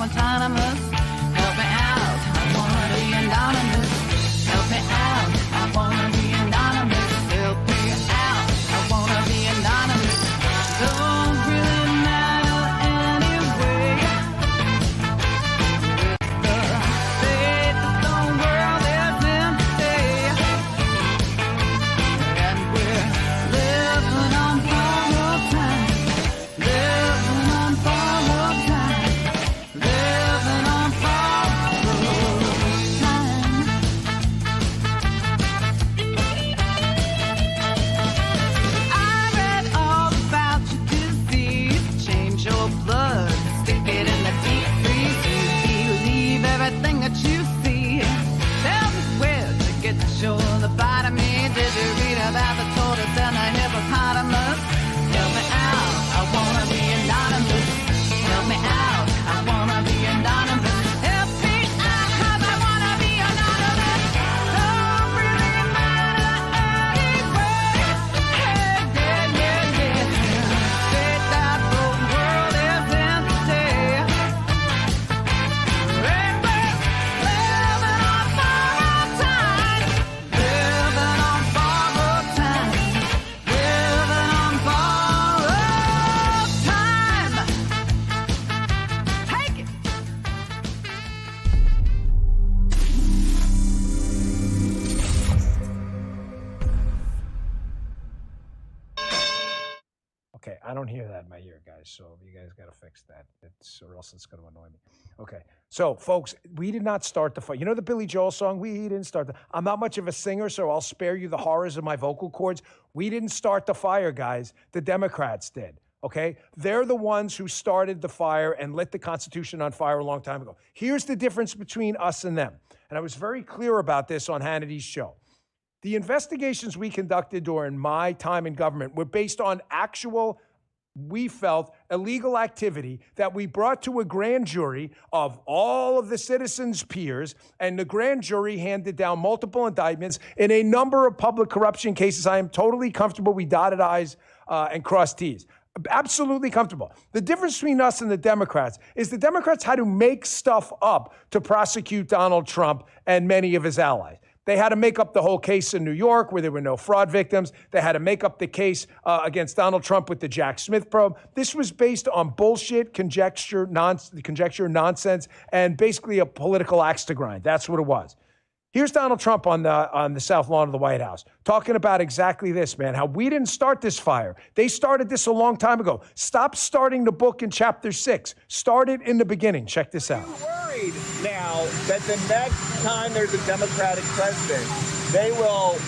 autonomous. Help me out, I wanna be anonymous. Help me out, I wanna be anonymous. Help me out, I wanna be anonymous. Don't really matter anyway. The state of the world is empty, and we're living on borrowed time, living on borrowed time, living on borrowed time. I read all about your disease. Change your blood, stick it in the deep freeze. You believe everything that you see. Tell me where to get your lobotomy. Did you read about the tortoise and the hippopotamus? Help me out, I wanna be anonymous. Help me out, I wanna be anonymous. Help me out, 'cause I wanna be anonymous. Don't really matter anyway. Hey, yeah, yeah, yeah. State that the world is empty. And we're living on borrowed time. Living on borrowed time. Living on borrowed time. Take it. Okay, I don't hear that in my ear, guys. So you guys got to fix that. Or else it's going to annoy me. Okay, so folks, we did not start the fight. You know the Billy Joel song? We didn't start the. I'm not much of a singer, so I'll spare you the horrors of my vocal cords. We didn't start the fire, guys. The Democrats did. Okay, they're the ones who started the fire and lit the Constitution on fire a long time ago. Here's the difference between us and them, and I was very clear about this on Hannity's show. The investigations we conducted during my time in government were based on actual, we felt, illegal activity that we brought to a grand jury of all of the citizens' peers, and the grand jury handed down multiple indictments in a number of public corruption cases. I am totally comfortable we dotted I's and crossed T's. Absolutely comfortable. The difference between us and the Democrats is the Democrats had to make stuff up to prosecute Donald Trump and many of his allies. They had to make up the whole case in New York where there were no fraud victims. They had to make up the case against Donald Trump with the Jack Smith probe. This was based on bullshit, conjecture, nonsense, and basically a political axe to grind. That's what it was. Here's Donald Trump on the South Lawn of the White House talking about exactly this, man, how we didn't start this fire. They started this a long time ago. Stop starting the book in chapter 6. Start it in the beginning. Check this out. Are you worried now that the next time there's a Democratic president, they will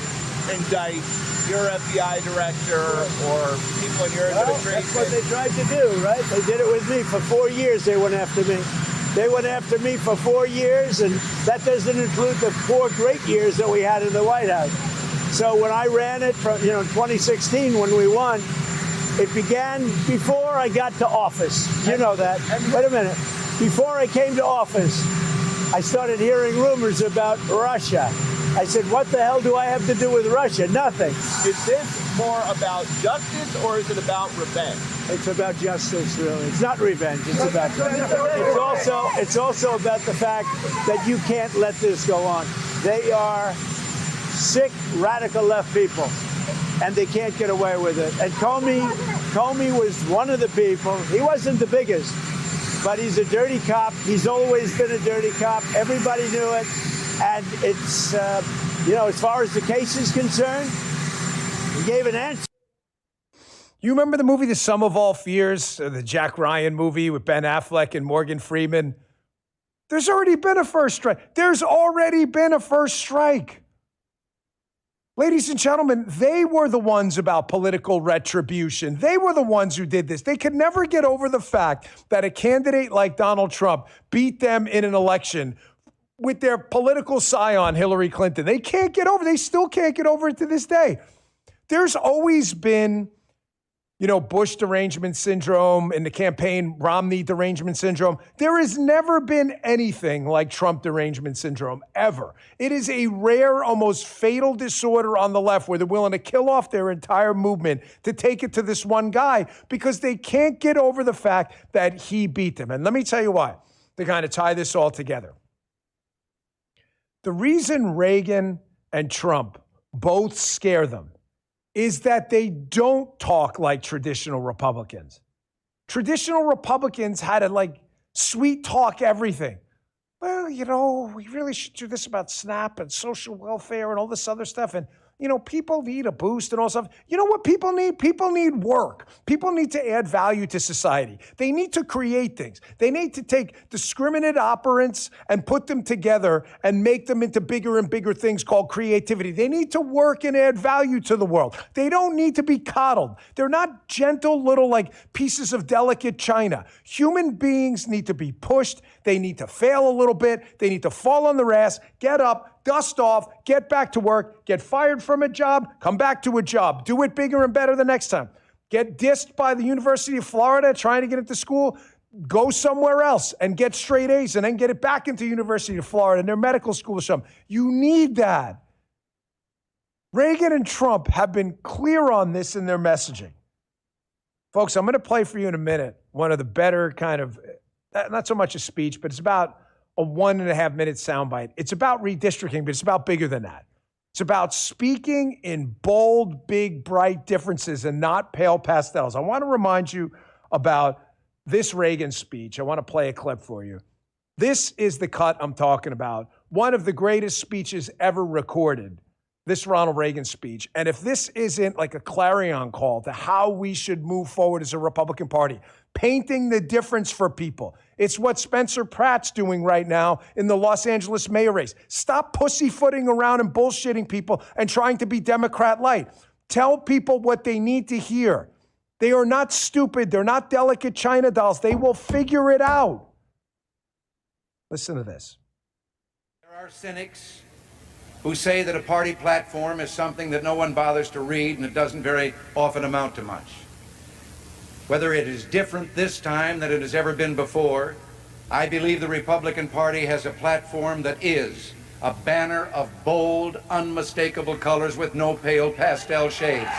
indict your FBI director or people in your administration? That's what they tried to do, right? They did it with me. For 4 years, they went after me. They went after me for 4 years, and that doesn't include the 4 great years that we had in the White House. So when I ran it from, 2016 when we won, it began before I got to office. You know that. Wait a minute. Before I came to office, I started hearing rumors about Russia. I said, what the hell do I have to do with Russia? Nothing. Is this more about justice or is it about revenge? It's about justice, really. It's not revenge. It's about. It's also about the fact that you can't let this go on. They are sick, radical left people, and they can't get away with it. And Comey was one of the people. He wasn't the biggest, but he's a dirty cop. He's always been a dirty cop. Everybody knew it, and it's as far as the case is concerned, he gave an answer. You remember the movie The Sum of All Fears, the Jack Ryan movie with Ben Affleck and Morgan Freeman? There's already been a first strike. There's already been a first strike. Ladies and gentlemen, they were the ones about political retribution. They were the ones who did this. They could never get over the fact that a candidate like Donald Trump beat them in an election with their political scion, Hillary Clinton. They can't get over it. They still can't get over it to this day. There's always been Bush derangement syndrome, in the campaign, Romney derangement syndrome. There has never been anything like Trump derangement syndrome, ever. It is a rare, almost fatal disorder on the left where they're willing to kill off their entire movement to take it to this one guy because they can't get over the fact that he beat them. And let me tell you why. to kind of tie this all together. The reason Reagan and Trump both scare them is that they don't talk like traditional Republicans. Traditional Republicans had to like sweet talk everything. Well, you know, we really should do this about SNAP and social welfare and all this other stuff. And, you know, people need a boost and all stuff. You know what people need? People need work. People need to add value to society. They need to create things. They need to take discriminate operants and put them together and make them into bigger and bigger things called creativity. They need to work and add value to the world. They don't need to be coddled. They're not gentle little like pieces of delicate china. Human beings need to be pushed. They need to fail a little bit. They need to fall on their ass, get up, dust off, get back to work, get fired from a job, come back to a job, do it bigger and better the next time. Get dissed by the University of Florida trying to get into school, go somewhere else and get straight A's and then get it back into University of Florida and their medical school or something. You need that. Reagan and Trump have been clear on this in their messaging. Folks, I'm going to play for you in a minute one of the better kind of, not so much a speech, but it's about a 1.5 minute soundbite. It's about redistricting, but it's about bigger than that. It's about speaking in bold, big, bright differences and not pale pastels. I want to remind you about this Reagan speech. I want to play a clip for you. This is the cut I'm talking about. One of the greatest speeches ever recorded, this Ronald Reagan speech. And if this isn't like a clarion call to how we should move forward as a Republican Party, painting the difference for people. It's what Spencer Pratt's doing right now in the Los Angeles mayor race. Stop pussyfooting around and bullshitting people and trying to be Democrat light. Tell people what they need to hear. They are not stupid. They're not delicate China dolls. They will figure it out. Listen to this. There are cynics who say that a party platform is something that no one bothers to read and it doesn't very often amount to much. Whether it is different this time than it has ever been before, I believe the Republican Party has a platform that is a banner of bold, unmistakable colors with no pale pastel shades.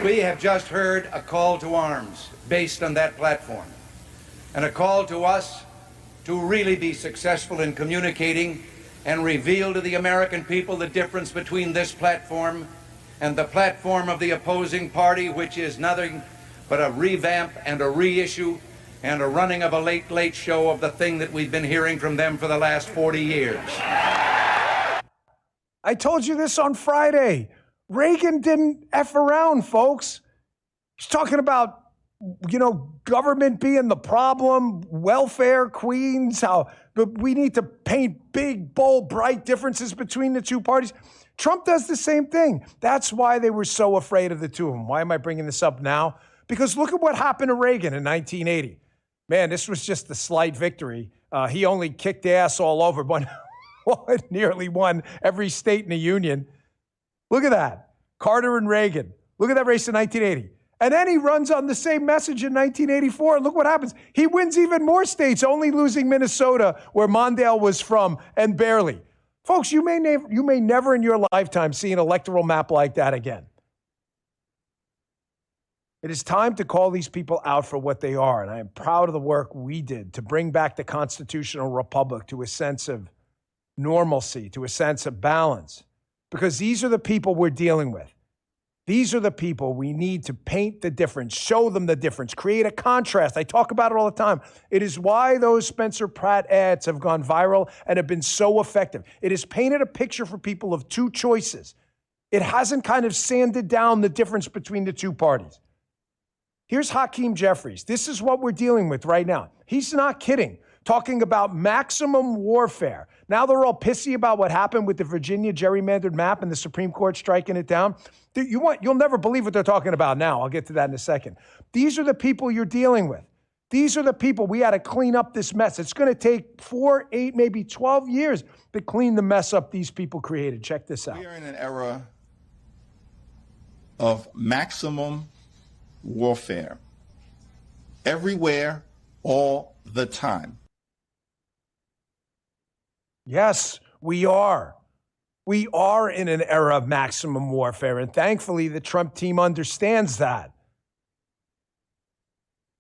We have just heard a call to arms based on that platform, and a call to us to really be successful in communicating and reveal to the American people the difference between this platform and the platform of the opposing party, which is nothing but a revamp and a reissue and a running of a late show of the thing that we've been hearing from them for the last 40 years. I told you this on Friday. Reagan didn't F around, folks. He's talking about, you know, government being the problem, welfare queens, how but we need to paint big, bold, bright differences between the two parties. Trump does the same thing. That's why they were so afraid of the two of them. Why am I bringing this up now? Because look at what happened to Reagan in 1980. Man, this was just a slight victory. He only kicked ass all over, but nearly won every state in the union. Look at that. Carter and Reagan. Look at that race in 1980. And then he runs on the same message in 1984. Look what happens. He wins even more states, only losing Minnesota, where Mondale was from, and barely. Folks, you may never in your lifetime see an electoral map like that again. It is time to call these people out for what they are, and I am proud of the work we did to bring back the constitutional republic to a sense of normalcy, to a sense of balance, because these are the people we're dealing with. These are the people we need to paint the difference, show them the difference, create a contrast. I talk about it all the time. It is why those Spencer Pratt ads have gone viral and have been so effective. It has painted a picture for people of two choices. It hasn't kind of sanded down the difference between the two parties. Here's Hakeem Jeffries. This is what we're dealing with right now. He's not kidding, talking about maximum warfare. Now they're all pissy about what happened with the Virginia gerrymandered map and the Supreme Court striking it down. You'll never believe what they're talking about now. I'll get to that in a second. These are the people you're dealing with. These are the people we had to clean up this mess. It's going to take 4, 8, maybe 12 years to clean the mess up these people created. Check this out. We are in an era of maximum warfare. Everywhere, all the time. Yes, We are. We are in an era of maximum warfare, and thankfully the Trump team understands that.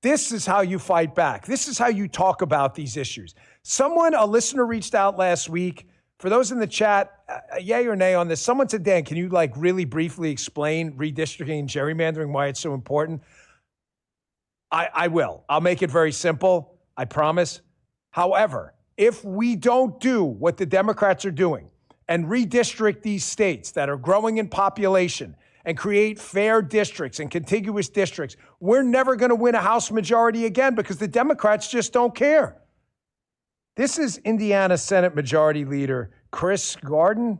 This is how you fight back. This is how you talk about these issues. A listener reached out last week. For those in the chat, yay or nay on this, someone said, Dan, can you really briefly explain redistricting and gerrymandering, why it's so important? I will. I'll make it very simple. I promise. However, if we don't do what the Democrats are doing and redistrict these states that are growing in population and create fair districts and contiguous districts, we're never going to win a House majority again because the Democrats just don't care. This is Indiana Senate Majority Leader Chris Gordon.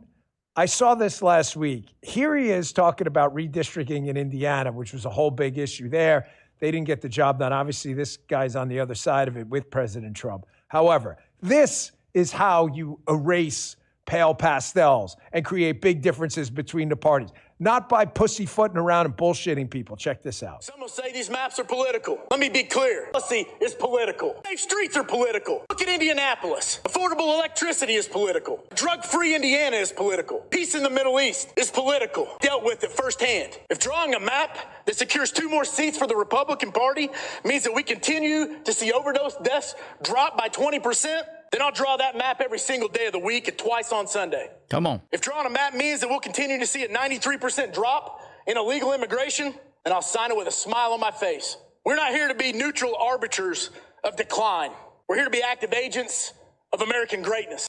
I saw this last week. Here he is talking about redistricting in Indiana, which was a whole big issue there. They didn't get the job done. Obviously, this guy's on the other side of it with President Trump. However, this is how you erase pale pastels and create big differences between the parties, not by pussyfooting around and bullshitting people. Check this out. Some will say these maps are political. Let me be clear. Policy is political. Safe streets are political. Look at Indianapolis. Affordable electricity is political. Drug-free Indiana is political. Peace in the Middle East is political. Dealt with it firsthand. If drawing a map that secures 2 more seats for the Republican Party means that we continue to see overdose deaths drop by 20%, then I'll draw that map every single day of the week and twice on Sunday. Come on. If drawing a map means that we'll continue to see a 93% drop in illegal immigration, then I'll sign it with a smile on my face. We're not here to be neutral arbiters of decline. We're here to be active agents of American greatness.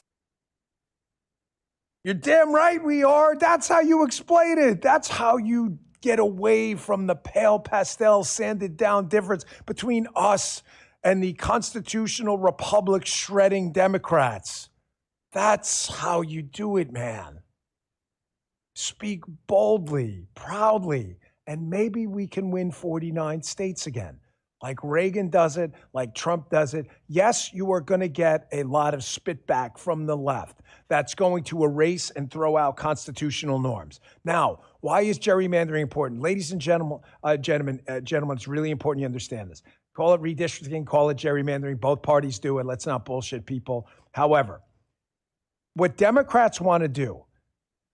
You're damn right we are. That's how you explain it. That's how you get away from the pale pastel sanded down difference between us and the constitutional republic shredding Democrats. That's how you do it, man. Speak boldly, proudly, and maybe we can win 49 states again. Like Reagan does it, like Trump does it. Yes, you are going to get a lot of spitback from the left. That's going to erase and throw out constitutional norms. Now, why is gerrymandering important? Ladies and gentlemen, it's really important you understand this. Call it redistricting, call it gerrymandering. Both parties do it. Let's not bullshit people. However, what Democrats want to do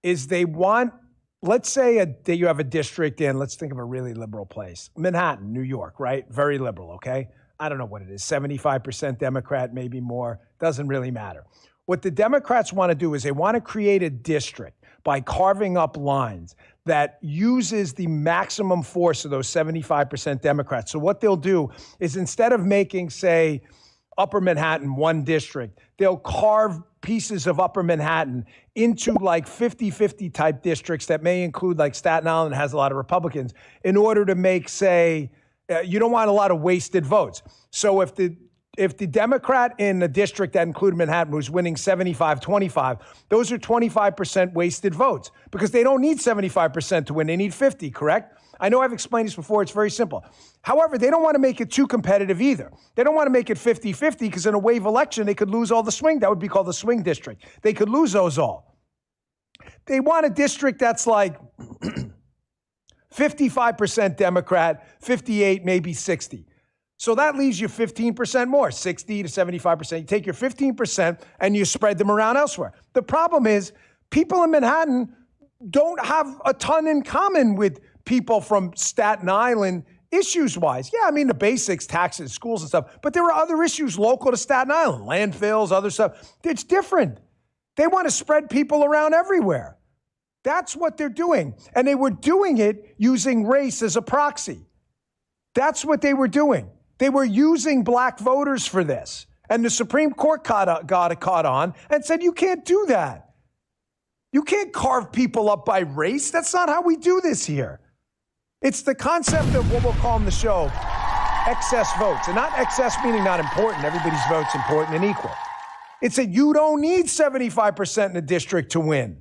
is they want, let's say that you have a district in, let's think of a really liberal place, Manhattan, New York, right? Very liberal, okay? I don't know what it is, 75% Democrat, maybe more, doesn't really matter. What the Democrats want to do is they want to create a district by carving up lines that uses the maximum force of those 75% Democrats. So what they'll do is instead of making, say, Upper Manhattan one district, they'll carve pieces of Upper Manhattan into like 50-50 type districts that may include like Staten Island has a lot of Republicans in order to make, say, you don't want a lot of wasted votes. So if the Democrat in a district that included Manhattan was winning 75-25, those are 25% wasted votes because they don't need 75% to win. They need 50, correct? I know I've explained this before. It's very simple. However, they don't want to make it too competitive either. They don't want to make it 50-50 because in a wave election, they could lose all the swing. That would be called the swing district. They could lose those all. They want a district that's like 55% Democrat, 58, maybe 60. So that leaves you 15% more, 60 to 75%. You take your 15% and you spread them around elsewhere. The problem is people in Manhattan don't have a ton in common with people from Staten Island issues-wise. Yeah, I mean, the basics, taxes, schools and stuff, but there are other issues local to Staten Island, landfills, other stuff. It's different. They want to spread people around everywhere. That's what they're doing. And they were doing it using race as a proxy. That's what they were doing. They were using black voters for this. And the Supreme Court got caught on and said, you can't do that. You can't carve people up by race. That's not how we do this here. It's the concept of what we'll call in the show excess votes. And not excess meaning not important. Everybody's vote's important and equal. It's that you don't need 75% in a district to win.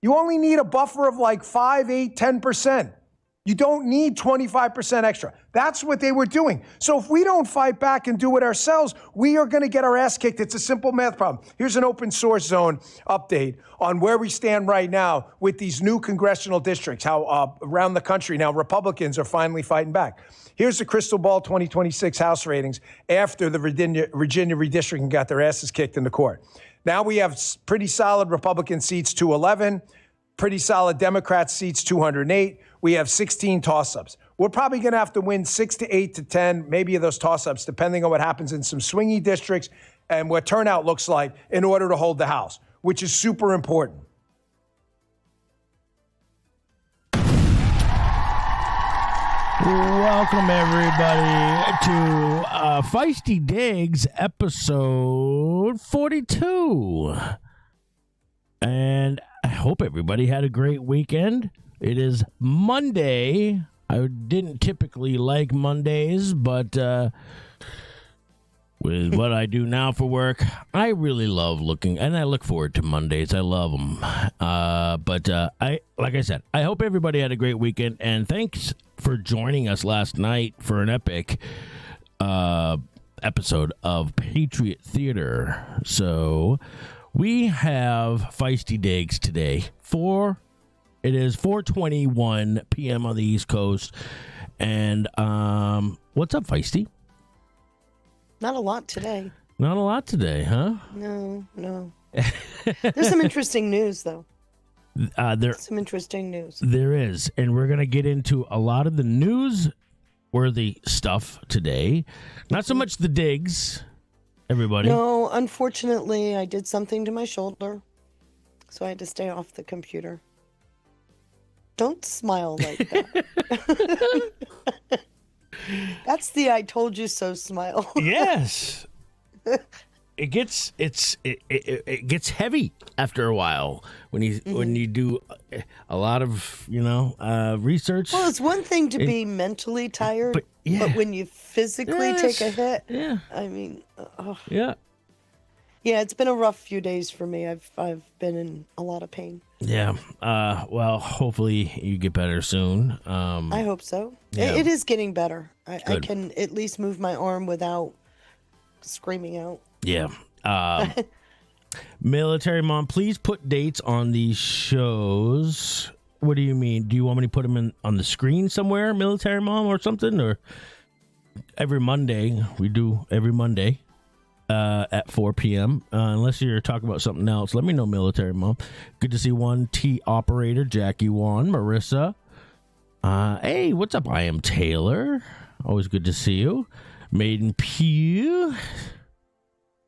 You only need a buffer of like 5, 8, 10%. You don't need 25% extra. That's what they were doing. So if we don't fight back and do it ourselves, we are going to get our ass kicked. It's a simple math problem. Here's an open source zone update on where we stand right now with these new congressional districts, how around the country now Republicans are finally fighting back. Here's the Crystal Ball 2026 House ratings after the Virginia redistricting got their asses kicked in the court. Now we have pretty solid Republican seats, 211, pretty solid Democrat seats, 208. We have 16 toss-ups. We're probably going to have to win 6 to 8 to 10, maybe of those toss-ups, depending on what happens in some swingy districts and what turnout looks like in order to hold the House, which is super important. Welcome, everybody, to Feisty Digs, episode 42. And I hope everybody had a great weekend. It is Monday. I didn't typically like Mondays, but with what I do now for work, I really love looking, and I look forward to Mondays. I love them. But like I said, I hope everybody had a great weekend, and thanks for joining us last night for an epic episode of Patriot Theater. So we have Feisty Digs today. It is 4:21 p.m. on the East Coast. And what's up, Feisty? Not a lot today. Not a lot today, huh? No. There's some interesting news, though. Some interesting news. There is, and we're going to get into a lot of the news-worthy stuff today. Not so much the digs, everybody. No, unfortunately, I did something to my shoulder, so I had to stay off the computer. Don't smile like that. That's the "I told you so" smile. Yes. It gets heavy after a while when you do a lot of research. Well, it's one thing to be mentally tired, but when you physically take a hit, I mean, yeah, it's been a rough few days for me. I've been in a lot of pain. Yeah. Well, hopefully you get better soon. I hope so. Yeah. It is getting better. I can at least move my arm without screaming out. Yeah. Military Mom, please put dates on these shows. What do you mean? Do you want me to put them on the screen somewhere, Military Mom, or something? Or every Monday, we do every Monday at 4 p.m. Unless you're talking about something else, let me know, Military Mom. Good to see 1T operator, Jackie Wan, Marissa. Hey, what's up? I am Taylor. Always good to see you. Maiden Pew.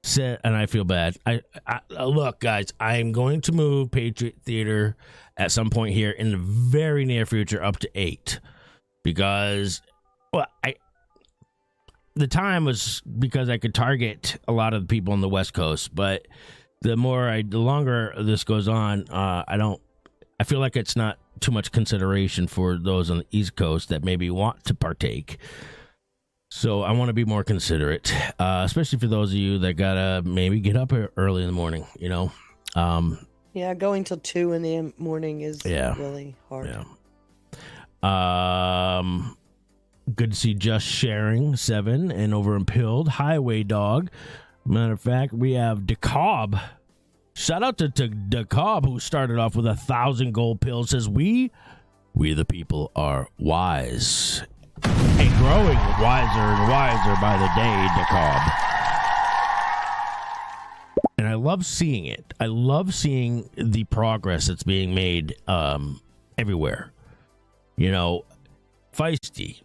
Said, and I feel bad. I look, guys, I'm going to move Patriot Theater at some point here in the very near future up to 8 because, the time was because I could target a lot of the people on the West Coast, but the longer this goes on, I feel like it's not too much consideration for those on the East Coast that maybe want to partake. So I want to be more considerate, especially for those of you that gotta maybe get up early in the morning, going till 2 in the morning is really hard. Yeah. Good to see Just Sharing 7 and over in Pilled Highway Dog. Matter of fact, we have DeCobb. Shout out to DeCobb, who started off with 1,000 gold pills. Says we the people are wise. And growing wiser and wiser by the day, DeCobb. And I love seeing it. I love seeing the progress that's being made everywhere. Feisty.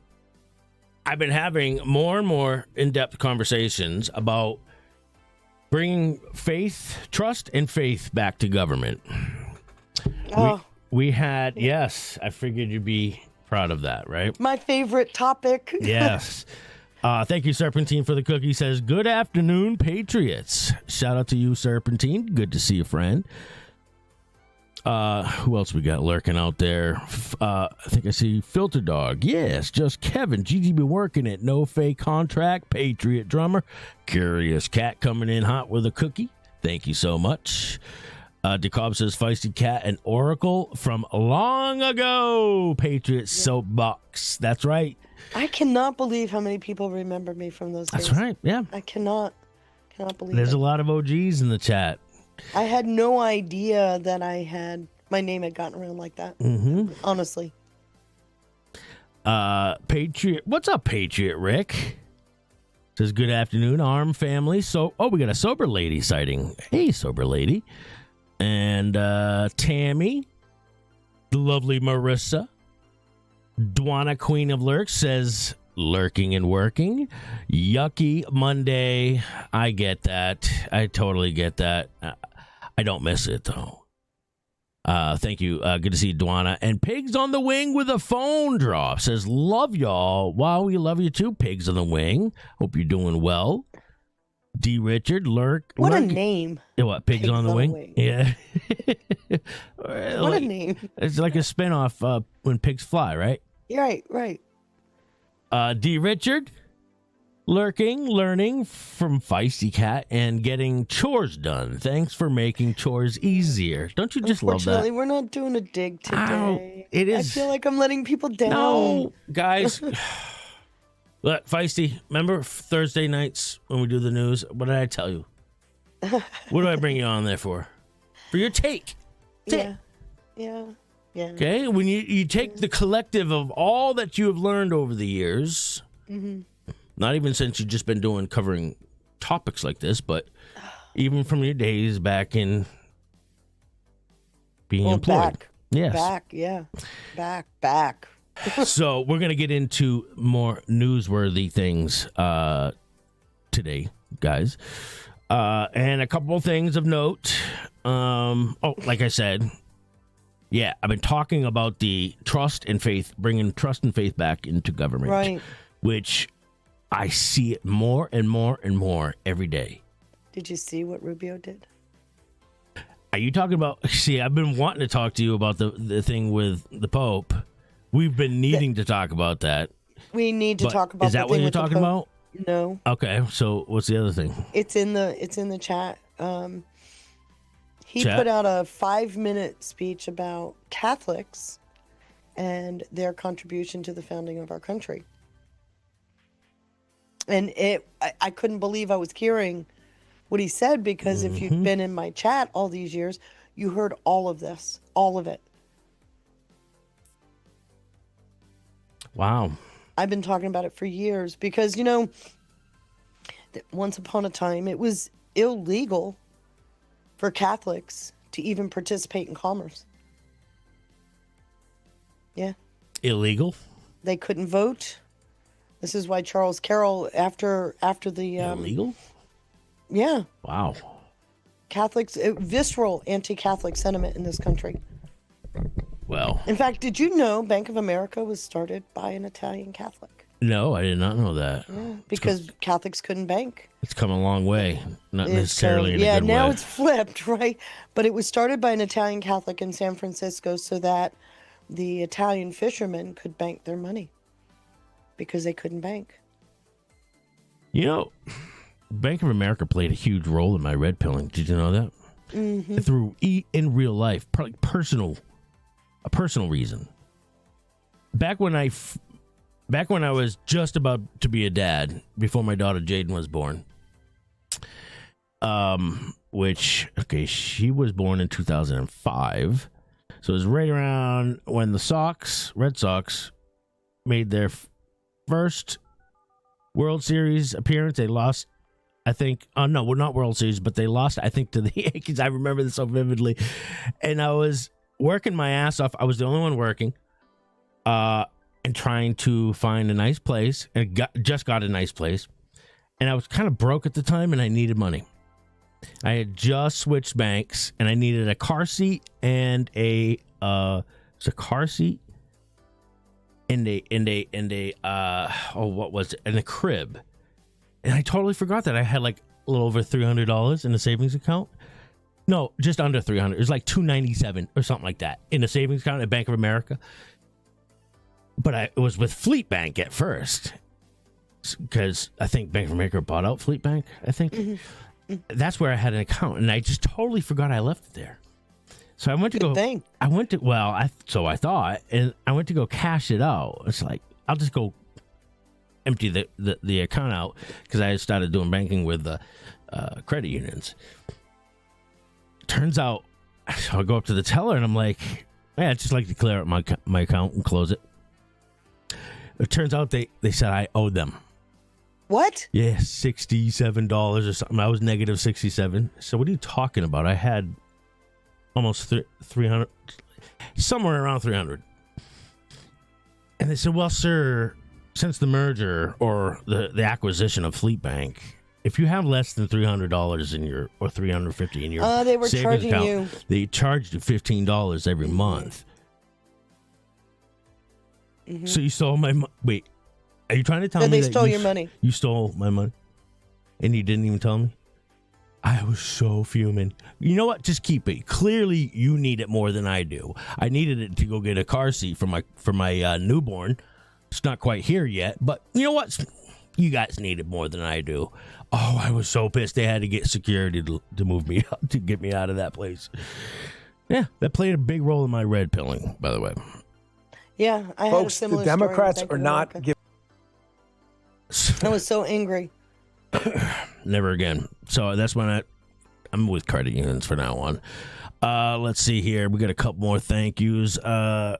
I've been having more and more in-depth conversations about bringing trust and faith back to government. Oh. We had, yes, I figured you'd be proud of that, right? My favorite topic. Yes. Thank you, Serpentine, for the cookie. Says, good afternoon, Patriots. Shout out to you, Serpentine. Good to see you, friend. Who else we got lurking out there? I think I see Filter Dog. Yes, just Kevin. GGB working it. No fake contract. Patriot drummer. Curious Cat coming in hot with a cookie. Thank you so much. DeCobb says Feisty Cat and Oracle from long ago. Patriot Soapbox. That's right. I cannot believe how many people remember me from those days. That's right. Yeah. I cannot believe There's it. a lot of OGs in the chat. I had no idea that my name had gotten around like that. Mm-hmm. Honestly. Patriot. What's up, Patriot Rick? Says, good afternoon, ARM family. So, we got a sober lady sighting. Hey, sober lady. And Tammy, the lovely Marissa, Dwana Queen of Lurks says, lurking and working. Yucky Monday. I get that. I totally get that. I don't miss it, though. Thank you. Good to see you, Dwana. And Pigs on the Wing with a phone drop says, love y'all. Wow, we love you too, Pigs on the Wing. Hope you're doing well. D. Richard, What a name. Yeah, what, Pigs on the Wing? Yeah. What a name. It's like a spinoff when pigs fly, right? Right. D. Richard, learning from Feisty Cat and getting chores done. Thanks for making chores easier. Don't you just love that? Unfortunately, we're not doing a dig today. It is. I feel like I'm letting people down. No, guys. Look, Feisty, remember Thursday nights when we do the news? What did I tell you? What do I bring you on there for? For your take. Yeah. Okay, when you take the collective of all that you have learned over the years, not even since you've just been covering topics like this, but even from your days back in being employed. Back. So we're going to get into more newsworthy things today, guys. And a couple of things of note. Like I said, yeah, I've been talking about the trust and faith, bringing trust and faith back into government, right? Which I see it more and more and more every day. Did you see what Rubio did? Are you talking about? See, I've been wanting to talk to you about the thing with the Pope. We've been needing to talk about that. We need to talk about. Is that what you're talking about? No. Okay, so what's the other thing? It's in the chat. He put out a 5-minute speech about Catholics and their contribution to the founding of our country. And I couldn't believe I was hearing what he said, because if you've been in my chat all these years, you heard all of this, all of it. Wow. I've been talking about it for years because, once upon a time, it was illegal for Catholics to even participate in commerce. Yeah. Illegal? They couldn't vote. This is why Charles Carroll, after the... Illegal? Yeah. Wow. Catholics, visceral anti-Catholic sentiment in this country. Well. In fact, did you know Bank of America was started by an Italian Catholic? No, I did not know that. Yeah, because Catholics couldn't bank. It's come a long way. Not necessarily in a good way. Yeah, now it's flipped, right? But it was started by an Italian Catholic in San Francisco so that the Italian fishermen could bank their money because they couldn't bank. Bank of America played a huge role in my red pilling. Did you know that? Mm-hmm. Through in real life, a personal reason. Back when I was just about to be a dad, before my daughter Jaden was born, she was born in 2005, so it was right around when the Red Sox, made their first World Series appearance. They lost, I think. No, well, not World Series, but they lost, I think, to the Yankees. I remember this so vividly, and I was working my ass off. I was the only one working. And trying to find a nice place, and just got a nice place, and I was kind of broke at the time, and I needed money. I had just switched banks, and I needed a car seat and a car seat and a crib, and I totally forgot that I had like a little over $300 in a savings account. No, just under $300. It was like $297 or something like that in a savings account at Bank of America. But it was with Fleet Bank at first, because I think Bank of America bought out Fleet Bank, I think. Mm-hmm. That's where I had an account, and I just totally forgot I left it there. So I went to so I thought, and I went to go cash it out. It's like, I'll just go empty the account out, because I had started doing banking with credit unions. Turns out, so I go up to the teller, and I'm like, I'd just like to clear out my account and close it. It turns out they said I owed them. What? Yeah, $67 or something. I was negative 67. So what are you talking about? I had almost 300, somewhere around 300. And they said, well, sir, since the merger or the acquisition of Fleet Bank, if you have less than $300 in your, or $350 in your They were savings charging account, you. they charged you $15 every month. Mm-hmm. So you stole my money. Wait, are you trying to tell So me they that stole your money. You stole my money? And you didn't even tell me? I was so fuming. You know what? Just keep it. Clearly, you need it more than I do. I needed it to go get a car seat for my newborn. It's not quite here yet, but you know what? You guys need it more than I do. Oh, I was so pissed. They had to get security to move me out, to get me out of that place. Yeah, that played a big role in my red pilling, by the way. Yeah, I had a Folks, similar the Democrats story are in not Bank of America. I was so angry. Never again. So that's when I'm with credit unions for now on. Let's see here. We got a couple more thank yous. Good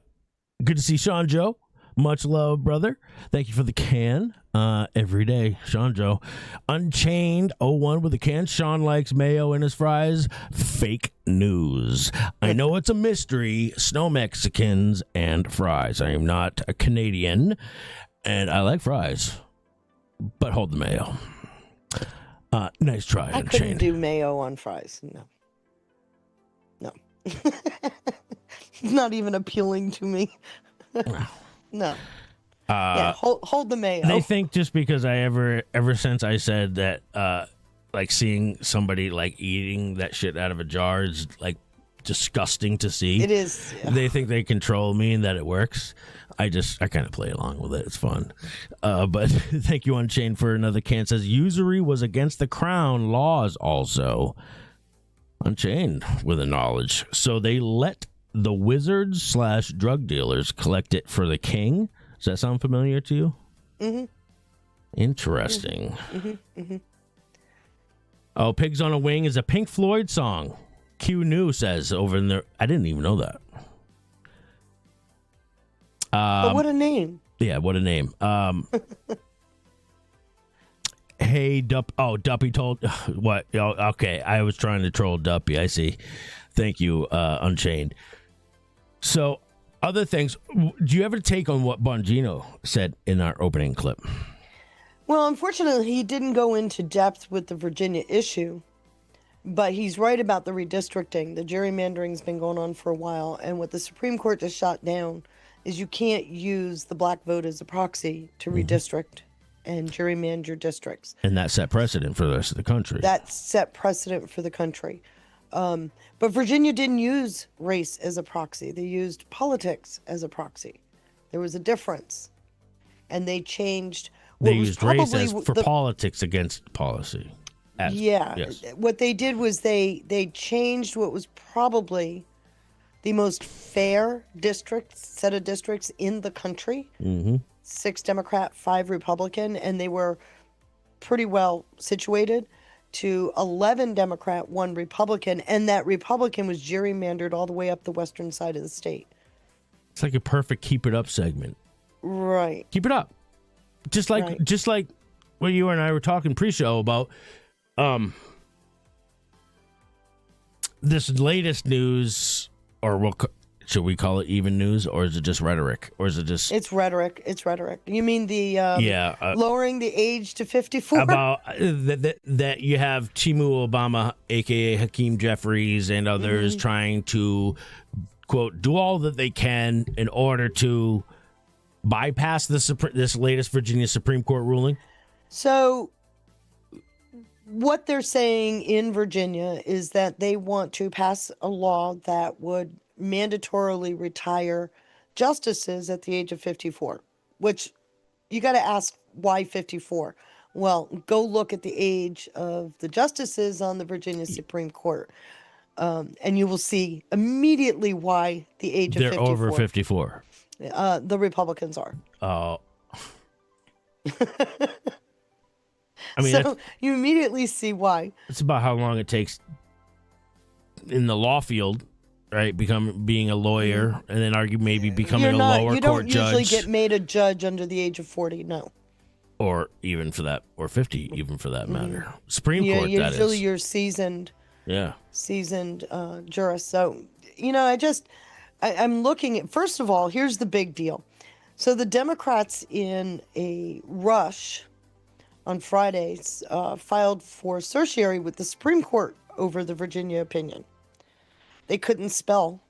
to see Sean Joe. Much love, brother. Thank you for the can. Every day, Sean Joe. Unchained 01 with a can. Sean likes mayo in his fries. Fake news. I know it's a mystery. Snow Mexicans and fries. I am not a Canadian, and I like fries, but hold the mayo. Nice try, I couldn't Unchained. do mayo on fries. No. Not even appealing to me. No. Yeah, hold the mayo. They think just because I ever since I said that, like seeing somebody like eating that shit out of a jar is like disgusting to see. It is. Yeah. They think they control me and that it works. I kind of play along with it. It's fun. But thank you, Unchained, for another can. Says usury was against the crown laws also. Unchained with the knowledge. So they let the wizards / drug dealers collect it for the king. Does that sound familiar to you? Mm-hmm. Interesting. Mm-hmm. Mm-hmm. Oh, Pigs on a Wing is a Pink Floyd song. Q New says over in there. I didn't even know that. But what a name. Yeah, what a name. Hey, Duppy told... What? Oh, okay, I was trying to troll Duppy. I see. Thank you, Unchained. So, other things. Do you ever take on what Bongino said in our opening clip? Well, unfortunately, he didn't go into depth with the Virginia issue, but he's right about the redistricting. The gerrymandering's been going on for a while, and what the Supreme Court just shot down is you can't use the black vote as a proxy to redistrict and gerrymander districts. And that set precedent for the rest of the country. That set precedent for the country. But Virginia didn't use race as a proxy. They used politics as a proxy. There was a difference. And they changed... They used race as for politics against policy. Yes. What they did was they changed what was probably the most fair set of districts in the country. Mm-hmm. 6 Democrat, 5 Republican, and they were pretty well situated, to 11 Democrat, 1 Republican, and that Republican was gerrymandered all the way up the western side of the state. It's like a perfect keep it up segment. Right. Keep it up. Just like what you and I were talking pre-show about this latest news, or should we call it even news, or is it just rhetoric, or is it just... It's rhetoric. You mean the lowering the age to 54? About that you have Chimu Obama, a.k.a. Hakeem Jeffries, and others trying to, quote, do all that they can in order to bypass this latest Virginia Supreme Court ruling? So what they're saying in Virginia is that they want to pass a law that would mandatorily retire justices at the age of 54, which you got to ask, why 54? Well, go look at the age of the justices on the Virginia Supreme Court, and you will see immediately why the age of 54. They're over 54. The Republicans are. Oh. I mean, so you immediately see why. It's about how long it takes in the law field right? Being a lawyer, and then maybe becoming You're a not. lower You court don't usually judge, get made a judge under the age of 40. No. or even for that, or 50, even for that matter. Supreme Court, that Usually is. you're seasoned. Yeah. Seasoned jurist. So, I'm looking at, first of all, here's the big deal. So the Democrats in a rush on Fridays filed for certiorari with the Supreme Court over the Virginia opinion. They couldn't spell.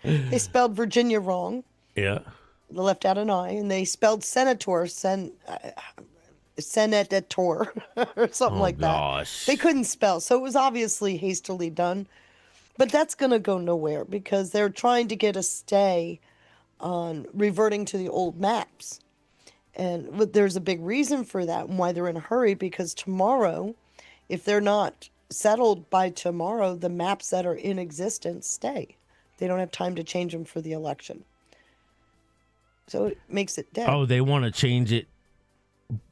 They spelled Virginia wrong. Yeah. They left out an I, and they spelled senator, senator, or something like that. Gosh. They couldn't spell, so it was obviously hastily done. But that's going to go nowhere because they're trying to get a stay on reverting to the old maps. And there's a big reason for that and why they're in a hurry, because tomorrow, if they're not settled by tomorrow, the maps that are in existence stay. They don't have time to change them for the election. So it makes it dead. Oh, they want to change it.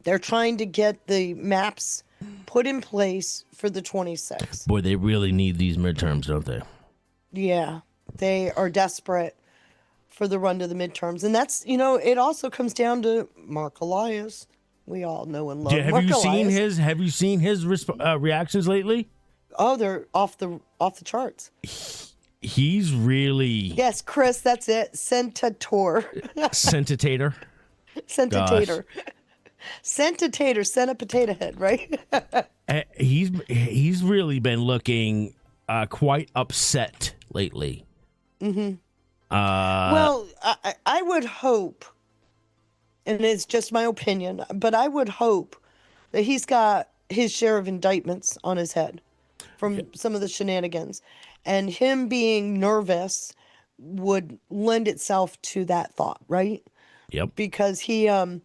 They're trying to get the maps put in place for the 26th. Boy, they really need these midterms, don't they? Yeah, they are desperate for the run to the midterms. And that's, it also comes down to Mark Elias. We all know and love Have Mark you Elias. seen his reactions lately? Oh, they're off the charts. He's really Yes, Chris, that's it. Sentator. sentitator. Sentitator. Sentitator, sent a potato head, right? He's really been looking quite upset lately. Mm-hmm. Well, I would hope, and it's just my opinion, but I would hope that he's got his share of indictments on his head from some of the shenanigans. And him being nervous would lend itself to that thought, right? Yep. Because he, and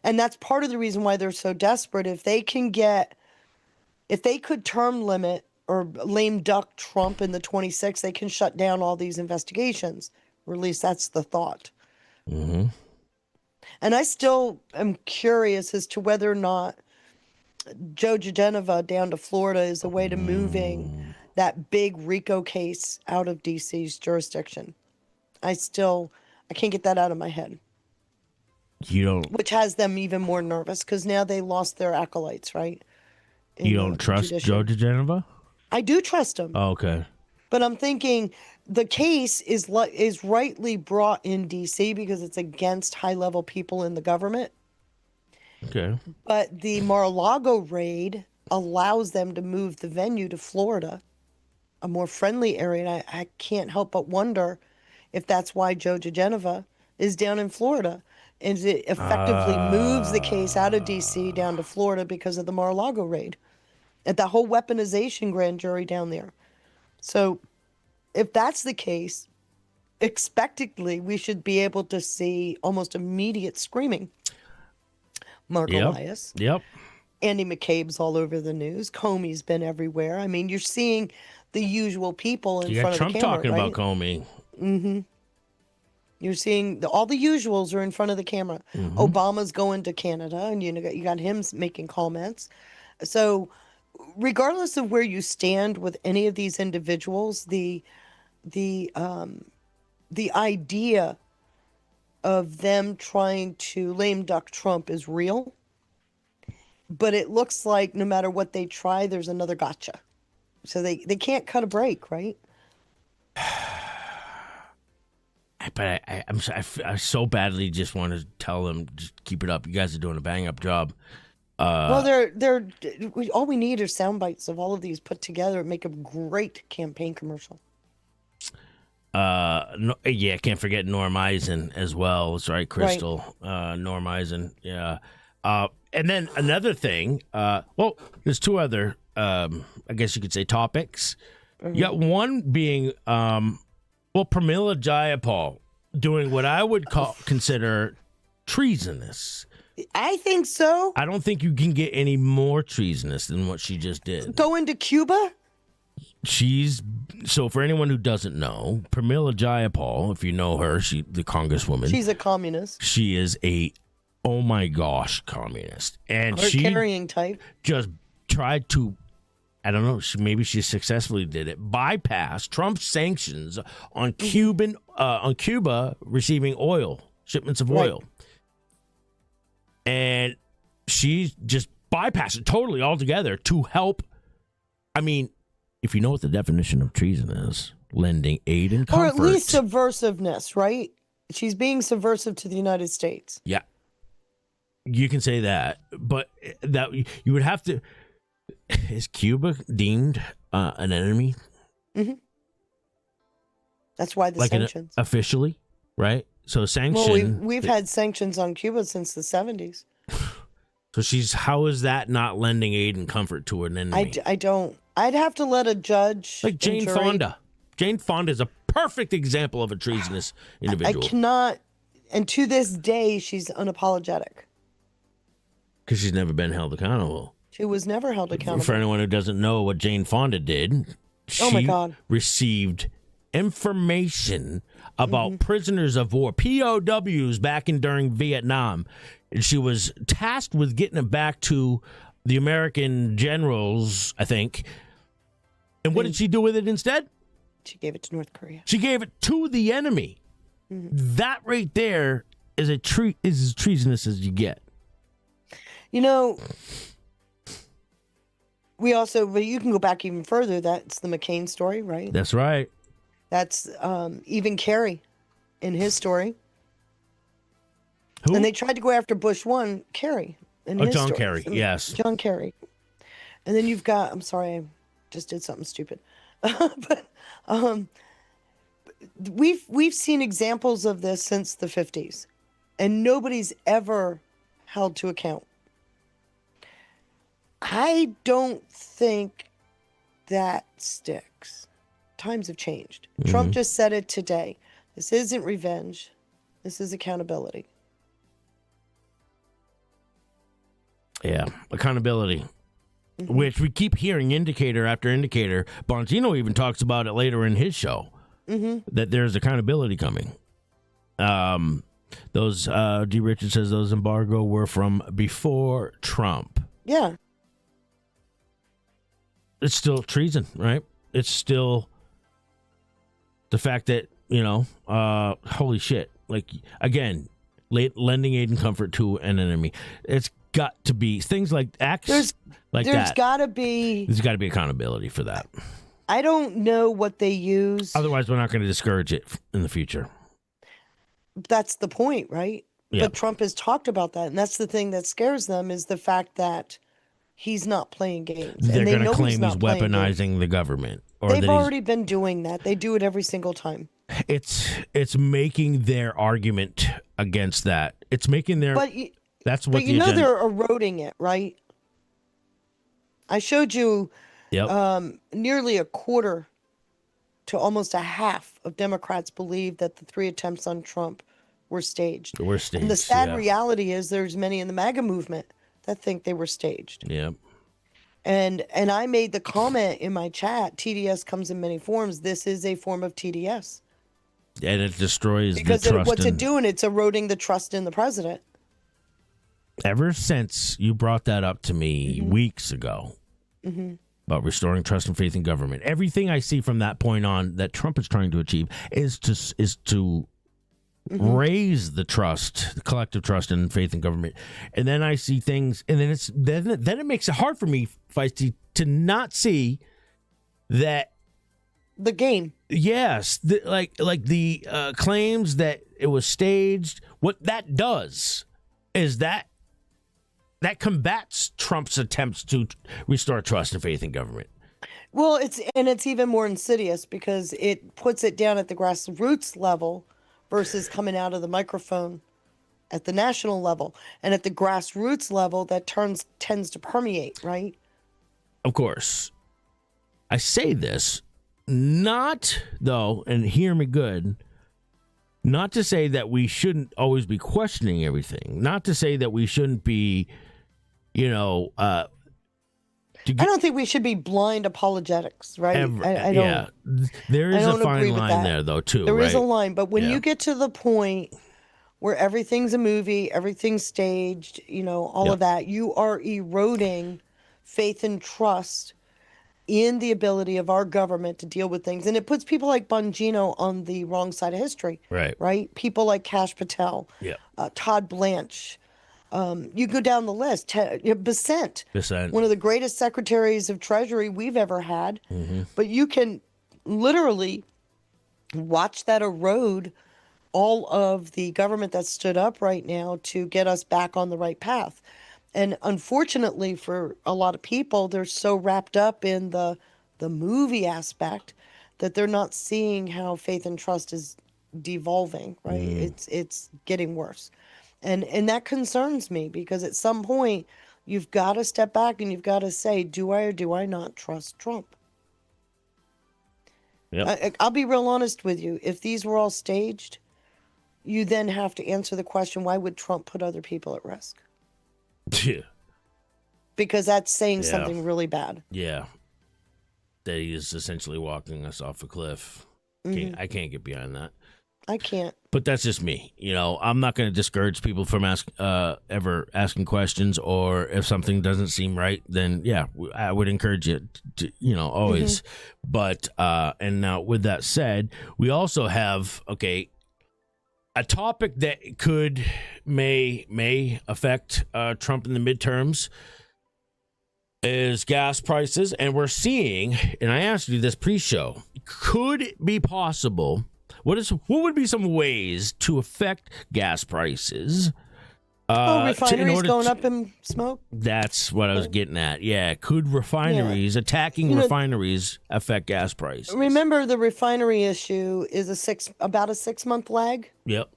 that's part of the reason why they're so desperate. If they could term limit or lame duck Trump in the 26th, they can shut down all these investigations. Or at least that's the thought. Mm-hmm. And I still am curious as to whether or not Joe Geneva down to Florida is a way to moving that big RICO case out of DC's jurisdiction. I can't get that out of my head. Which has them even more nervous because now they lost their acolytes, right? You don't trust Joe Geneva? I do trust him. Oh, okay. But I'm thinking the case is rightly brought in DC because it's against high-level people in the government. Okay. But the Mar-a-Lago raid allows them to move the venue to Florida, a more friendly area. And I can't help but wonder if that's why Joe Geneva is down in Florida. And it effectively moves the case out of DC down to Florida because of the Mar-a-Lago raid. At the whole weaponization grand jury down there. So if that's the case, expectedly, we should be able to see almost immediate screaming. Mark Elias. Yep. Andy McCabe's all over the news. Comey's been everywhere. I mean, you're seeing the usual people in front of Trump the camera, talking right? about Comey. Mm-hmm. You're seeing all the usuals are in front of the camera. Mm-hmm. Obama's going to Canada, and you got him making comments. So, regardless of where you stand with any of these individuals, the idea of them trying to lame duck Trump is real. But it looks like no matter what they try, there's another gotcha. So they can't cut a break, right? But I so badly just want to tell them, just keep it up. You guys are doing a bang-up job. Well, all we need are sound bites of all of these put together and make a great campaign commercial. Can't forget Norm Eisen as well. That's right, Crystal. Right. Norm Eisen, yeah. And then another thing, there's two other, I guess you could say, topics. Mm-hmm. You got one being, Pramila Jayapal doing what I would consider treasonous. I think so. I don't think you can get any more treasonous than what she just did. Going to Cuba? So for anyone who doesn't know, Pramila Jayapal, if you know her, the congresswoman. She's a communist. She is oh my gosh, communist. And she carrying type. Just tried to I don't know. Maybe she successfully did it. Bypassed Trump's sanctions on Cuba receiving oil, shipments of oil, and she just bypassed it totally altogether to help. I mean, if you know what the definition of treason is, lending aid and comfort, or at least subversiveness, right? She's being subversive to the United States. Yeah, you can say that, but that you would have to. Is Cuba deemed an enemy? Mm-hmm. That's why the sanctions. Officially, right? So sanctions. Well, we've had sanctions on Cuba since the 70s. So how is that not lending aid and comfort to an enemy? I don't. I'd have to let a judge. Like Jane Fonda. Jane Fonda is a perfect example of a treasonous individual. I cannot, and to this day, she's unapologetic. Because she's never been held accountable. She was never held accountable. For anyone who doesn't know what Jane Fonda did, oh my God, received information about prisoners of war, POWs back in during Vietnam. And she was tasked with getting them back to the American generals, I think. And what did she do with it instead? She gave it to North Korea. She gave it to the enemy. That right there is as treasonous as you get. You know, but you can go back even further. That's the McCain story, right? That's right. That's even Kerry in his story. Who? And they tried to go after Bush 1, Kerry. In his John story. Kerry, yes. John Kerry. And then you've got, I'm sorry, I just did something stupid. But we've seen examples of this since the 50s. And nobody's ever held to account. I don't think that sticks. Times have changed. Trump just said it today. This isn't revenge. This is accountability. Yeah, accountability, which we keep hearing indicator after indicator. Bongino even talks about it later in his show, that there's accountability coming. Those D. Richard says those embargo were from before Trump. Yeah. It's still treason, right? It's still the fact that, holy shit. Like, again, lending aid and comfort to an enemy. It's got to be things like acts like that. There's got to be accountability for that. I don't know what they use. Otherwise, we're not going to discourage it in the future. That's the point, right? Yeah. But Trump has talked about that. And that's the thing that scares them is the fact that he's not playing games. They're going to claim he's weaponizing the government. Or they've already been doing that. They do it every single time. It's making their argument against that. It's making their... That's what but you know they're eroding it, right? I showed you nearly a quarter to almost a half of Democrats believe that the 3 attempts on Trump were staged. And the sad reality is there's many in the MAGA movement that think they were staged. Yeah. And I made the comment in my chat, TDS comes in many forms. This is a form of TDS. And it destroys because the trust. What's it doing? It's eroding the trust in the president. Ever since you brought that up to me weeks ago about restoring trust and faith in government, everything I see from that point on that Trump is trying to achieve is to raise the trust, the collective trust and faith in government. And then I see things, and then it makes it hard for me, Feisty, to not see that the game. Yes, like the claims that it was staged. What that does is that combats Trump's attempts to restore trust and faith in government. Well, it's even more insidious because it puts it down at the grassroots level versus coming out of the microphone at the national level. And at the grassroots level, that tends to permeate, right? Of course. I say this not, though, and hear me good, not to say that we shouldn't always be questioning everything. Not to say that we shouldn't be, I don't think we should be blind apologetics, right? I don't. Yeah, there is a fine line there, though, too. There is a line, but when you get to the point where everything's a movie, everything's staged, all of that, you are eroding faith and trust in the ability of our government to deal with things. And it puts people like Bongino on the wrong side of history. Right? People like Kash Patel, Todd Blanche. You go down the list. Bissett, one of the greatest secretaries of Treasury we've ever had. But you can literally watch that erode all of the government that stood up right now to get us back on the right path. And unfortunately for a lot of people, they're so wrapped up in the movie aspect that they're not seeing how faith and trust is devolving, right? It's getting worse. And that concerns me, because at some point you've got to step back and you've got to say, do I or do I not trust Trump? I'll be real honest with you. If these were all staged, you then have to answer the question, why would Trump put other people at risk? Yeah. Because that's saying something really bad. Yeah. That he is essentially walking us off a cliff. I can't get behind that. I can't. But that's just me. I'm not going to discourage people from ever asking questions, or if something doesn't seem right, then I would encourage you to, always. But and now with that said, we also have a topic that may affect Trump in the midterms is gas prices, and we're seeing. And I asked you this pre-show: could it be possible? What would be some ways to affect gas prices? Refineries going up in smoke? That's what I was getting at. Yeah, could refineries, attacking refineries, affect gas prices? Remember, the refinery issue is about a 6-month lag? Yep.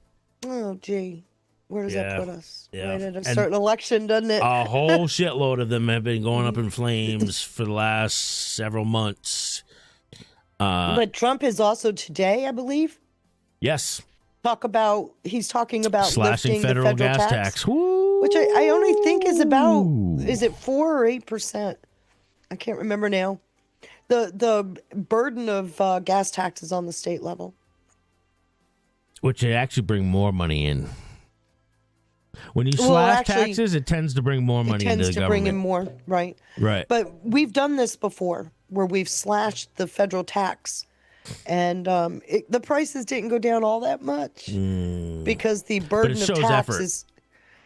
Oh, gee. Where does that put us? Yeah. Right at a certain election, doesn't it? A whole shitload of them have been going up in flames for the last several months. But Trump is also today, I believe. Yes. He's talking about slashing lifting federal the federal gas tax. Which I only think is is it 4 or 8%? I can't remember now. The burden of gas taxes on the state level. Which they actually bring more money in. When you slash taxes, it tends to bring more money into the government. It tends to bring in more, right? Right. But we've done this before, where we've slashed the federal tax, and the prices didn't go down all that much because the burden of tax is.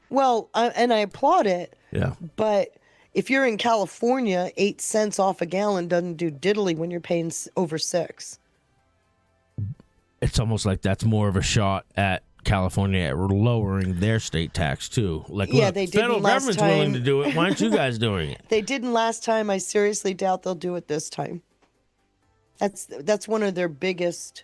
Well, and I applaud it. Yeah. But if you're in California, 8 cents off a gallon doesn't do diddly when you're paying over 6. It's almost like that's more of a shot at California at lowering their state tax too. Like, look, they didn't federal last government's time. willing to do it. Why aren't you guys doing it? They didn't last time. I seriously doubt they'll do it this time. That's one of their biggest.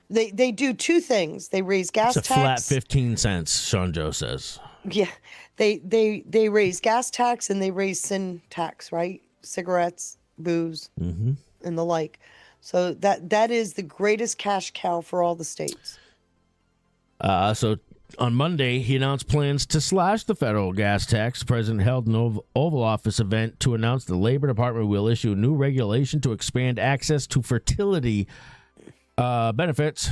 They do two things. They raise gas tax. It's a flat 15 cents, Sean Joe says. Yeah, they raise gas tax and they raise sin tax, right? Cigarettes, booze, and the like. So that is the greatest cash cow for all the states. So on Monday, he announced plans to slash the federal gas tax. The president held an Oval Office event to announce the Labor Department will issue a new regulation to expand access to fertility benefits.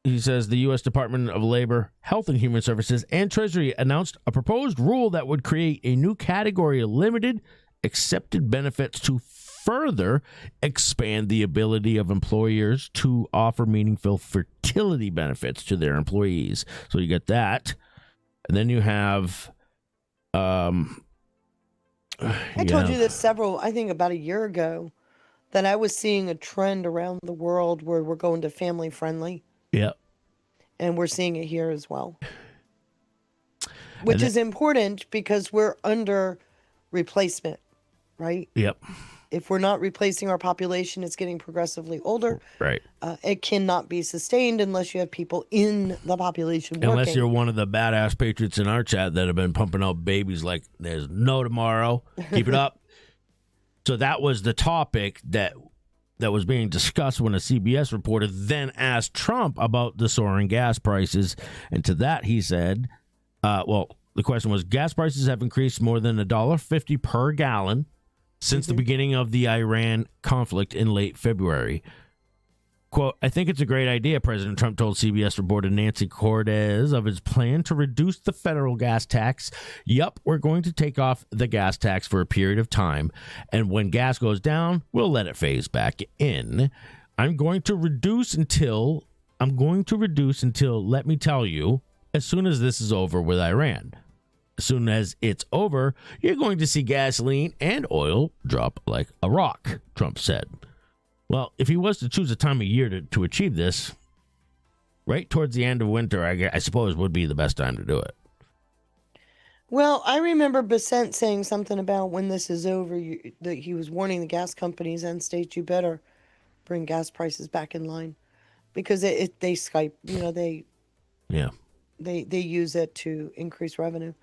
He says the U.S. Department of Labor, Health and Human Services, and Treasury announced a proposed rule that would create a new category of limited accepted benefits to further expand the ability of employers to offer meaningful fertility benefits to their employees. So you get that. And then you have... I told you this I think about a year ago, that I was seeing a trend around the world where we're going to family friendly. Yeah. And we're seeing it here as well. Which is important because we're under replacement, right? Yep. If we're not replacing our population, it's getting progressively older. Right. It cannot be sustained unless you have people in the population working. Unless you're one of the badass patriots in our chat that have been pumping out babies like there's no tomorrow. Keep it up. So that was the topic that was being discussed when a CBS reporter then asked Trump about the soaring gas prices. And to that, he said, the question was, gas prices have increased more than $1.50 per gallon since the beginning of the Iran conflict in late February. Quote, I think it's a great idea, President Trump told CBS reporter Nancy Cortez of his plan to reduce the federal gas tax. Yup, we're going to take off the gas tax for a period of time, and when gas goes down, we'll let it phase back in. I'm going to reduce until, let me tell you, as soon as this is over with Iran. As soon as it's over, you're going to see gasoline and oil drop like a rock, Trump said. Well, if he was to choose a time of year to achieve this, right towards the end of winter, I suppose would be the best time to do it. Well, I remember Bissett saying something about when this is over, that he was warning the gas companies and states, you better bring gas prices back in line, because they Skype, they use it to increase revenue.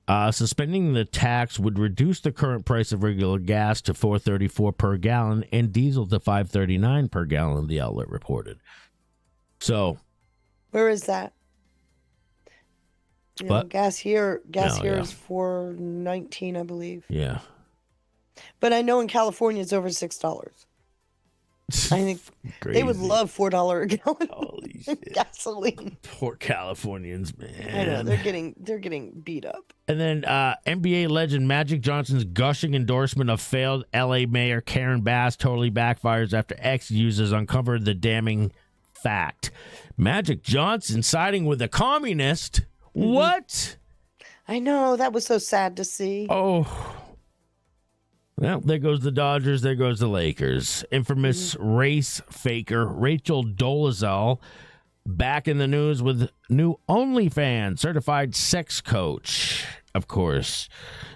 Suspending the tax would reduce the current price of regular gas to $4.34 per gallon and diesel to $5.39 per gallon, the outlet reported. So, where is that? Gas here is $4.19, I believe. Yeah. But I know in California it's over $6. I think they would love $4 a gallon gasoline. Poor Californians, man. I know they're getting beat up. And then NBA legend Magic Johnson's gushing endorsement of failed LA Mayor Karen Bass totally backfires after ex-users uncovered the damning fact. Magic Johnson siding with a communist. Mm-hmm. What? I know, that was so sad to see. Oh. Well, there goes the Dodgers. There goes the Lakers. Infamous race faker Rachel Dolezal back in the news with new OnlyFans certified sex coach, of course.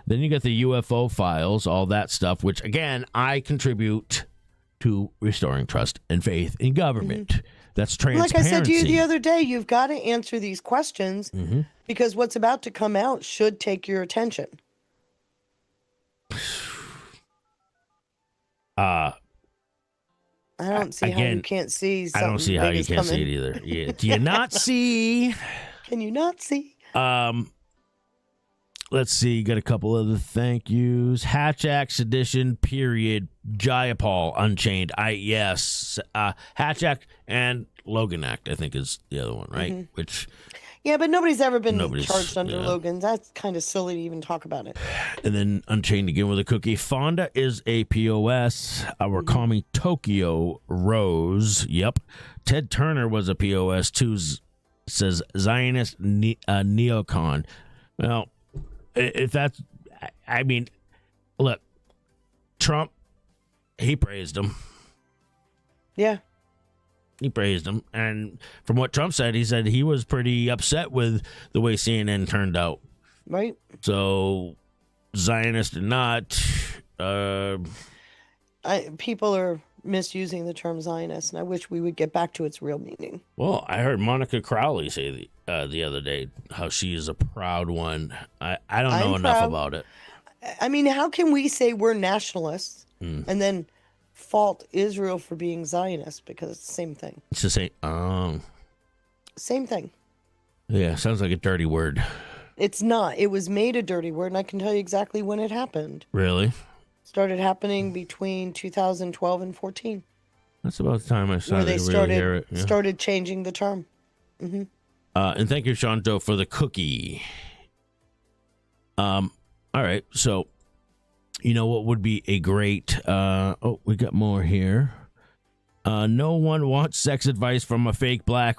Then you got the UFO files, all that stuff, which, again, I contribute to restoring trust and faith in government. Mm-hmm. That's transparency. Like I said to you the other day, you've got to answer these questions because what's about to come out should take your attention. I don't see how you can't see something. I don't see how you can't see it either. Yeah. Do you not see? Can you not see? Let's see. Got a couple other thank yous. Hatch Edition, period. Jayapal, Unchained. Yes. Hatch Act and Logan Act, I think, is the other one, right? Mm-hmm. Which... Yeah, but nobody's ever been charged under Logan. That's kind of silly to even talk about it. And then Unchained again with a cookie. Fonda is a POS. Wakami Tokyo Rose. Yep. Ted Turner was a POS too, says Zionist neocon. Well, if that's... I mean, look, Trump, he praised him. Yeah. He praised him. And from what Trump said, he said he was pretty upset with the way CNN turned out. Right. So, Zionist or not, people are misusing the term Zionist, and I wish we would get back to its real meaning. Well, I heard Monica Crowley say the other day how she is a proud one. I don't know enough about it. I mean, how can we say we're nationalists and then fault Israel for being Zionist, because it's the same thing. It's the same. Same thing. Yeah, sounds like a dirty word. It's not. It was made a dirty word, and I can tell you exactly when it happened. Really? Started happening between 2012 and 14. That's about the time I started to really hear it. Yeah. Started changing the term. Mm-hmm. And thank you, Sean Doe, for the cookie. All right, so you know what would be a great... we got more here. No one wants sex advice from a fake black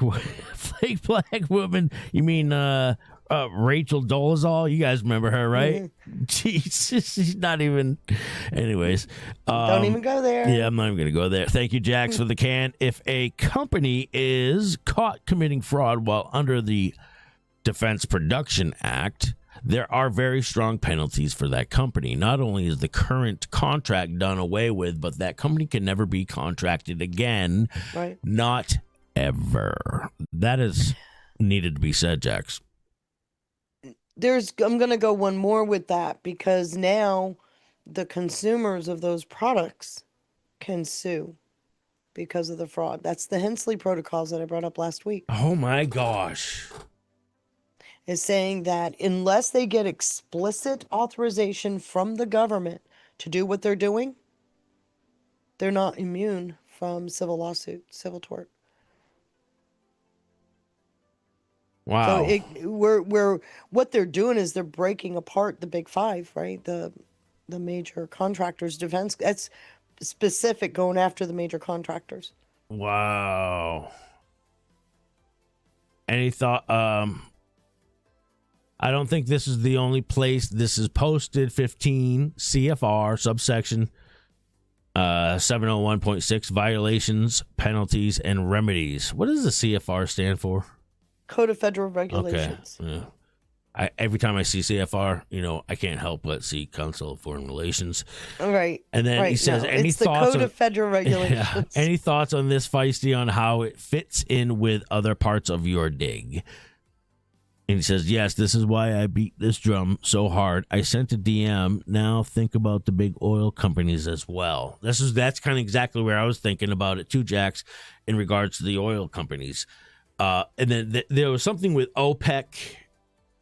woman. You mean Rachel Dolezal? You guys remember her, right? Mm-hmm. She's not even... Anyways. Don't even go there. Yeah, I'm not even going to go there. Thank you, Jax, for the can. If a company is caught committing fraud while under the Defense Production Act... there are very strong penalties for that company. Not only is the current contract done away with, but that company can never be contracted again. Right. Not ever. That is needed to be said, Jax. I'm going to go one more with that, because now the consumers of those products can sue because of the fraud. That's the Hensley protocols that I brought up last week. Oh, my gosh. Is saying that unless they get explicit authorization from the government to do what they're doing, they're not immune from civil lawsuit, civil tort. Wow. So we're what they're doing is they're breaking apart the big five, right? The major contractors, defense. That's specific, going after the major contractors. Wow. Any thought? I don't think this is the only place this is posted. 15 CFR subsection 701.6 violations, penalties, and remedies. What does the CFR stand for? Code of Federal Regulations. Okay. Yeah. Every time I see CFR, I can't help but see Council of Foreign Relations. All right. And then he says, any it's thoughts the Code of Federal Regulations. Yeah. Any thoughts on this, Feisty, on how it fits in with other parts of your dig? And he says, yes, this is why I beat this drum so hard. I sent a DM. Now think about the big oil companies as well. That's kind of exactly where I was thinking about it too, Jax, in regards to the oil companies. And then there was something with OPEC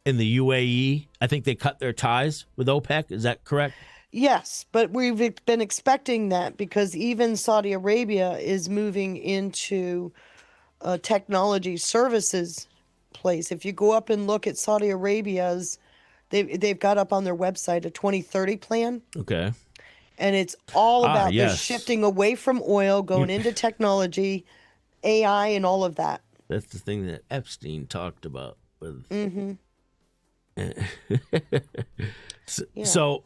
in the UAE. I think they cut their ties with OPEC. Is that correct? Yes, but we've been expecting that because even Saudi Arabia is moving into technology services place. If you go up and look at Saudi Arabia's, they've got up on their website a 2030 plan. Okay. And it's all about they're yes. shifting away from oil, going into technology, AI, and all of that. That's the thing that Epstein talked about. Mm-hmm. So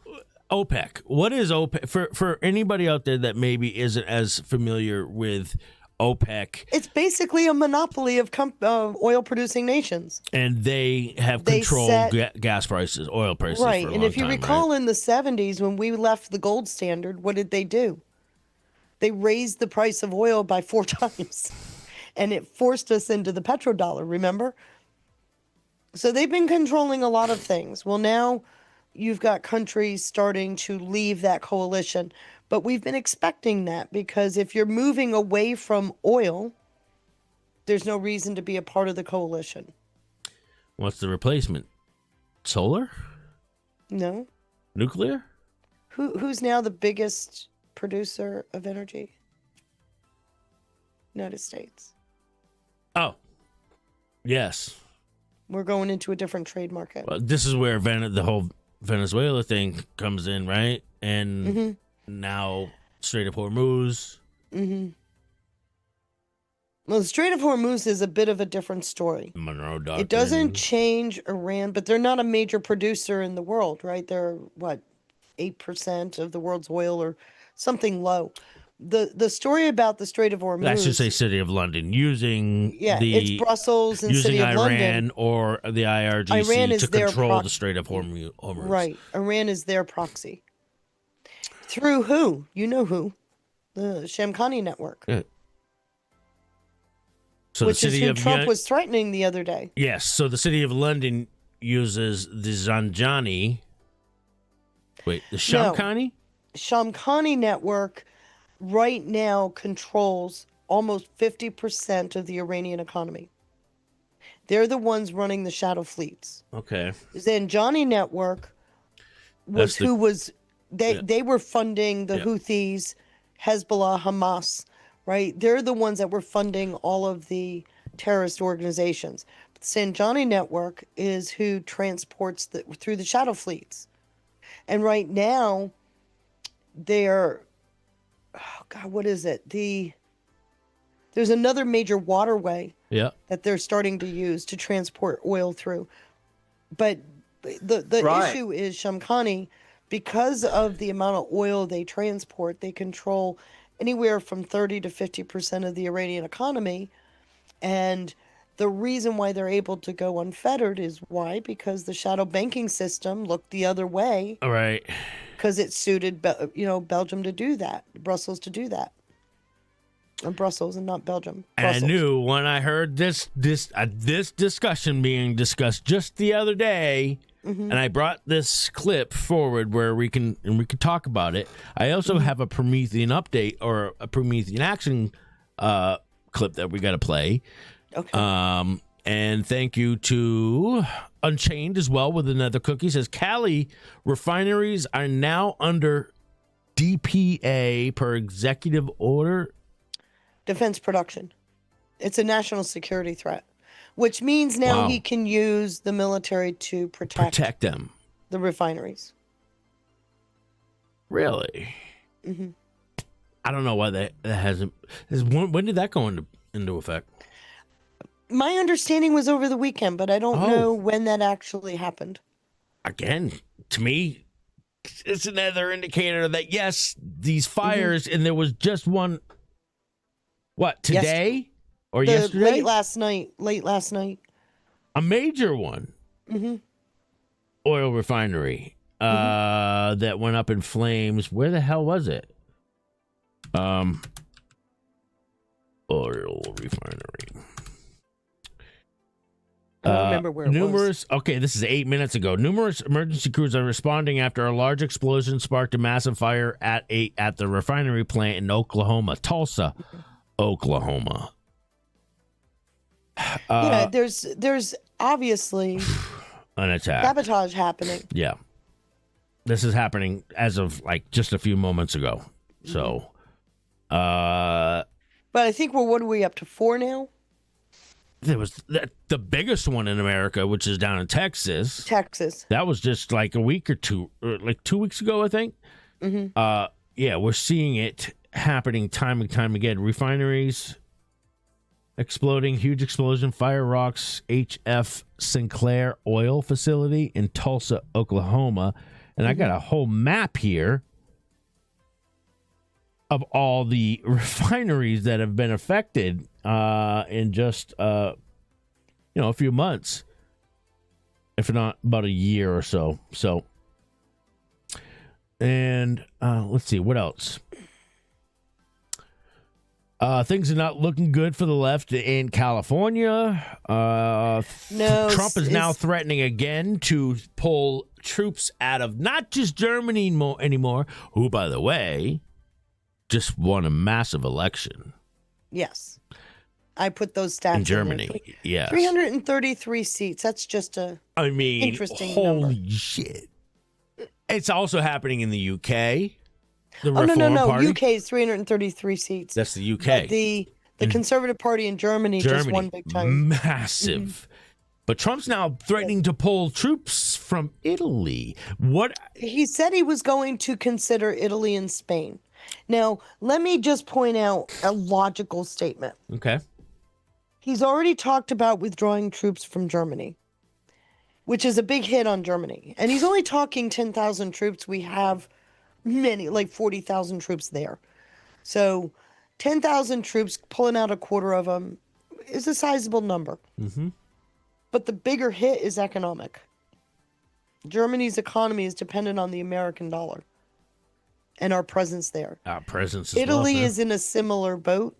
OPEC, what is OPEC? For anybody out there that maybe isn't as familiar with OPEC. It's basically a monopoly of oil-producing nations. And they have control gas prices, oil prices. Right, for a and long if you time, recall right? in the 70s when we left the gold standard, what did they do? They raised the price of oil by 4 times. And it forced us into the petrodollar, remember? So they've been controlling a lot of things. Well, now you've got countries starting to leave that coalition. But we've been expecting that because if you're moving away from oil, there's no reason to be a part of the coalition. What's the replacement? Solar? No. Nuclear? Who's now the biggest producer of energy? United States. Oh, yes. We're going into a different trade market. Well, this is where the whole Venezuela thing comes in, right? And now Strait of Hormuz. Mm-hmm. Well, the Strait of Hormuz is a bit of a different story. Monroe Doctrine. It doesn't change Iran, but they're not a major producer in the world, right? They're, 8% of the world's oil or something low. The story about the Strait of Hormuz... I should say City of London, using it's Brussels and using City of Iran London. Or the IRGC Iran is to their control the Strait of Hormuz. Right. Iran is their proxy. Through who? You know who. The Shamkhani network. Yeah. So which the is city who of Trump was threatening the other day. Yes. So the City of London uses the Zanjani. Wait, the Shamkhani? No. Shamkhani network right now controls almost 50% of the Iranian economy. They're the ones running the shadow fleets. Okay. Zanjani network was they were funding the Houthis, Hezbollah, Hamas, right? They're the ones that were funding all of the terrorist organizations. But the Zanjani network is who transports through the shadow fleets. And right now, they're, what is it? There's another major waterway that they're starting to use to transport oil through. But the issue is Shamkhani, because of the amount of oil they transport, they control anywhere from 30 to 50% of the Iranian economy. And the reason why they're able to go unfettered is why? Because the shadow banking system looked the other way. All right. Because it suited, Belgium to do that, Brussels to do that. Or Brussels and not Belgium. Brussels. And I knew when I heard this discussion being discussed just the other day, and I brought this clip forward where we can talk about it. I also have a Promethean update or a Promethean action clip that we got to play. Okay. And thank you to Unchained as well with another cookie. Says Cali refineries are now under DPA per executive order. defense production. It's a national security threat, which means now Wow. he can use the military to Protect them. the refineries. Really? Hmm. I don't know why that hasn't. When did that go into effect? My understanding was over the weekend, but I don't Oh. know when that actually happened. Again, to me, it's another indicator that yes, these fires, and there was just one. What, today or yesterday? Late last night. A major one. Hmm. Oil refinery that went up in flames. Where the hell was it? Oil refinery. I don't remember where it was. Okay, this is 8 minutes ago. Numerous emergency crews are responding after a large explosion sparked a massive fire at the refinery plant in Oklahoma, Tulsa, Oklahoma. Yeah, there's obviously An attack. sabotage happening. Yeah. This is happening as of like just a few moments ago. So, But I think what are we up to 4 now? there was the biggest one in America, which is down in Texas. That was just like a week or two, or like 2 weeks ago, I think. Mm-hmm. Yeah, we're seeing it happening time and time again. Refineries exploding, huge explosion, Fire Rocks HF Sinclair oil facility in Tulsa, Oklahoma. And I got a whole map here of all the refineries that have been affected in just a few months, if not about a year or so. So, and let's see what else. Things are not looking good for the left in California. Trump is now threatening again to pull troops out of not just Germany anymore, who, by the way, just won a massive election. Yes. I put those stats in Germany. Yeah. 333 seats. That's just interesting holy number. Shit. It's also happening in the UK. The Reform Party. UK is 333 seats. That's the UK. But the Conservative Party in Germany just won big time. Massive. Mm-hmm. But Trump's now threatening to pull troops from Italy. What? He said he was going to consider Italy and Spain. Now, let me just point out a logical statement. Okay. He's already talked about withdrawing troops from Germany, which is a big hit on Germany. And he's only talking 10,000 troops. We have many, like 40,000 troops there. So 10,000 troops, pulling out a quarter of them is a sizable number. Mm-hmm. But the bigger hit is economic. Germany's economy is dependent on the American dollar and our presence there. Our presence Italy is in a similar boat.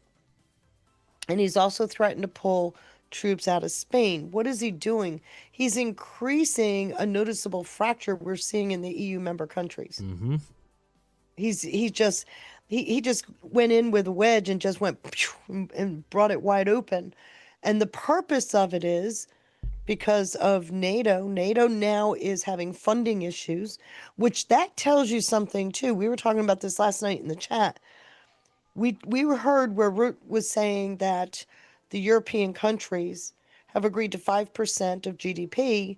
And he's also threatened to pull troops out of Spain. What is he doing? He's increasing a noticeable fracture we're seeing in the EU member countries. Mm-hmm. He just went in with a wedge and just went and brought it wide open. And the purpose of it is because of NATO. NATO now is having funding issues, which that tells you something too. We were talking about this last night in the chat. We heard where Root was saying that the European countries have agreed to 5% of GDP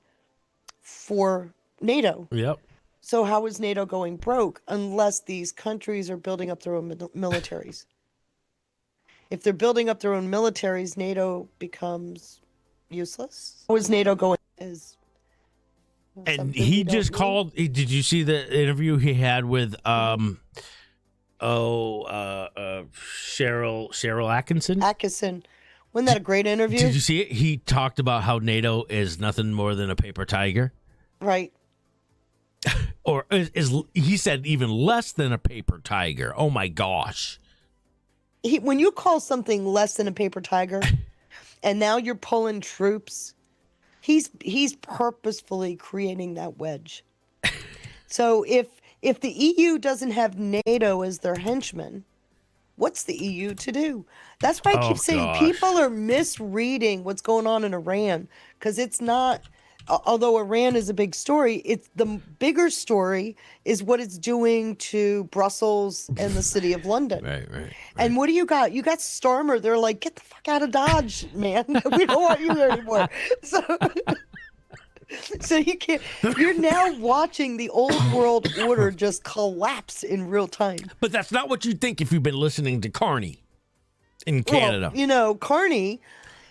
for NATO. Yep. So how is NATO going broke unless these countries are building up their own militaries? If they're building up their own militaries, NATO becomes useless. How is NATO going? And he just called. Did you see the interview he had with Cheryl Atkinson? Wasn't that a great interview? Did you see it? He talked about how NATO is nothing more than a paper tiger. Right. Or he said even less than a paper tiger. Oh my gosh. When you call something less than a paper tiger and now you're pulling troops, he's purposefully creating that wedge. So if the EU doesn't have NATO as their henchman, what's the EU to do? That's why I keep saying people are misreading what's going on in Iran, because it's not although Iran is a big story, it's the bigger story is what it's doing to Brussels and the city of London. Right. And what do you got? You got Starmer. They're like, get the fuck out of Dodge, man. We don't want you there anymore. So you can't. You're now watching the old world order just collapse in real time. But that's not what you think if you've been listening to Carney in Canada. Well, you know, Carney,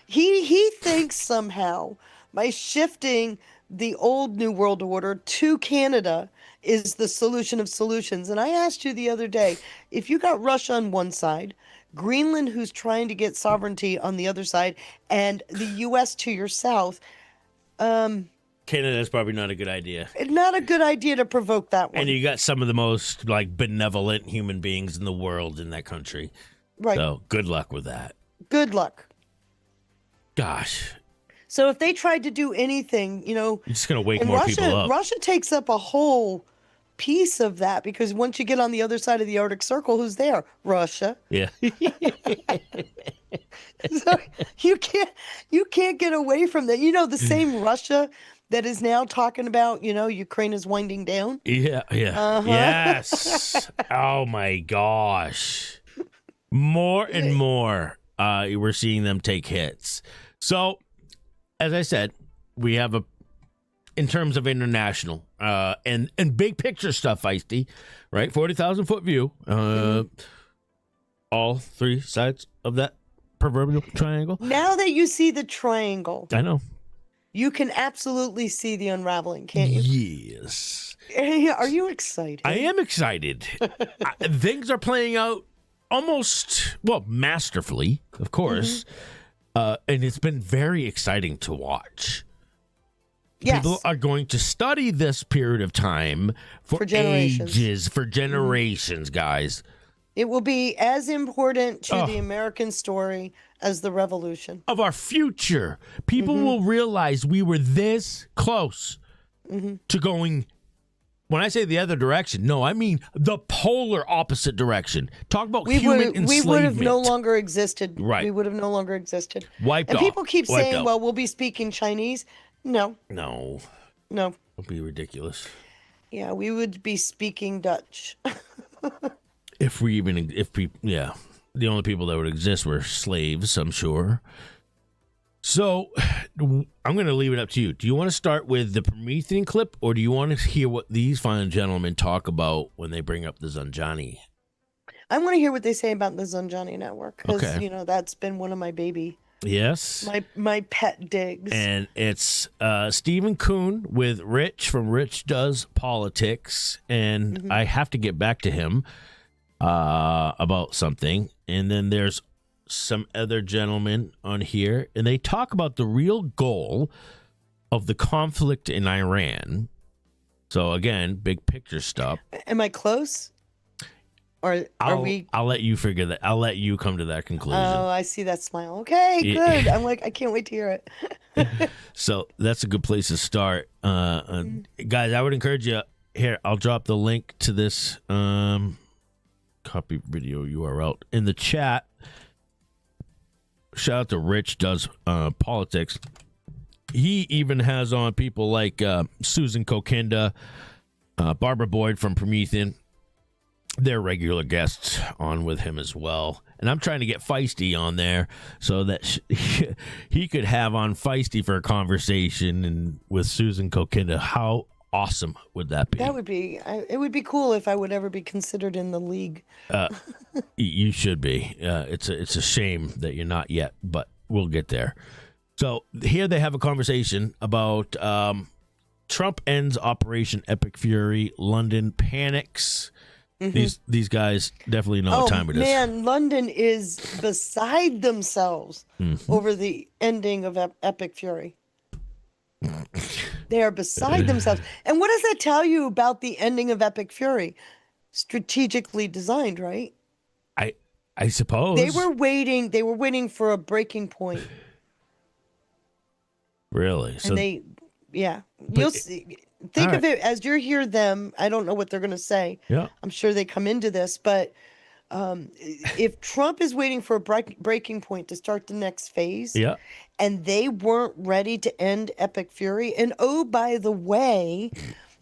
he thinks somehow by shifting the old New World Order to Canada is the solution of solutions. And I asked you the other day, if you got Russia on one side, Greenland, who's trying to get sovereignty on the other side, and the U.S. to your south, Canada's probably not a good idea. not a good idea to provoke that one. And you got some of the most like benevolent human beings in the world in that country. Right. So good luck with that. Good luck. Gosh. So if they tried to do anything, you know, You're just going to wake and more people up. Russia takes up a whole piece of that because once you get on the other side of the Arctic Circle, who's there? Russia. Yeah. So you can't get away from that. You know, the same Russia that is now talking about, you know, Ukraine is winding down. Yeah. Yes. Oh my gosh. More and more, we're seeing them take hits. So, as I said, we have in terms of international and big picture stuff, Feisty, right? 40,000 foot view. All three sides of that proverbial triangle. Now that you see the triangle, I know. you can absolutely see the unraveling, can't you? Yes. Are you excited? I am excited. Things are playing out almost, masterfully, of course. And it's been very exciting to watch. Yes. People are going to study this period of time for generations. ages, for generations, guys. It will be as important to the American story as the revolution. Of our future. People will realize we were this close to going, when I say the other direction, no, I mean the polar opposite direction. Talk about human enslavement. We would have no longer existed. Right. We would have no longer existed. Wiped and off. people keep Wiped saying, out. well, we'll be speaking Chinese. No. No. No. It'll be ridiculous. Yeah, we would be speaking Dutch. The only people that would exist were slaves, I'm sure. So I'm going to leave it up to you. Do you want to start with the Promethean clip, or do you want to hear what these fine gentlemen talk about when they bring up the Zanjani? I want to hear what they say about the Zanjani network because, Okay. you know, that's been one of my baby, Yes. my pet digs. And it's Stephen Kuhn with Rich from Rich Does Politics. And I have to get back to him about something. And then there's some other gentlemen on here. And they talk about the real goal of the conflict in Iran. So, again, big picture stuff. Am I close? Or are we? I'll let you figure that. I'll let you come to that conclusion. Oh, I see that smile. Okay, Yeah. good. I'm like, I can't wait to hear it. So that's a good place to start. Guys, I would encourage you. Here, I'll drop the link to this copy video URL in the chat. Shout out to Rich Does Politics. He even has on people like Susan Kokinda, Barbara Boyd from Promethean. They're regular guests on with him as well. And I'm trying to get Feisty on there so that he could have on Feisty for a conversation and with Susan Kokinda. How awesome would that be? That would be. It would be cool if I would ever be considered in the league. You should be. It's a shame that you're not yet, but we'll get there. So here they have a conversation about Trump ends Operation Epic Fury. London panics. These guys definitely know what time it is. Man, London is beside themselves over the ending of Epic Fury. They are beside themselves. And what does that tell you about the ending of Epic Fury? Strategically designed, right? I suppose. They were waiting for a breaking point. Really? So You'll see. Think of it as you hear them. I don't know what they're going to say. Yeah. I'm sure they come into this, but If Trump is waiting for a breaking point to start the next phase, Yeah. and they weren't ready to end Epic Fury, and oh, by the way,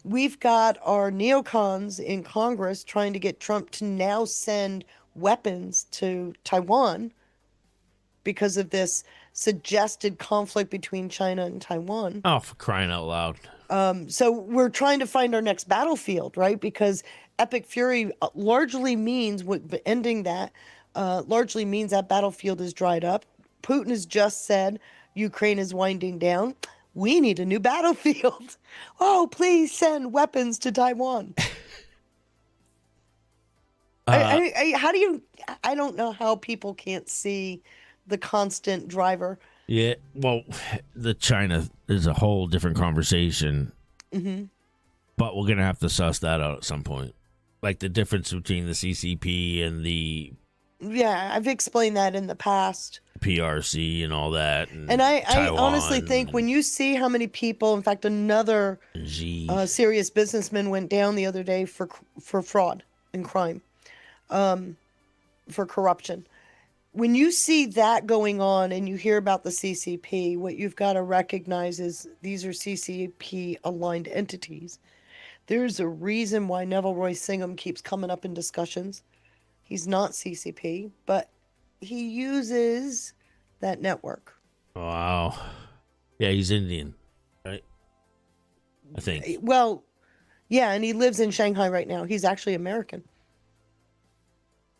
we've got our neocons in Congress trying to get Trump to now send weapons to Taiwan because of this suggested conflict between China and Taiwan. Oh, for crying out loud. So we're trying to find our next battlefield, right? Because Epic Fury largely means ending that largely means that battlefield is dried up. Putin has just said Ukraine is winding down. We need a new battlefield. Oh, please send weapons to Taiwan. How do you? I don't know how people can't see the constant driver. Yeah, well, the China is a whole different conversation. Mm-hmm. But we're going to have to suss that out at some point. Like the difference between the CCP and the Yeah, I've explained that in the past. PRC and all that. And I honestly think when you see how many people, in fact, another serious businessman went down the other day for fraud and crime, for corruption. When you see that going on and you hear about the CCP, what you've got to recognize is these are CCP-aligned entities. There's a reason why Neville Roy Singham keeps coming up in discussions. He's not CCP, but he uses that network. Wow. Yeah, he's Indian, right? I think. Well, yeah, and he lives in Shanghai right now. He's actually American.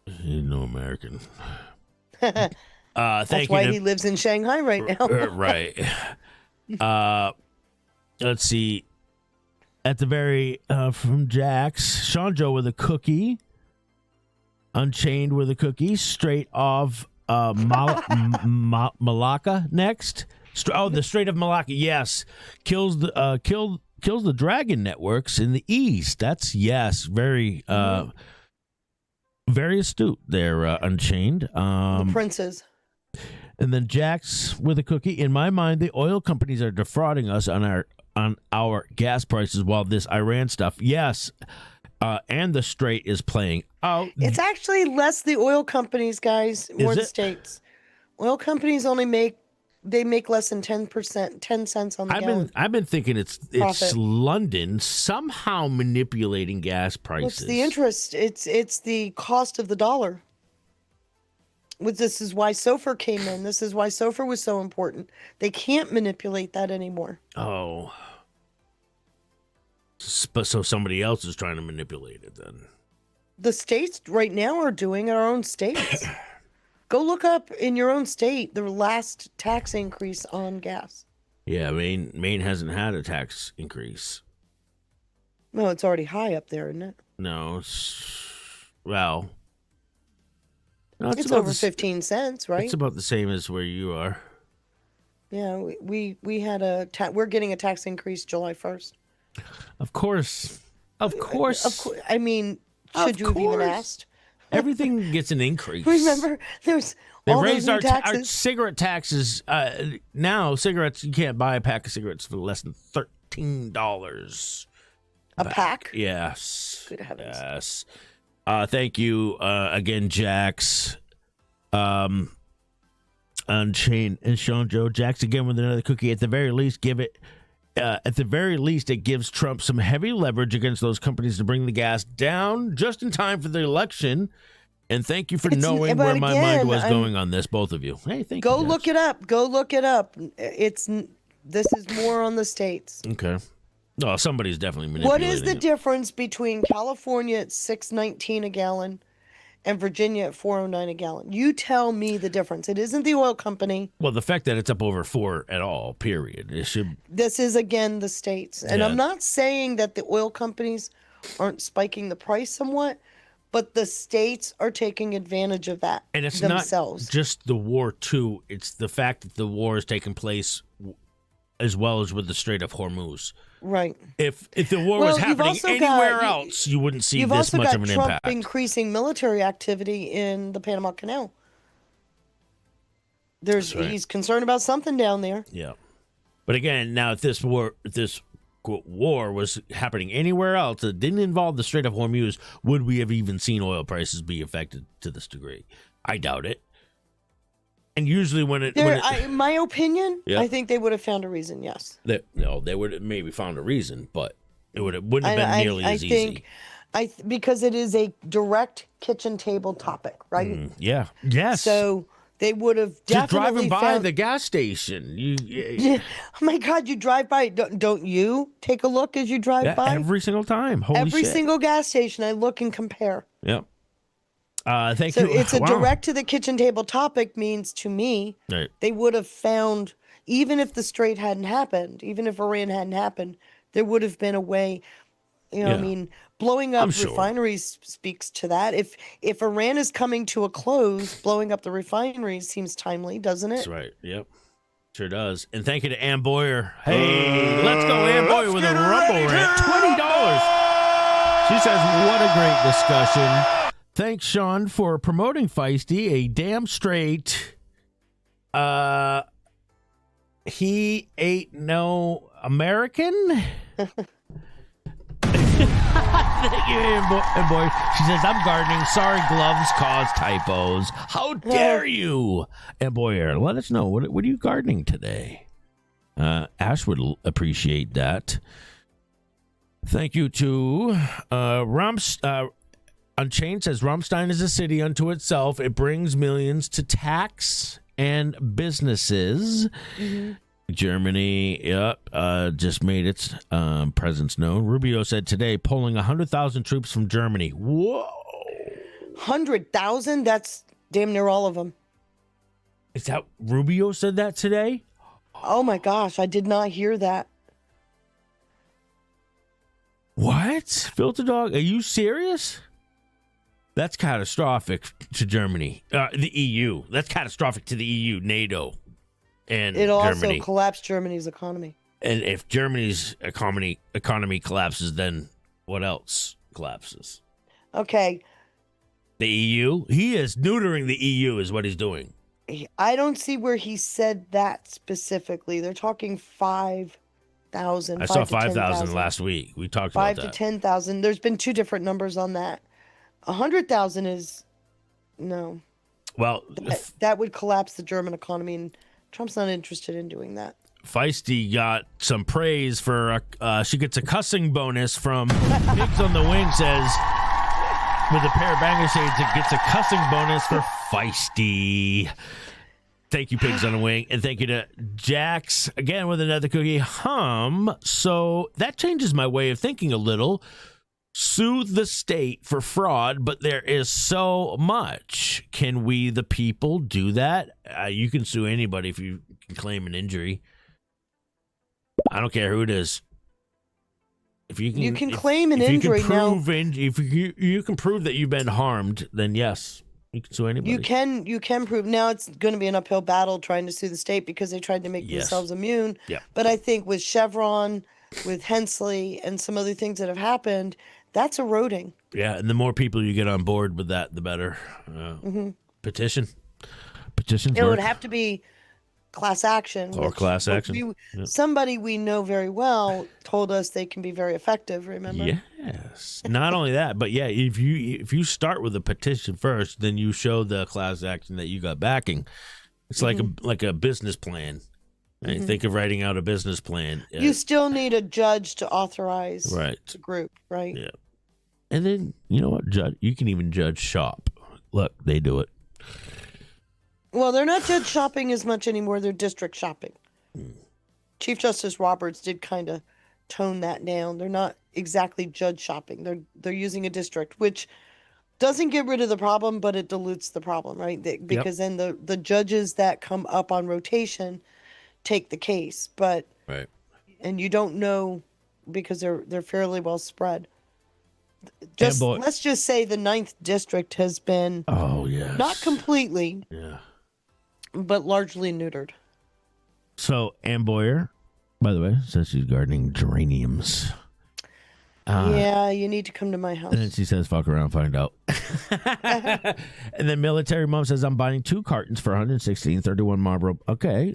He's no American. That's why he lives in Shanghai right now. Right. Let's see. At the very from Jax, Sean Joe with a cookie. Unchained with a cookie. Straight off Malacca next. The Strait of Malacca. Yes, kills the dragon networks in the east. That's very very astute there, Unchained. The princes. And then Jax with a cookie. In my mind, the oil companies are defrauding us on our gas prices while this Iran stuff. Yes. And the Strait is playing out. It's actually less the oil companies, guys, more the states. Oil companies only make less than 10%, 10 cents on the gallon. I've been thinking it's Profit. London somehow manipulating gas prices. What's the interest? It's the cost of the dollar. This is why SOFR came in. This is why SOFR was so important. They can't manipulate that anymore. Oh. So somebody else is trying to manipulate it then. The states right now are doing our own states. Go look up in your own state the last tax increase on gas. Yeah, Maine hasn't had a tax increase. No, it's already high up there, isn't it? No, it's about over 15 cents, right? It's about the same as where you are. Yeah, we had we're getting a tax increase July 1st. Of course. I mean, should you have even asked? Everything gets an increase. Remember, they raised our cigarette taxes. Now, cigarettes, you can't buy a pack of cigarettes for less than $13 a pack. Yes. Good heavens. Yes. Thank you again, Jax. Unchained and Sean Joe. Jax again with another cookie. At the very least, it gives Trump some heavy leverage against those companies to bring the gas down just in time for the election. And thank you for knowing where my mind was going on this, both of you. Hey, thank you. Go look it up. This is more on the states. Okay. No, somebody's definitely manipulating. What is the difference between California at $6.19 a gallon and Virginia at $4.09 a gallon? You tell me the difference. It isn't the oil company. Well, the fact that it's up over $4 at all, period. This is, again, the states. And I'm not saying that the oil companies aren't spiking the price somewhat, but the states are taking advantage of that and it's themselves. Not just the war, too. It's the fact that the war is taking place as well as with the Strait of Hormuz. Right. If the war was happening anywhere else, you wouldn't see this much of an impact. You've also got Trump increasing military activity in the Panama Canal. He's concerned about something down there. Yeah. But again, now if this quote-unquote war was happening anywhere else that didn't involve the Strait of Hormuz, would we have even seen oil prices be affected to this degree? I doubt it. And usually In my opinion, Yeah. I think they would have found a reason, yes. they would have maybe found a reason, but wouldn't have been nearly as easy. Because it is a direct kitchen table topic, right? Yeah. Yes. So they would have just definitely driving by found... the gas station. Yeah. Oh my God, you drive by. Don't you take a look as you drive by? Every single time. Holy Every shit. single gas station, I look and compare. Yep. Thank So you. it's a Wow. direct to the kitchen table topic means to me, Right. they would have found, even if the Strait hadn't happened, even if Iran hadn't happened, there would have been a way, Yeah. I mean, blowing up I'm sure. refineries speaks to that. If Iran is coming to a close, blowing up the refineries seems timely, doesn't it? That's right. Yep. Sure does. And thank you to Ann Boyer. Hey, let's go, Ann Boyer, with a Rumble rant. $20. She says, what a great discussion. Thanks, Sean, for promoting Feisty, a damn straight. He ain't no American. Thank you, Ann Boyer. She says, I'm gardening. Sorry, gloves cause typos. How dare you? And Boyer, let us know. What are you gardening today? Ash would appreciate that. Thank you to Unchained says, Rammstein is a city unto itself. It brings millions to tax and businesses. Mm-hmm. Germany, just made its presence known. Rubio said today, pulling 100,000 troops from Germany. Whoa. 100,000? That's damn near all of them. Is that Rubio said that today? Oh my gosh, I did not hear that. What? Filter Dog, are you serious? That's catastrophic to Germany. The EU. That's catastrophic to the EU, NATO, and It'll Germany. also collapse Germany's economy. And if Germany's economy collapses, then what else collapses? Okay. The EU? He is neutering the EU is what he's doing. I don't see where he said that specifically. They're talking 5,000. I saw 5,000 last week. We talked about that. 5 to 10,000. There's been two different numbers on that. 100,000 is no. Well, that would collapse the German economy, and Trump's not interested in doing that. Feisty got some praise for she gets a cussing bonus from Pigs on the Wing. Says with a pair of banger shades, it gets a cussing bonus for Feisty. Thank you, Pigs on the Wing, and thank you to Jax again with another cookie. So that changes my way of thinking a little. Sue the state for fraud, but there is so much. Can we, the people, do that? You can sue anybody if you can claim an injury. I don't care who it is. If you can claim an injury now. If you can prove that you've been harmed, then yes, you can sue anybody. You can prove. Now it's going to be an uphill battle trying to sue the state because they tried to make themselves immune. Yeah. But I think with Chevron, with Hensley, and some other things that have happened, that's eroding. Yeah, and the more people you get on board with that, the better. Petitions. It would have to be class action. Or class action. Somebody we know very well told us they can be very effective, remember? Yes. Not only that, but yeah, if you start with a petition first, then you show the class action that you got backing. It's like a business plan. Right? Think of writing out a business plan. You still need a judge to authorize the group, right? Yeah. And then, you know what, Judge? You can even judge shop. Look, they do it. Well, they're not judge shopping as much anymore. They're district shopping. Chief Justice Roberts did kind of tone that down. They're not exactly judge shopping. They're using a district, which doesn't get rid of the problem, but it dilutes the problem, right? Because then the judges that come up on rotation take the case, but and you don't know because they're fairly well spread. Let's just say the 9th district has been not completely, but largely neutered. So Ann Boyer, by the way, says she's gardening geraniums. Yeah, you need to come to my house. And then she says, fuck around, find out. And then Military Mom says, I'm buying 2 cartons for $116.31 Marlboro. Okay.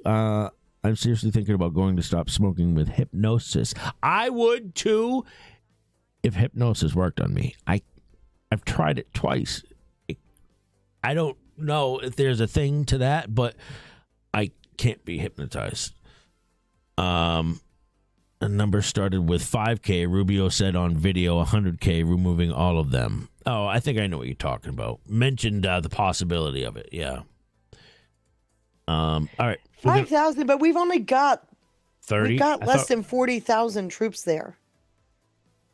I'm seriously thinking about going to stop smoking with hypnosis. I would too if hypnosis worked on me. I've tried it twice. I don't know if there's a thing to that, but I can't be hypnotized. A number started with 5K. Rubio said on video 100K, removing all of them. Oh, I think I know what you're talking about. Mentioned the possibility of it. Yeah. All right. 5,000, but we've only got 30. We've got less than 40,000 troops there.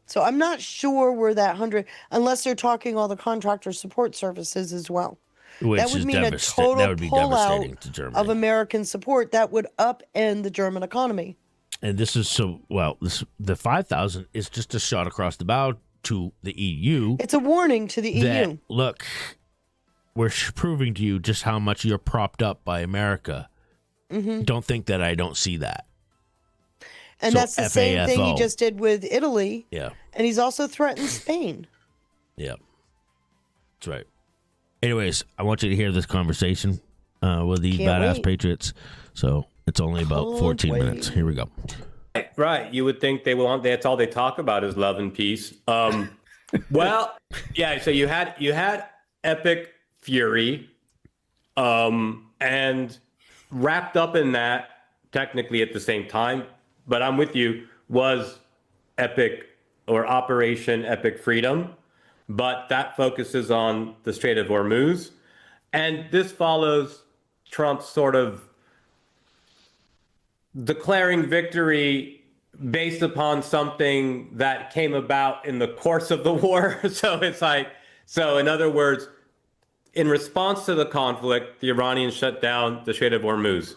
So I'm not sure where that 100, unless they're talking all the contractor support services as well. Which that would is mean a total that would be devastating pullout to Germany. of American support that would upend the German economy. And this is the 5,000 is just a shot across the bow to the EU. It's a warning to the EU. Look, we're proving to you just how much you're propped up by America. Mm-hmm. Don't think that I don't see that. And So that's the same thing he FAFO. just did with Italy. Yeah. And he's also threatened Spain. Yeah. That's right. Anyways, I want you to hear this conversation with these Can't badass wait. patriots. So it's only about Can't 14 wait. minutes. Here we go. Right. You would think they will want, that's all they talk about is love and peace. Well, yeah, so you had Epic Fury, and wrapped up in that, technically at the same time, but I'm with you, was Epic or Operation Epic Freedom, but that focuses on the Strait of Hormuz. And this follows Trump's sort of declaring victory based upon something that came about in the course of the war. So it's like, so in other words, in response to the conflict, the Iranians shut down the Strait of Hormuz.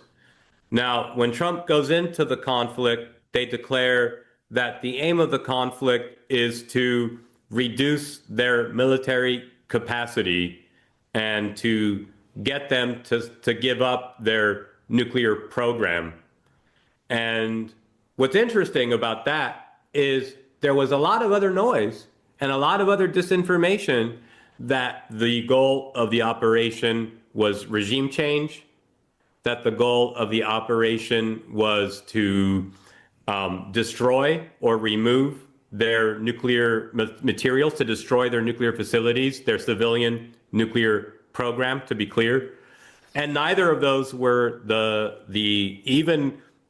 Now, when Trump goes into the conflict, they declare that the aim of the conflict is to reduce their military capacity and to get them to give up their nuclear program. And what's interesting about that is there was a lot of other noise and a lot of other disinformation that the goal of the operation was regime change, that the goal of the operation was to destroy or remove their nuclear materials, to destroy their nuclear facilities, their civilian nuclear program, to be clear. And neither of those were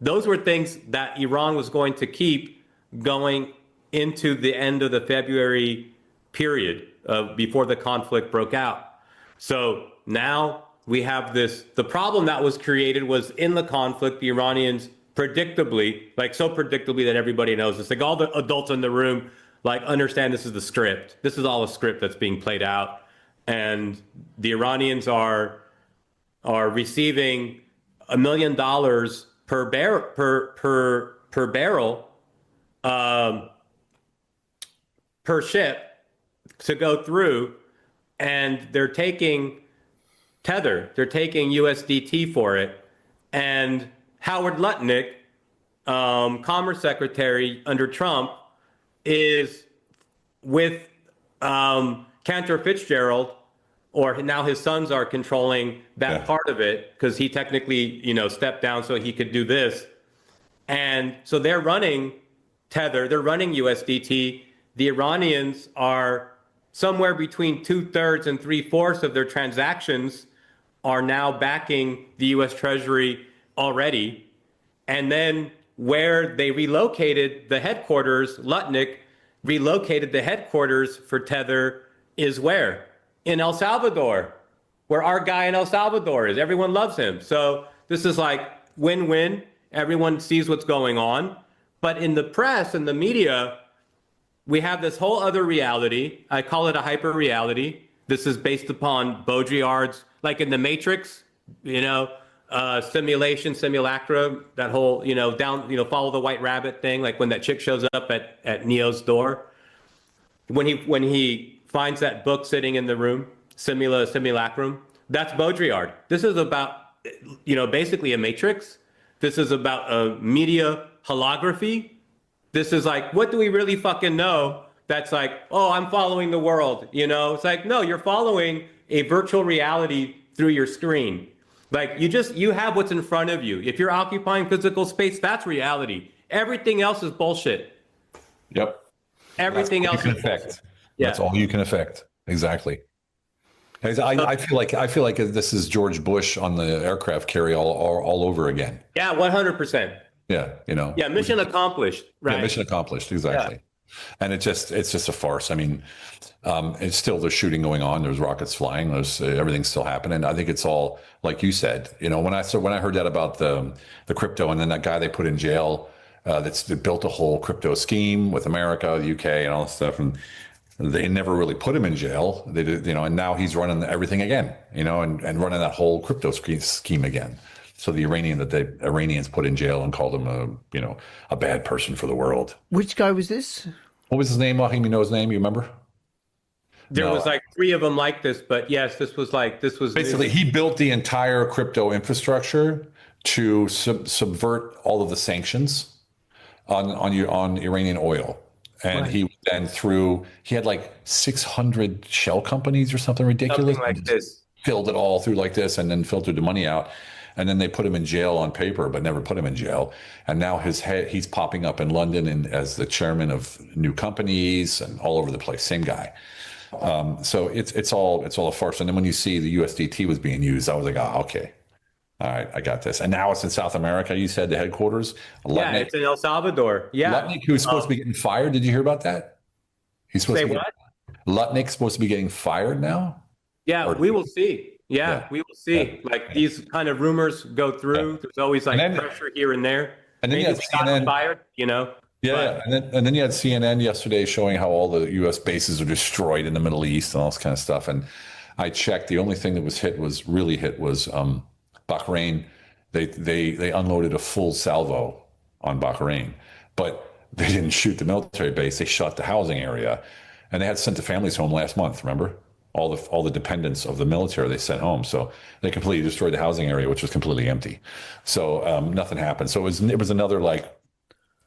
those were things that Iran was going to keep going into the end of the February period before the conflict broke out. So now we have this, the problem that was created was in the conflict, the Iranians predictably, like so predictably that everybody knows this, like all the adults in the room, like understand this is the script. This is all a script that's being played out. And the Iranians are receiving $1 million per barrel per ship to go through, and they're taking Tether, they're taking USDT for it. And Howard Lutnick, Commerce Secretary under Trump, is with Cantor Fitzgerald, or now his sons are controlling that part of it because he technically, stepped down so he could do this. And so they're running Tether, they're running USDT. The Iranians are somewhere between 2/3 and 3/4 of their transactions are now backing the U.S. Treasury already. And then where they relocated the headquarters, Lutnick relocated the headquarters for Tether is where? In El Salvador, where our guy in El Salvador is. Everyone loves him. So this is like win-win. Everyone sees what's going on. But in the press and the media, we have this whole other reality. I call it a hyper reality. This is based upon Baudrillard's, like in The Matrix, simulation, simulacra, that whole, follow the white rabbit thing, like when that chick shows up at Neo's door. When he finds that book sitting in the room, simulacrum, that's Baudrillard. This is about, basically a Matrix. This is about a media holography. This is like, what do we really fucking know? That's like, oh, I'm following the world, It's like, no, you're following a virtual reality through your screen. Like you have what's in front of you. If you're occupying physical space, that's reality. Everything else is bullshit. Yep. Everything else you is can bullshit. affect. Yeah. That's all you can affect. Exactly. I feel like this is George Bush on the aircraft carrier all over again. Yeah, 100%. Yeah, you know. Yeah, mission accomplished. Right. Yeah, mission accomplished. Exactly. Yeah. And it's just a farce. I mean, it's still there's shooting going on. There's rockets flying. There's everything's still happening. I think it's all like you said. You know, when I heard that about the crypto, and then that guy they put in jail that built a whole crypto scheme with America, the UK, and all this stuff, and they never really put him in jail. They did, you know, and now he's running everything again, you know, and running that whole crypto scheme again. So the Iranians put in jail and called him a bad person for the world. Which guy was this? What was his name? Rahim, you know his name? You remember? There was like 3 of them like this, but yes, this was basically he built the entire crypto infrastructure to subvert all of the sanctions on Iranian oil. And right. He had like 600 shell companies or something ridiculous. Something like this. Filled it all through like this and then filtered the money out. And then they put him in jail on paper, but never put him in jail. And now he's popping up in London as the chairman of new companies and all over the place. Same guy. So it's all a farce. And then when you see the USDT was being used, I was like, okay. All right, I got this. And now it's in South America, you said, the headquarters? Yeah, it's in El Salvador. Yeah. Lutnick, who's supposed to be getting fired. Did you hear about that? He's supposed to be Lutnick's supposed to be getting fired now? Yeah, we will see. Yeah, we will see. Yeah. Like these kind of rumors go through. Yeah. There's always like pressure here and there. And then maybe you had CNN fired, you know. Yeah, and then you had CNN yesterday showing how all the U.S. bases are destroyed in the Middle East and all this kind of stuff. And I checked. The only thing that was really hit was Bahrain. They unloaded a full salvo on Bahrain, but they didn't shoot the military base. They shot the housing area, and they had sent the families home last month. Remember? All the dependents of the military they sent home. So they completely destroyed the housing area, which was completely empty. So nothing happened. So it was another like,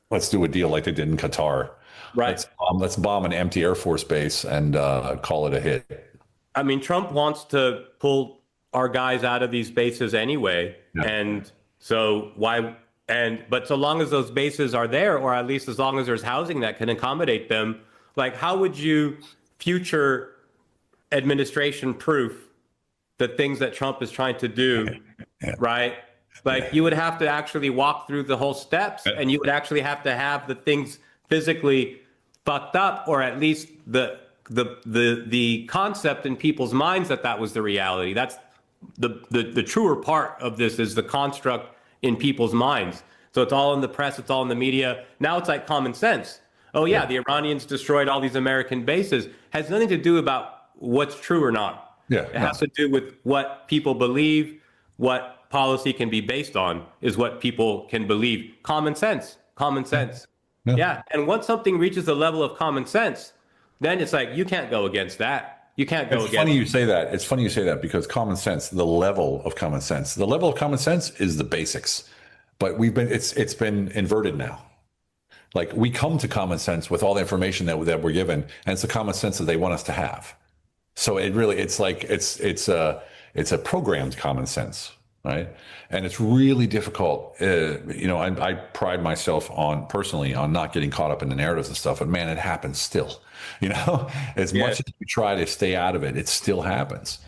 let's do a deal like they did in Qatar. Right. Let's bomb an empty Air Force base and call it a hit. I mean, Trump wants to pull our guys out of these bases anyway. Yeah. And so but so long as those bases are there, or at least as long as there's housing that can accommodate them, like how would you future administration proof the things that Trump is trying to do, right? Like you would have to actually walk through the whole steps, and you would actually have to have the things physically fucked up, or at least the concept in people's minds that was the reality. That's the truer part of this, is the construct in people's minds. So it's all in the press, it's all in the media. Now it's like common sense. Oh yeah, the Iranians destroyed all these American bases. Has nothing to do about what's true or not. Yeah, it has to do with what people believe, what policy can be based on is what people can believe. Common sense. Yeah. And once something reaches the level of common sense, then it's like, you can't go against that. You can't go against. It's funny you say that. It's funny you say that because common sense, the level of common sense is the basics, but it's been inverted now. Like we come to common sense with all the information that we're given, and it's the common sense that they want us to have. So it's a programmed common sense, right? And it's really difficult. I pride myself personally on not getting caught up in the narratives and stuff, but man, it happens still. As much as we try to stay out of it, it still happens.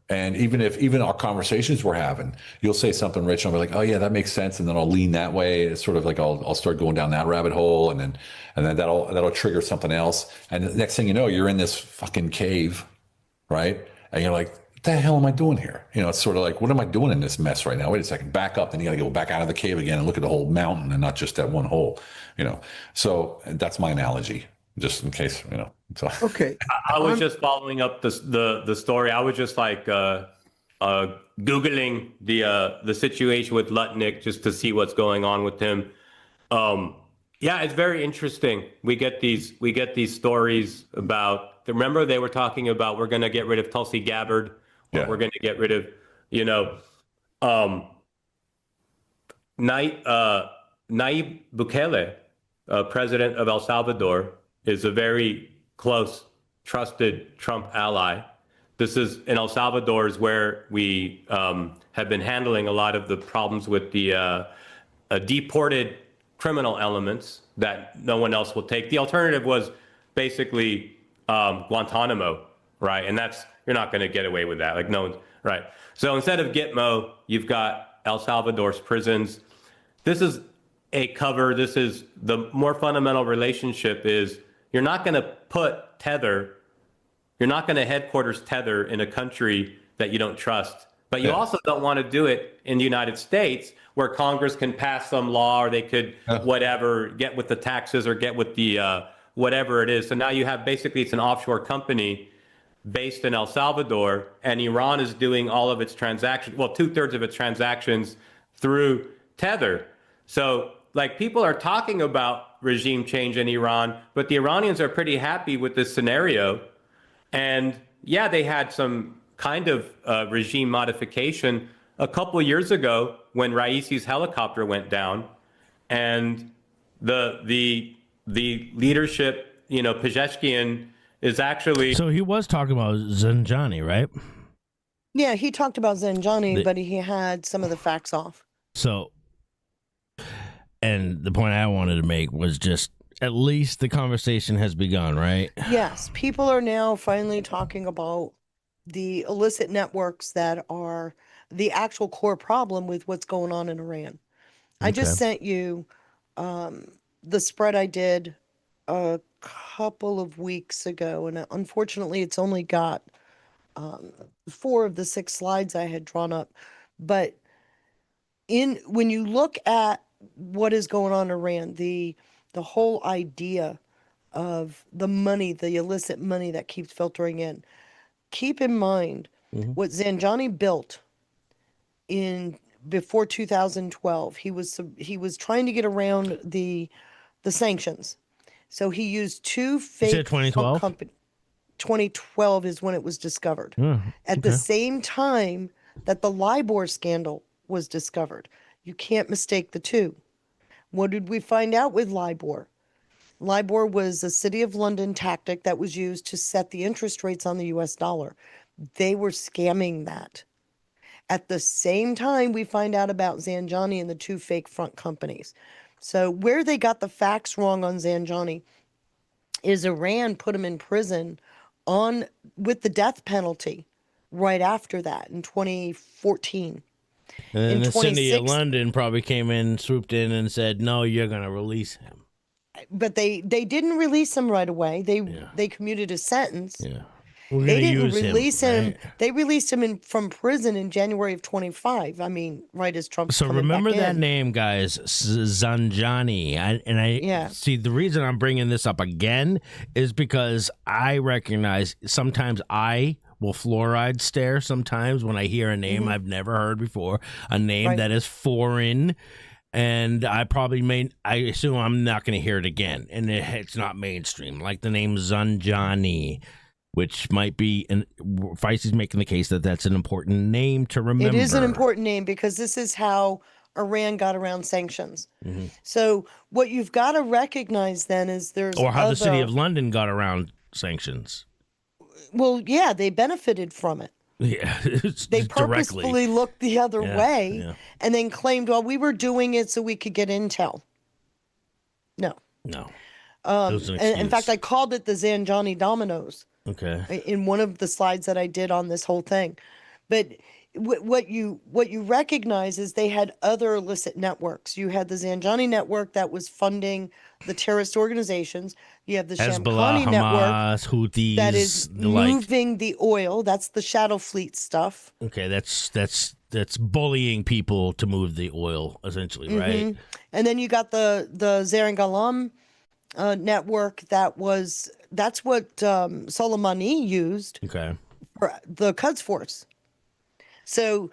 And even our conversations we're having, you'll say something, Rich, and I'll be like, oh yeah, that makes sense, and then I'll lean that way. It's sort of like I'll start going down that rabbit hole, and then that'll trigger something else. And the next thing you know, you're in this fucking cave, right? And you're like, what the hell am I doing here? It's sort of like, what am I doing in this mess right now? Wait a second, back up. Then you got to go back out of the cave again and look at the whole mountain and not just that one hole, So that's my analogy, just in case, So. Okay. I was just following up the story. I was just like Googling the situation with Lutnick just to see what's going on with him. Yeah, it's very interesting. We get these stories about. Remember, they were talking about we're going to get rid of Tulsi Gabbard. Or we're going to get rid of, Nayib Bukele, president of El Salvador, is a very close, trusted Trump ally. This is in El Salvador is where we have been handling a lot of the problems with the deported criminal elements that no one else will take. The alternative was basically Guantanamo, right? And you're not going to get away with that. Like no one's, right? So instead of Gitmo, you've got El Salvador's prisons. This is a cover. This is the more fundamental relationship is you're not going to put Tether, you're not going to headquarters Tether in a country that you don't trust. But you also don't want to do it in the United States where Congress can pass some law or they could whatever, get with the taxes or get with the whatever it is. So now you have basically it's an offshore company based in El Salvador, and Iran is doing all of its transactions, well, 2/3 of its transactions through Tether. So like people are talking about regime change in Iran, but the Iranians are pretty happy with this scenario. And yeah, they had some kind of regime modification a couple years ago when Raisi's helicopter went down, and the leadership, Pezeshkian is actually. So he was talking about Zanjani, right? Yeah, he talked about Zanjani, but he had some of the facts off. So, and the point I wanted to make was just at least the conversation has begun, right? Yes, people are now finally talking about the illicit networks that are the actual core problem with what's going on in Iran. I just sent you the spread I did a couple of weeks ago, and unfortunately it's only got 4 of the 6 slides I had drawn up. But when you look at what is going on in Iran, the whole idea of the money, the illicit money that keeps filtering in, keep in mind what Zanjani built before 2012. He was trying to get around the sanctions. So he used 2 fake 2012? companies. 2012 is when it was discovered. At the same time that the LIBOR scandal was discovered. You can't mistake the two. What did we find out with LIBOR? LIBOR was a City of London tactic that was used to set the interest rates on the US dollar. They were scamming that. At the same time, we find out about Zanjani and the 2 fake front companies. So where they got the facts wrong on Zanjani is Iran put him in prison with the death penalty right after that in 2014. And then the city of London probably came in, swooped in, and said, "No, you're going to release him." But they didn't release him right away. They commuted a sentence. Yeah. They didn't release him. Right? They released him from prison in January of 25. I mean, right as Trump. So remember that name, guys, Zanjani. I see the reason I'm bringing this up again is because I recognize sometimes I will fluoride stare sometimes when I hear a name I've never heard before, a name that is foreign. And I assume I'm not going to hear it again. And it's not mainstream, like the name Zanjani, which might be, Feisty's making the case that that's an important name to remember. It is an important name because this is how Iran got around sanctions. So what you've got to recognize then is Or how the City of London got around sanctions. Well, yeah, they benefited from it. Yeah, they purposefully looked the other way and then claimed, well, we were doing it so we could get intel. No. In fact, I called it the Zanjani dominoes. Okay. In one of the slides that I did on this whole thing. But what you recognize is they had other illicit networks. You had the Zanjani network that was funding the terrorist organizations. You have the Hezbollah, Shamkhani network Hamas, Houthis, that is moving the oil. That's the shadow fleet stuff. Okay, that's bullying people to move the oil, essentially, right? And then you got the Zarengalam network that's what Soleimani used for the Quds Force. So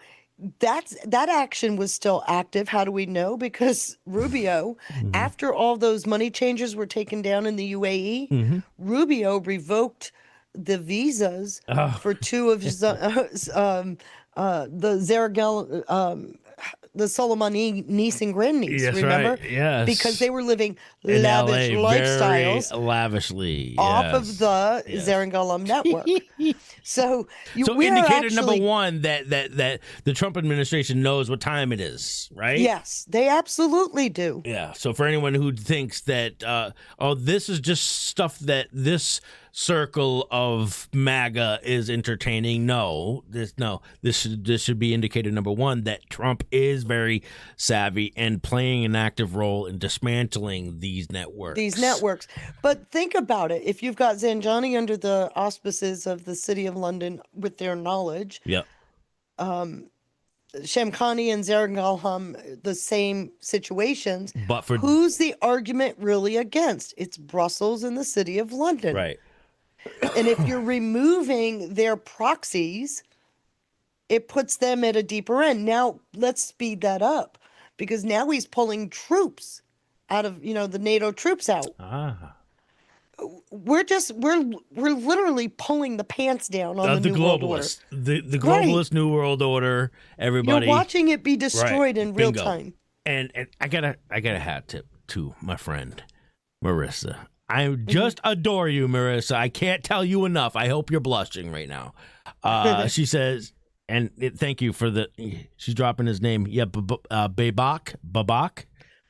that action was still active. How do we know? Because Rubio, after all those money changes were taken down in the UAE, Rubio revoked the visas for 2 of his, the the Soleimani niece and grandniece. Yes, remember? right. Yes. Because they were living In lavish LA, lifestyles very lavishly. off of yes. the Yes. Zarengalam network. So we indicator are actually, number one that the Trump administration knows what time it is, right? Yes, they absolutely do. Yeah. So for anyone who thinks that this is just stuff that this circle of MAGA is entertaining, this should be indicator number one that Trump is very savvy and playing an active role in dismantling these networks. But think about it. If you've got Zanjani under the auspices of the City of London with their knowledge, Yep. Shamkhani and Zarengalam, the same situations. But for who's the argument really against? It's Brussels and the City of London. right. And if you're removing their proxies, it puts them at a deeper end. Now, let's speed that up because now he's pulling troops out of, the NATO troops out. We're literally pulling the pants down on the New World Order. The globalist New World Order, everybody. You're watching it be destroyed in real Bingo. time. And I got a hat tip to my friend Marissa. I just adore you, Marissa. I can't tell you enough. I hope you're blushing right now. She says, thank you for she's dropping his name. Yeah, Babak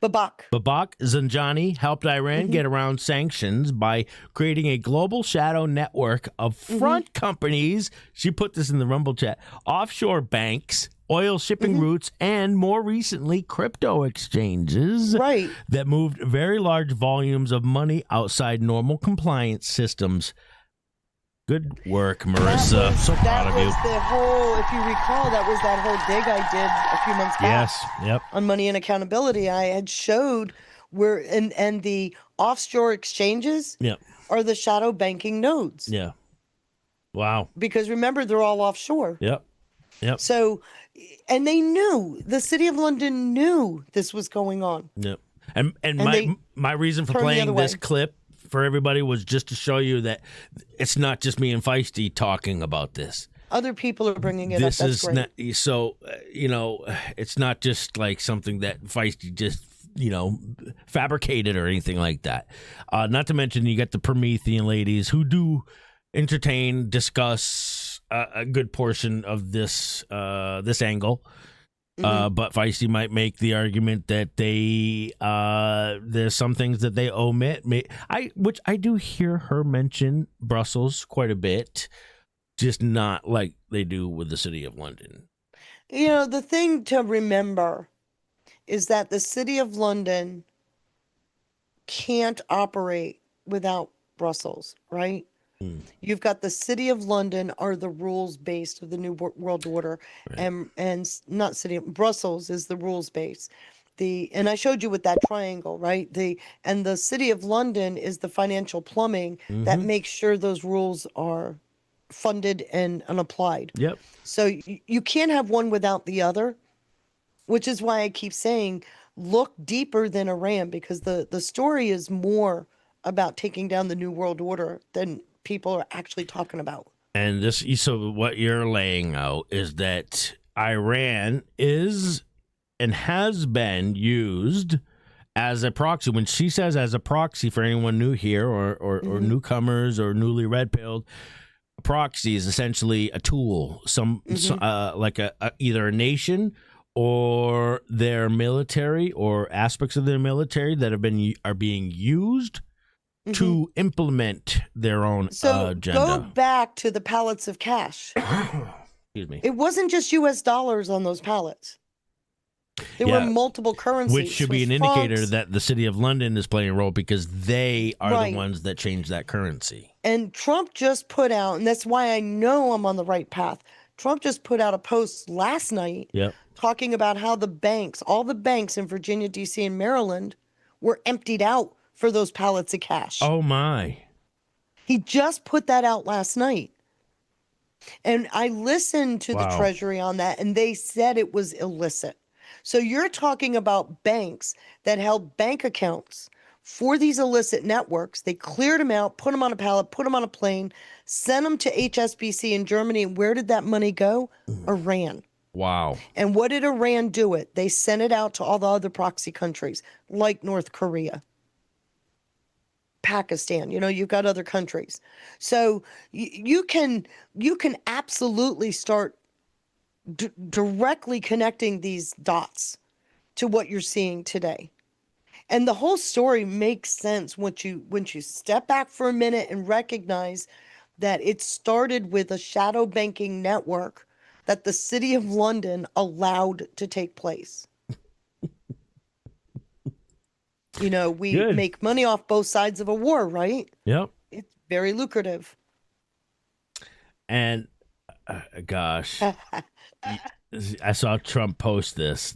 Zanjani helped Iran get around sanctions by creating a global shadow network of front companies. She put this in the Rumble chat. Offshore banks, oil shipping routes, and more recently, crypto exchanges that moved very large volumes of money outside normal compliance systems. Good work, Marissa. So proud of you. If you recall, that was that whole dig I did a few months back. Yes, yep. On money and accountability. I had showed where, and the offshore exchanges are the shadow banking nodes. Yeah. Wow. Because remember, they're all offshore. Yep. So, and they knew, the City of London knew this was going on. Yep. And my reason for playing this clip for everybody was just to show you that it's not just me and Feisty talking about this. Other people are bringing it this up. That's is great. not so it's not just like something that Feisty just fabricated or anything like that. Not to mention you got the Promethean ladies who do discuss a good portion of this angle. But Feisty might make the argument that there's some things that they omit. Which I do hear her mention Brussels quite a bit, just not like they do with the City of London. The thing to remember is that the City of London can't operate without Brussels, right? You've got the City of London are the rules based of the New World Order, and not Brussels is the rules base. And I showed you with that triangle, right? And the City of London is the financial plumbing that makes sure those rules are funded and applied. Yep. So you can't have one without the other, which is why I keep saying look deeper than Iran, because the story is more about taking down the New World Order than people are actually talking about. And so what you're laying out is that Iran is and has been used as a proxy. When she says as a proxy, for anyone new here or newcomers or newly red-pilled, a proxy is essentially a tool, like either a nation or their military or aspects of their military that are being used to implement their own agenda. Go back to the pallets of cash. Excuse me. It wasn't just U.S. dollars on those pallets. There were multiple currencies. Which should be an indicator that the City of London is playing a role because they are the ones that change that currency. And Trump just put out, and that's why I know I'm on the right path. Trump just put out a post last night talking about how all the banks in Virginia, D.C., and Maryland were emptied out for those pallets of cash. Oh, my. He just put that out last night. And I listened to the Treasury on that, and they said it was illicit. So you're talking about banks that held bank accounts for these illicit networks. They cleared them out, put them on a pallet, put them on a plane, sent them to HSBC in Germany. And where did that money go? Iran. Wow. And what did Iran do it? They sent it out to all the other proxy countries, like North Korea, Pakistan. You've got other countries. So you can absolutely start directly connecting these dots to what you're seeing today. And the whole story makes sense once you step back for a minute and recognize that it started with a shadow banking network that the City of London allowed to take place. We Good. make money off both sides of a war, right? Yep. It's very lucrative. And gosh, I saw Trump post this.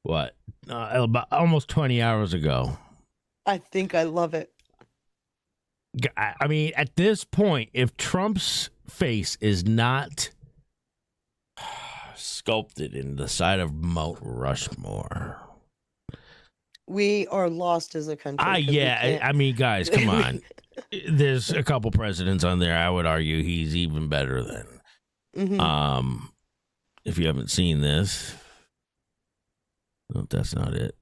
About almost 20 hours ago. I think I love it. I mean, at this point, if Trump's face is not sculpted in the side of Mount Rushmore, we are lost as a country. 'cause we yeah. can't- I mean, guys, come on. There's a couple presidents on there. I would argue he's even better than. Mhm. If you haven't seen this, no, that's not it.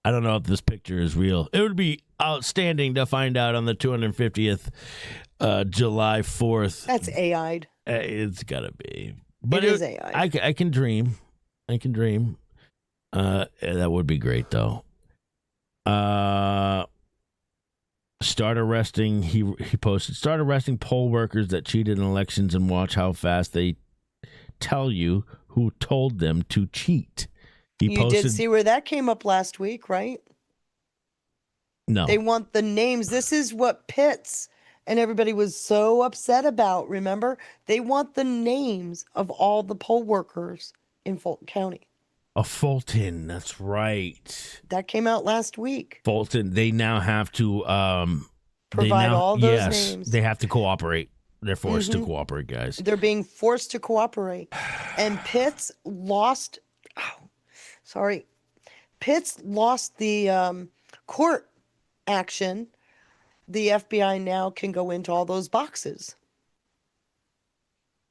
I don't know if this picture is real. It would be outstanding to find out on the 250th July 4th. That's AI'd. It's got to be. But It is AI. I can dream. I can dream. That would be great, though. Start arresting. He posted. Start arresting poll workers that cheated in elections and watch how fast they tell you who told them to cheat. You did see where that came up last week, right? No. They want the names. This is what Pitts and everybody was so upset about, remember? They want the names of all the poll workers in Fulton County. Fulton, that's right. That came out last week. Fulton, they now have to Provide all those names. They have to cooperate. They're forced to cooperate, guys. They're being forced to cooperate. And Pitts lost Pitts lost the court action. The FBI now can go into all those boxes.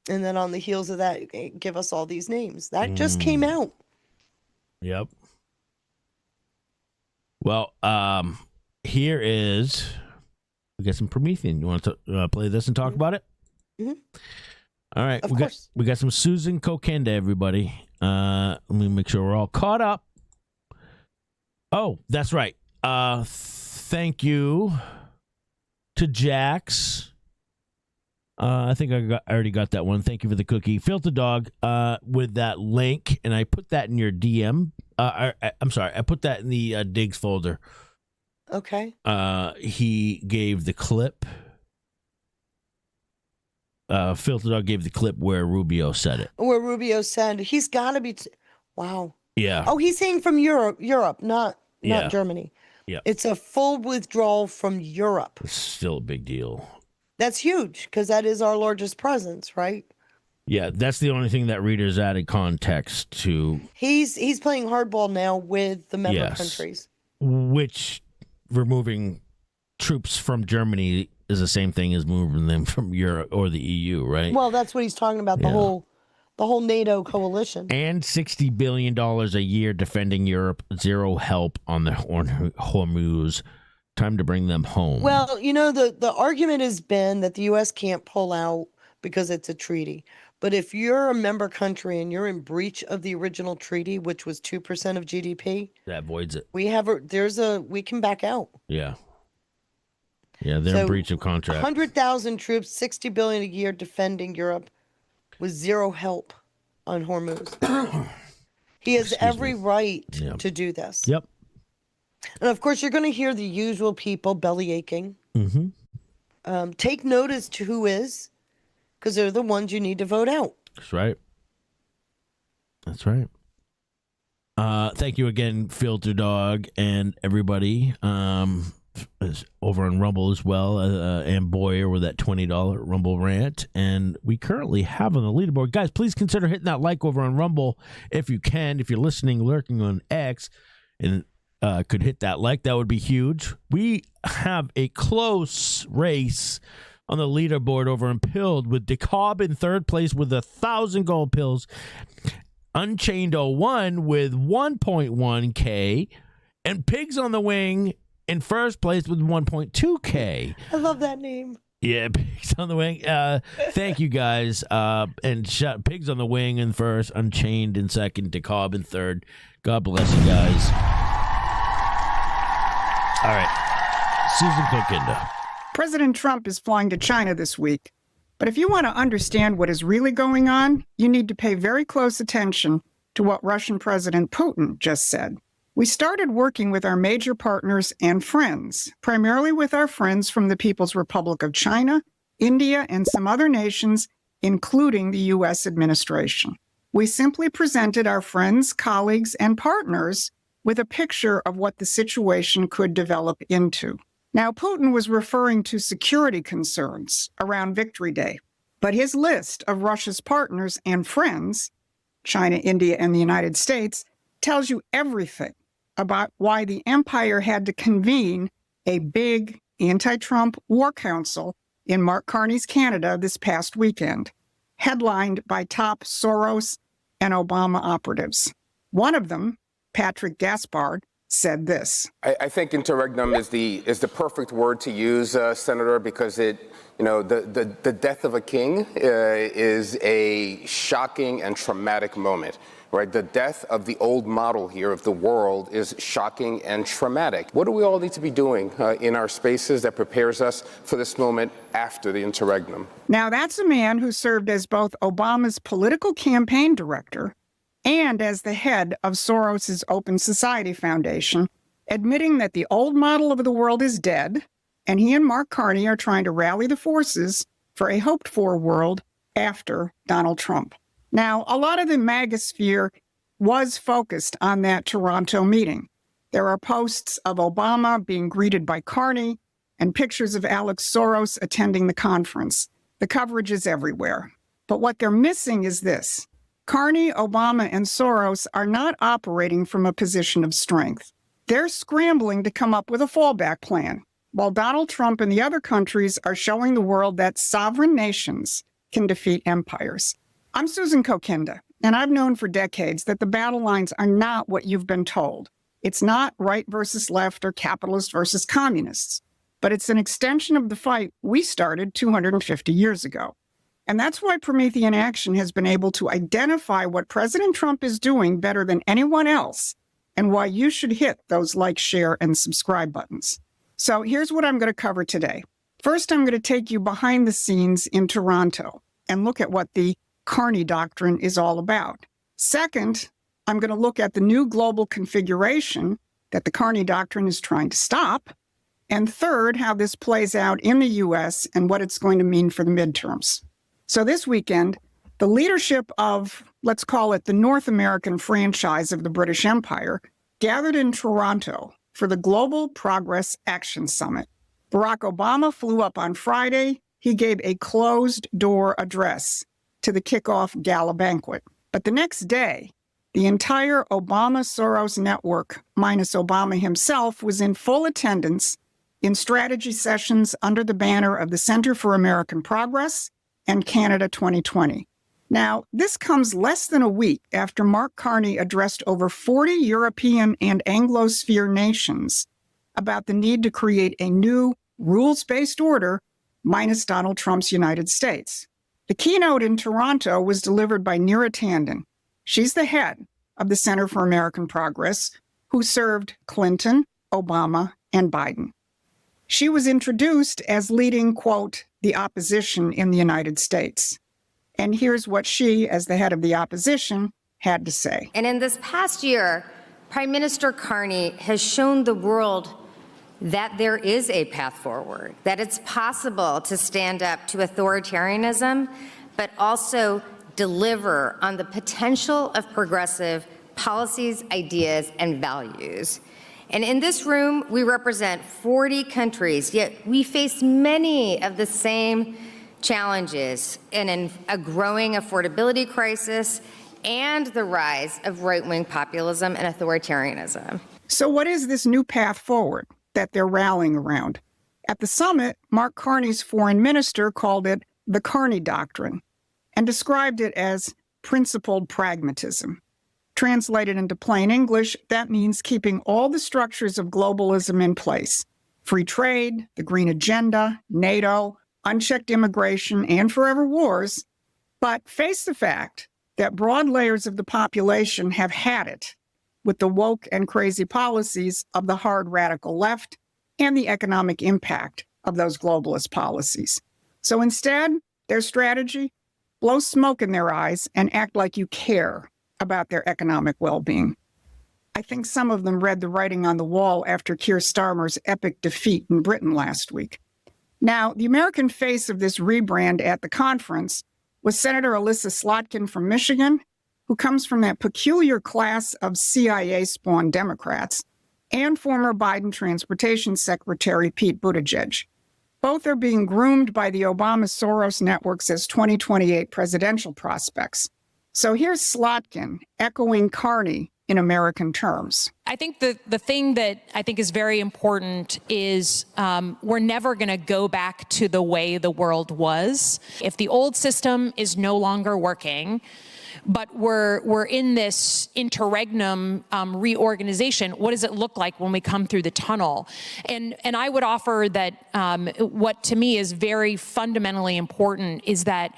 And then on the heels of that, give us all these names. That just came out. Yep. Well, here is, we got some Promethean. You want to play this and talk about it? Mm-hmm. All right. Of course. We got some Susan Kokenda, everybody. Let me make sure we're all caught up. Oh, that's right. Thank you to Jax. I think I already got that one. Thank you for the cookie. Filter Dog with that link, and I put that in your DM. I'm sorry. I put that in the digs folder. Okay. He gave the clip. Filter Dog gave the clip where Rubio said it. Where Rubio said he's got to be. Wow. Yeah. Oh, he's saying from Europe, not Germany. Yeah. It's a full withdrawal from Europe. It's still a big deal. That's huge because that is our largest presence, right? Yeah, that's the only thing that readers added context to. He's playing hardball now with the member countries. Which removing troops from Germany is the same thing as moving them from Europe or the EU, right? Well, that's what he's talking about, the whole NATO coalition. And $60 billion a year defending Europe, zero help on the Hormuz. Time to bring them home. Well, the argument has been that the U.S. can't pull out because it's a treaty. But if you're a member country and you're in breach of the original treaty, which was 2% of GDP, that voids it. We can back out. Yeah. Yeah, they're in breach of contract. 100,000 troops, $60 billion a year defending Europe with zero help on Hormuz. He has every right to do this. Yep. And of course, you're going to hear the usual people belly aching. Mm-hmm. Take notice to who is, because they're the ones you need to vote out. That's right. That's right. Thank you again, Filter Dog, and everybody over on Rumble as well, and Boyer with that $20 Rumble rant. And we currently have on the leaderboard. Guys, please consider hitting that like over on Rumble if you can, if you're listening, lurking on X. And could hit that like, that would be huge. We have a close race on the leaderboard over in Pilled with DeKalb in third place with 1,000 gold pills. Unchained 01 with 1.1K. And Pigs on the Wing in first place with 1.2K. I love that name. Yeah, Pigs on the Wing. Thank you, guys. And Pigs on the Wing in first, Unchained in second, DeKalb in third. God bless you guys. All right. Susan Kokinda. President Trump is flying to China this week. But if you want to understand what is really going on, you need to pay very close attention to what Russian President Putin just said. We started working with our major partners and friends, primarily with our friends from the People's Republic of China, India, and some other nations, including the U.S. administration. We simply presented our friends, colleagues, and partners with a picture of what the situation could develop into. Now, Putin was referring to security concerns around Victory Day, but his list of Russia's partners and friends, China, India, and the United States, tells you everything about why the empire had to convene a big anti-Trump war council in Mark Carney's Canada this past weekend, headlined by top Soros and Obama operatives. One of them, Patrick Gaspard, said this. I think interregnum is the perfect word to use, Senator, because the death of a king is a shocking and traumatic moment, right? The death of the old model here of the world is shocking and traumatic. What do we all need to be doing in our spaces that prepares us for this moment after the interregnum? Now, that's a man who served as both Obama's political campaign director and as the head of Soros's Open Society Foundation, admitting that the old model of the world is dead, and he and Mark Carney are trying to rally the forces for a hoped-for world after Donald Trump. Now, a lot of the MAGA sphere was focused on that Toronto meeting. There are posts of Obama being greeted by Carney and pictures of Alex Soros attending the conference. The coverage is everywhere. But what they're missing is this. Carney, Obama, and Soros are not operating from a position of strength. They're scrambling to come up with a fallback plan, while Donald Trump and the other countries are showing the world that sovereign nations can defeat empires. I'm Susan Kokinda, and I've known for decades that the battle lines are not what you've been told. It's not right versus left or capitalist versus communists, but it's an extension of the fight we started 250 years ago. And that's why Promethean Action has been able to identify what President Trump is doing better than anyone else, and why you should hit those like, share, and subscribe buttons. So here's what I'm going to cover today. First, I'm going to take you behind the scenes in Toronto and look at what the Carney Doctrine is all about. Second, I'm going to look at the new global configuration that the Carney Doctrine is trying to stop. And third, how this plays out in the U.S. and what it's going to mean for the midterms. So this weekend, the leadership of, let's call it the North American franchise of the British Empire, gathered in Toronto for the Global Progress Action Summit. Barack Obama flew up on Friday. He gave a closed-door address to the kickoff gala banquet. But the next day, the entire Obama-Soros network, minus Obama himself, was in full attendance in strategy sessions under the banner of the Center for American Progress and Canada 2020. Now, this comes less than a week after Mark Carney addressed over 40 European and Anglosphere nations about the need to create a new rules-based order minus Donald Trump's United States. The keynote in Toronto was delivered by Neera Tanden. She's the head of the Center for American Progress, who served Clinton, Obama, and Biden. She was introduced as leading, quote, the opposition in the United States. And here's what she, as the head of the opposition, had to say. And in this past year, Prime Minister Carney has shown the world that there is a path forward, that it's possible to stand up to authoritarianism, but also deliver on the potential of progressive policies, ideas, and values. And in this room, we represent 40 countries, yet we face many of the same challenges in a growing affordability crisis and the rise of right-wing populism and authoritarianism. So what is this new path forward that they're rallying around? At the summit, Mark Carney's foreign minister called it the Carney Doctrine and described it as principled pragmatism. Translated into plain English, that means keeping all the structures of globalism in place. Free trade, the green agenda, NATO, unchecked immigration, and forever wars, but face the fact that broad layers of the population have had it with the woke and crazy policies of the hard radical left and the economic impact of those globalist policies. So instead, their strategy, blow smoke in their eyes and act like you care about their economic well-being. I think some of them read the writing on the wall after Keir Starmer's epic defeat in Britain last week. Now, the American face of this rebrand at the conference was Senator Alyssa Slotkin from Michigan, who comes from that peculiar class of CIA-spawned Democrats, and former Biden Transportation Secretary Pete Buttigieg. Both are being groomed by the Obama-Soros networks as 2028 presidential prospects. So here's Slotkin echoing Carney in American terms. I think the thing that I think is very important is we're never going to go back to the way the world was. If the old system is no longer working, but we're in this interregnum reorganization, what does it look like when we come through the tunnel? And I would offer that what to me is very fundamentally important is that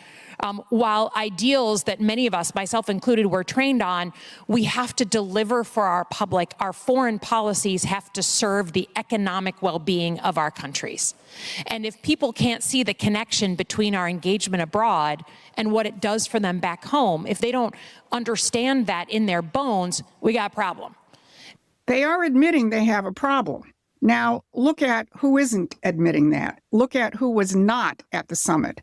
while ideals that many of us, myself included, were trained on, we have to deliver for our public. Our foreign policies have to serve the economic well-being of our countries. And if people can't see the connection between our engagement abroad and what it does for them back home, if they don't understand that in their bones, we got a problem. They are admitting they have a problem. Now, look at who isn't admitting that. Look at who was not at the summit.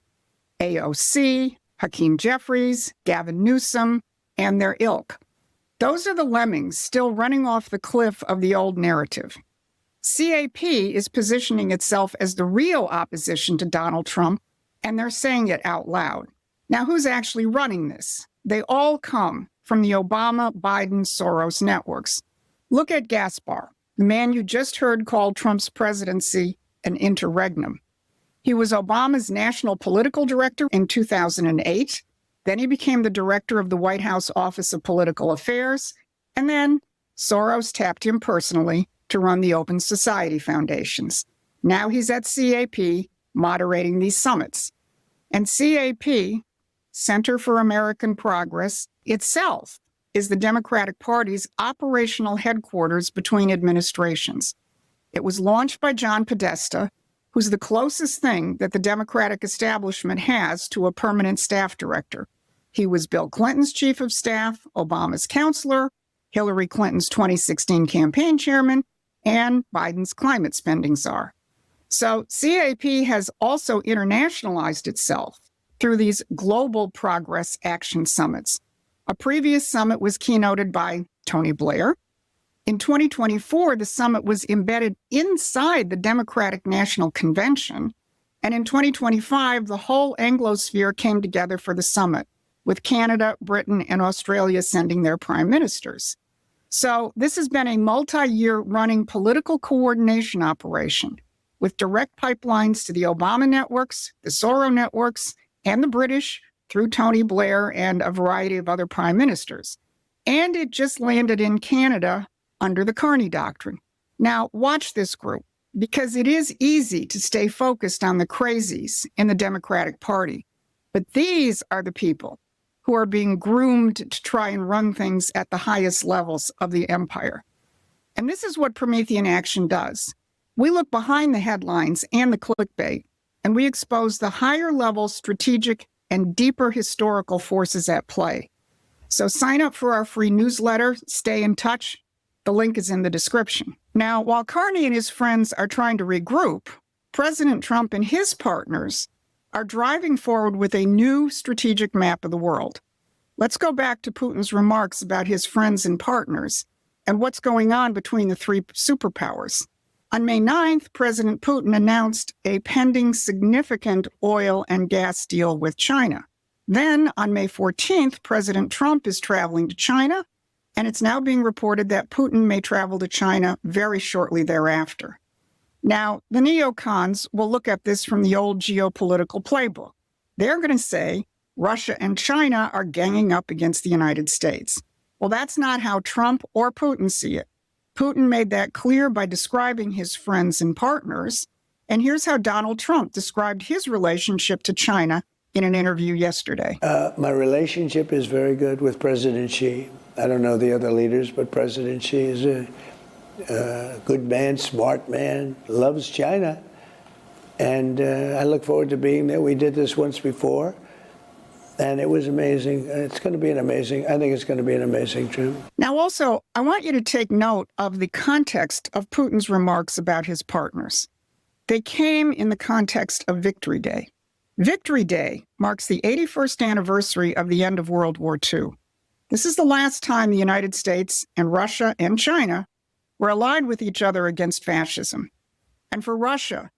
AOC, Hakeem Jeffries, Gavin Newsom, and their ilk. Those are the lemmings still running off the cliff of the old narrative. CAP is positioning itself as the real opposition to Donald Trump, and they're saying it out loud. Now, who's actually running this? They all come from the Obama, Biden, Soros networks. Look at Gaspar, the man you just heard called Trump's presidency an interregnum. He was Obama's national political director in 2008. Then he became the director of the White House Office of Political Affairs. And then Soros tapped him personally to run the Open Society Foundations. Now he's at CAP moderating these summits. And CAP, Center for American Progress, itself is the Democratic Party's operational headquarters between administrations. It was launched by John Podesta, who's the closest thing that the Democratic establishment has to a permanent staff director. He was Bill Clinton's chief of staff, Obama's counselor, Hillary Clinton's 2016 campaign chairman, and Biden's climate spending czar. So CAP has also internationalized itself through these global progress action summits. A previous summit was keynoted by Tony Blair. In 2024, the summit was embedded inside the Democratic National Convention. And in 2025, the whole Anglosphere came together for the summit, with Canada, Britain, and Australia sending their prime ministers. So this has been a multi-year running political coordination operation with direct pipelines to the Obama networks, the Soros networks, and the British through Tony Blair and a variety of other prime ministers. And it just landed in Canada under the Carney Doctrine. Now, watch this group, because it is easy to stay focused on the crazies in the Democratic Party. But these are the people who are being groomed to try and run things at the highest levels of the empire. And this is what Promethean Action does. We look behind the headlines and the clickbait, and we expose the higher level strategic and deeper historical forces at play. So sign up for our free newsletter, stay in touch. The link is in the description. Now, while Carney and his friends are trying to regroup, President Trump and his partners are driving forward with a new strategic map of the world. Let's go back to Putin's remarks about his friends and partners and what's going on between the three superpowers. On May 9th, President Putin announced a pending significant oil and gas deal with China. Then, on May 14th, President Trump is traveling to China, And it's now being reported that Putin may travel to China very shortly thereafter. Now, the neocons will look at this from the old geopolitical playbook. They're going to say Russia and China are ganging up against the United States. Well, that's not how Trump or Putin see it. Putin made that clear by describing his friends and partners. And here's how Donald Trump described his relationship to China in an interview yesterday. My relationship is very good with President Xi. I don't know the other leaders, but President Xi is a good man, smart man, loves China. And I look forward to being there. We did this once before, and it was amazing. It's going to be I think it's going to be an amazing trip. Now, also, I want you to take note of the context of Putin's remarks about his partners. They came in the context of Victory Day. Victory Day marks the 81st anniversary of the end of World War II. This is the last time the United States and Russia and China were allied with each other against fascism. And for Russia,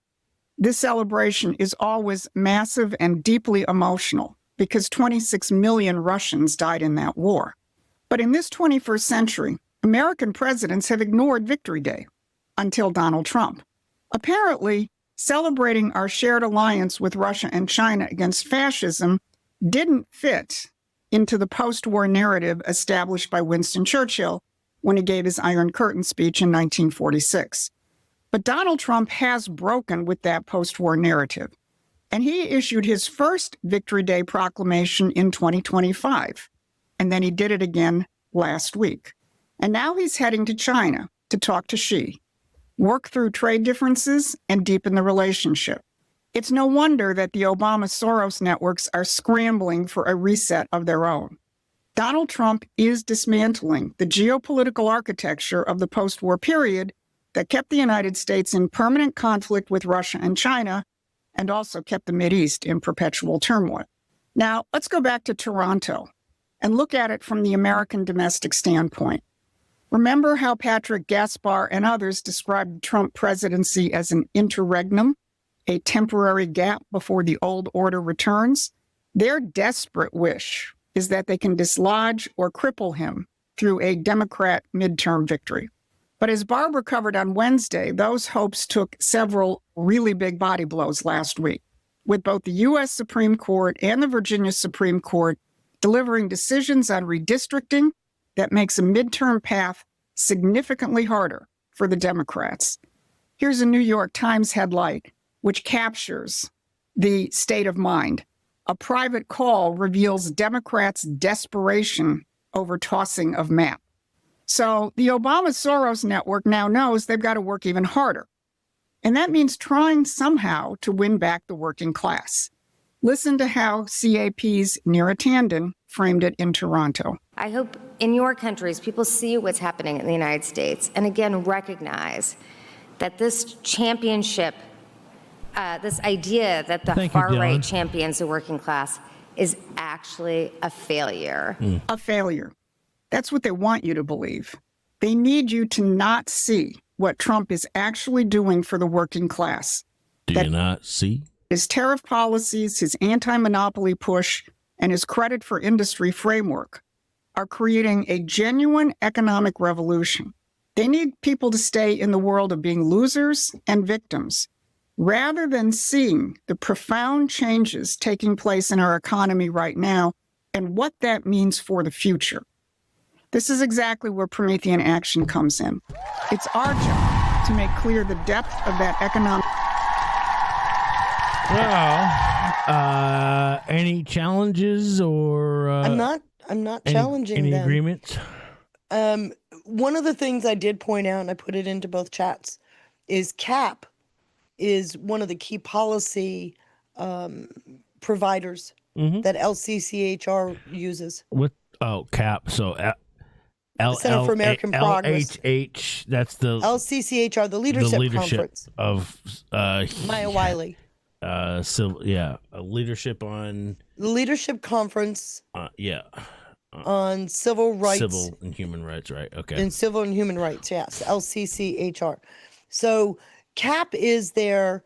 this celebration is always massive and deeply emotional because 26 million Russians died in that war. But in this 21st century, American presidents have ignored Victory Day until Donald Trump. Apparently, celebrating our shared alliance with Russia and China against fascism didn't fit into the post-war narrative established by Winston Churchill when he gave his Iron Curtain speech in 1946. But Donald Trump has broken with that post-war narrative, and he issued his first Victory Day proclamation in 2025, and then he did it again last week. And now he's heading to China to talk to Xi, work through trade differences, and deepen the relationship. It's no wonder that the Obama-Soros networks are scrambling for a reset of their own. Donald Trump is dismantling the geopolitical architecture of the post-war period that kept the United States in permanent conflict with Russia and China, and also kept the Mideast in perpetual turmoil. Now, let's go back to Toronto and look at it from the American domestic standpoint. Remember how Patrick Gaspar and others described the Trump presidency as an interregnum, a temporary gap before the old order returns? Their desperate wish is that they can dislodge or cripple him through a Democrat midterm victory. But as Barbara covered on Wednesday, those hopes took several really big body blows last week, with both the U.S. Supreme Court and the Virginia Supreme Court delivering decisions on redistricting that makes a midterm path significantly harder for the Democrats. Here's a New York Times headline, which captures the state of mind. A private call reveals Democrats' desperation over tossing of map. So the Obama-Soros network now knows they've got to work even harder. And that means trying somehow to win back the working class. Listen to how CAP's Neera Tanden framed it in Toronto. I hope in your countries, people see what's happening in the United States and again recognize that this championship, this idea that the far-right champions the working class is actually a failure. A failure. That's what they want you to believe. They need you to not see what Trump is actually doing for the working class. Do you not see? His tariff policies, his anti-monopoly push, and his credit for industry framework are creating a genuine economic revolution. They need people to stay in the world of being losers and victims, rather than seeing the profound changes taking place in our economy right now and what that means for the future. This is exactly where Promethean Action comes in. It's our job to make clear the depth of that economic... Well, any challenges or... I'm not challenging any them. agreements? One of the things I did point out, and I put it into both chats, is CAP is one of the key policy providers that LCCHR uses. CAP. So Center for American Progress. LHH, that's the LCCHR, the leadership conference of Maya Wiley. A leadership on The leadership conference on civil rights. Civil and human rights, right? Okay. And civil and human rights, yes, LCCHR. So CAP is their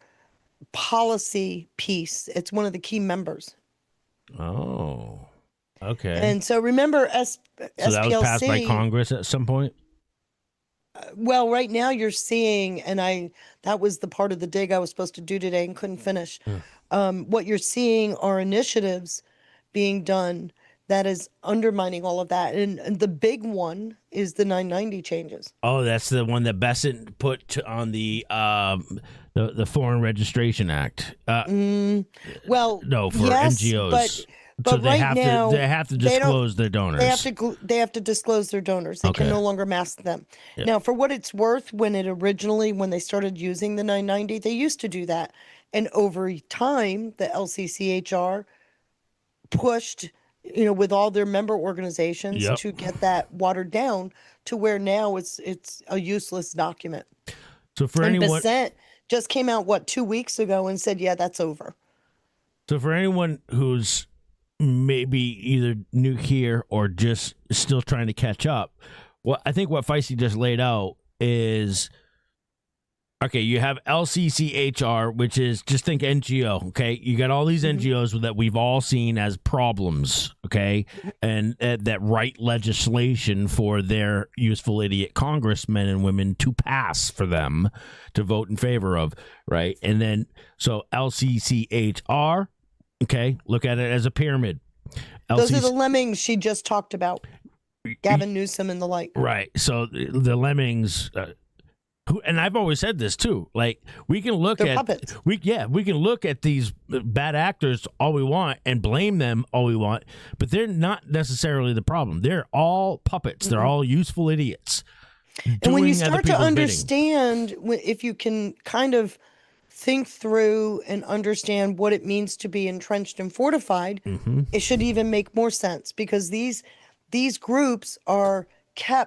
policy piece. It's one of the key members. Oh. Okay. And so remember, So that was passed by SPLC. Congress at some point? Well, right now you're seeing, and that was the part of the dig I was supposed to do today and couldn't finish. What you're seeing are initiatives being done that is undermining all of that. And the big one is the 990 changes. Oh, that's the one that Besant put on the Foreign Registration Act. Well, no, for yes, NGOs. But So they right have now, they have to they don't- disclose their donors. They have to disclose their donors. They can Okay. no longer mask them. Yeah. Now, for what it's worth, when they started using the 990, they used to do that. And over time, the LCCHR pushed, with all their member organizations Yep. to get that watered down to where now it's a useless document. So for and anyone, Besant just came out 2 weeks ago and said, yeah, that's over. so for anyone who's maybe either new here or just still trying to catch up, well, I think what Feisty just laid out is, okay, you have LCCHR, which is, just think NGO, okay? You got all these NGOs that we've all seen as problems, okay? And that write legislation for their useful idiot congressmen and women to pass for them to vote in favor of, right? And then, so LCCHR, okay, look at it as a pyramid. Those are the lemmings she just talked about. Gavin Newsom and the like. Right. So the lemmings, and I've always said this too. Like, we can look They're at puppets. we can look at these bad actors all we want and blame them all we want, but they're not necessarily the problem. They're all puppets. They're all useful idiots. And when you doing other start to people's bidding. understand, if you can kind of think through and understand what it means to be entrenched and fortified, it should even make more sense, because these groups are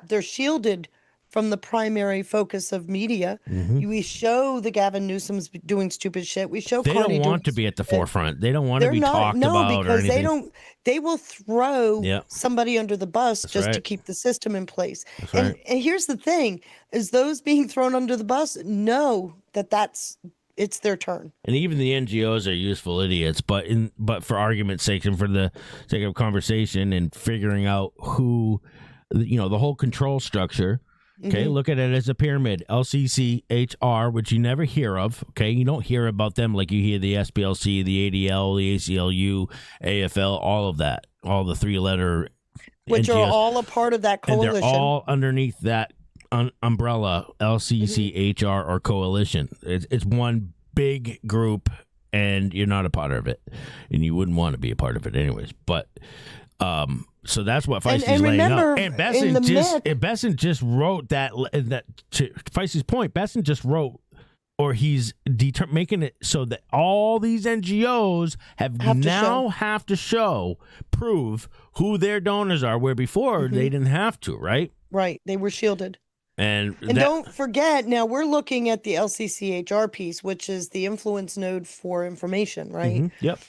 they're shielded from the primary focus of media. We show the Gavin Newsom's doing stupid shit. We show They Carney don't want doing to be at the stupid- forefront. They don't want to They're be not, talked no, about or because anything. they will throw Yep. somebody under the bus just to right. keep the system in place. That's And right. and here's the thing, is those being thrown under the bus know that it's their turn. And even the NGOs are useful idiots, but for argument's sake and for the sake of conversation and figuring out who, the whole control structure. Okay, look at it as a pyramid. LCCHR, which you never hear of. Okay, you don't hear about them like you hear the SPLC, the ADL, the ACLU, AFL, all of that, all the three-letter Which NGOs. are all a part of that And coalition. they're all underneath that umbrella, LCCHR or coalition. It's one big group, and you're not a part of it, and you wouldn't want to be a part of it anyways. But so that's what Feisty's and laying remember, out. And in the Besant just wrote that to Feisty's point. Besant just wrote, or he's making it so that all these NGOs have to show prove who their donors are, where before they didn't have to, right? Right, they were shielded. And don't forget, now we're looking at the LCCHR piece, which is the influence node for information, right? Yep.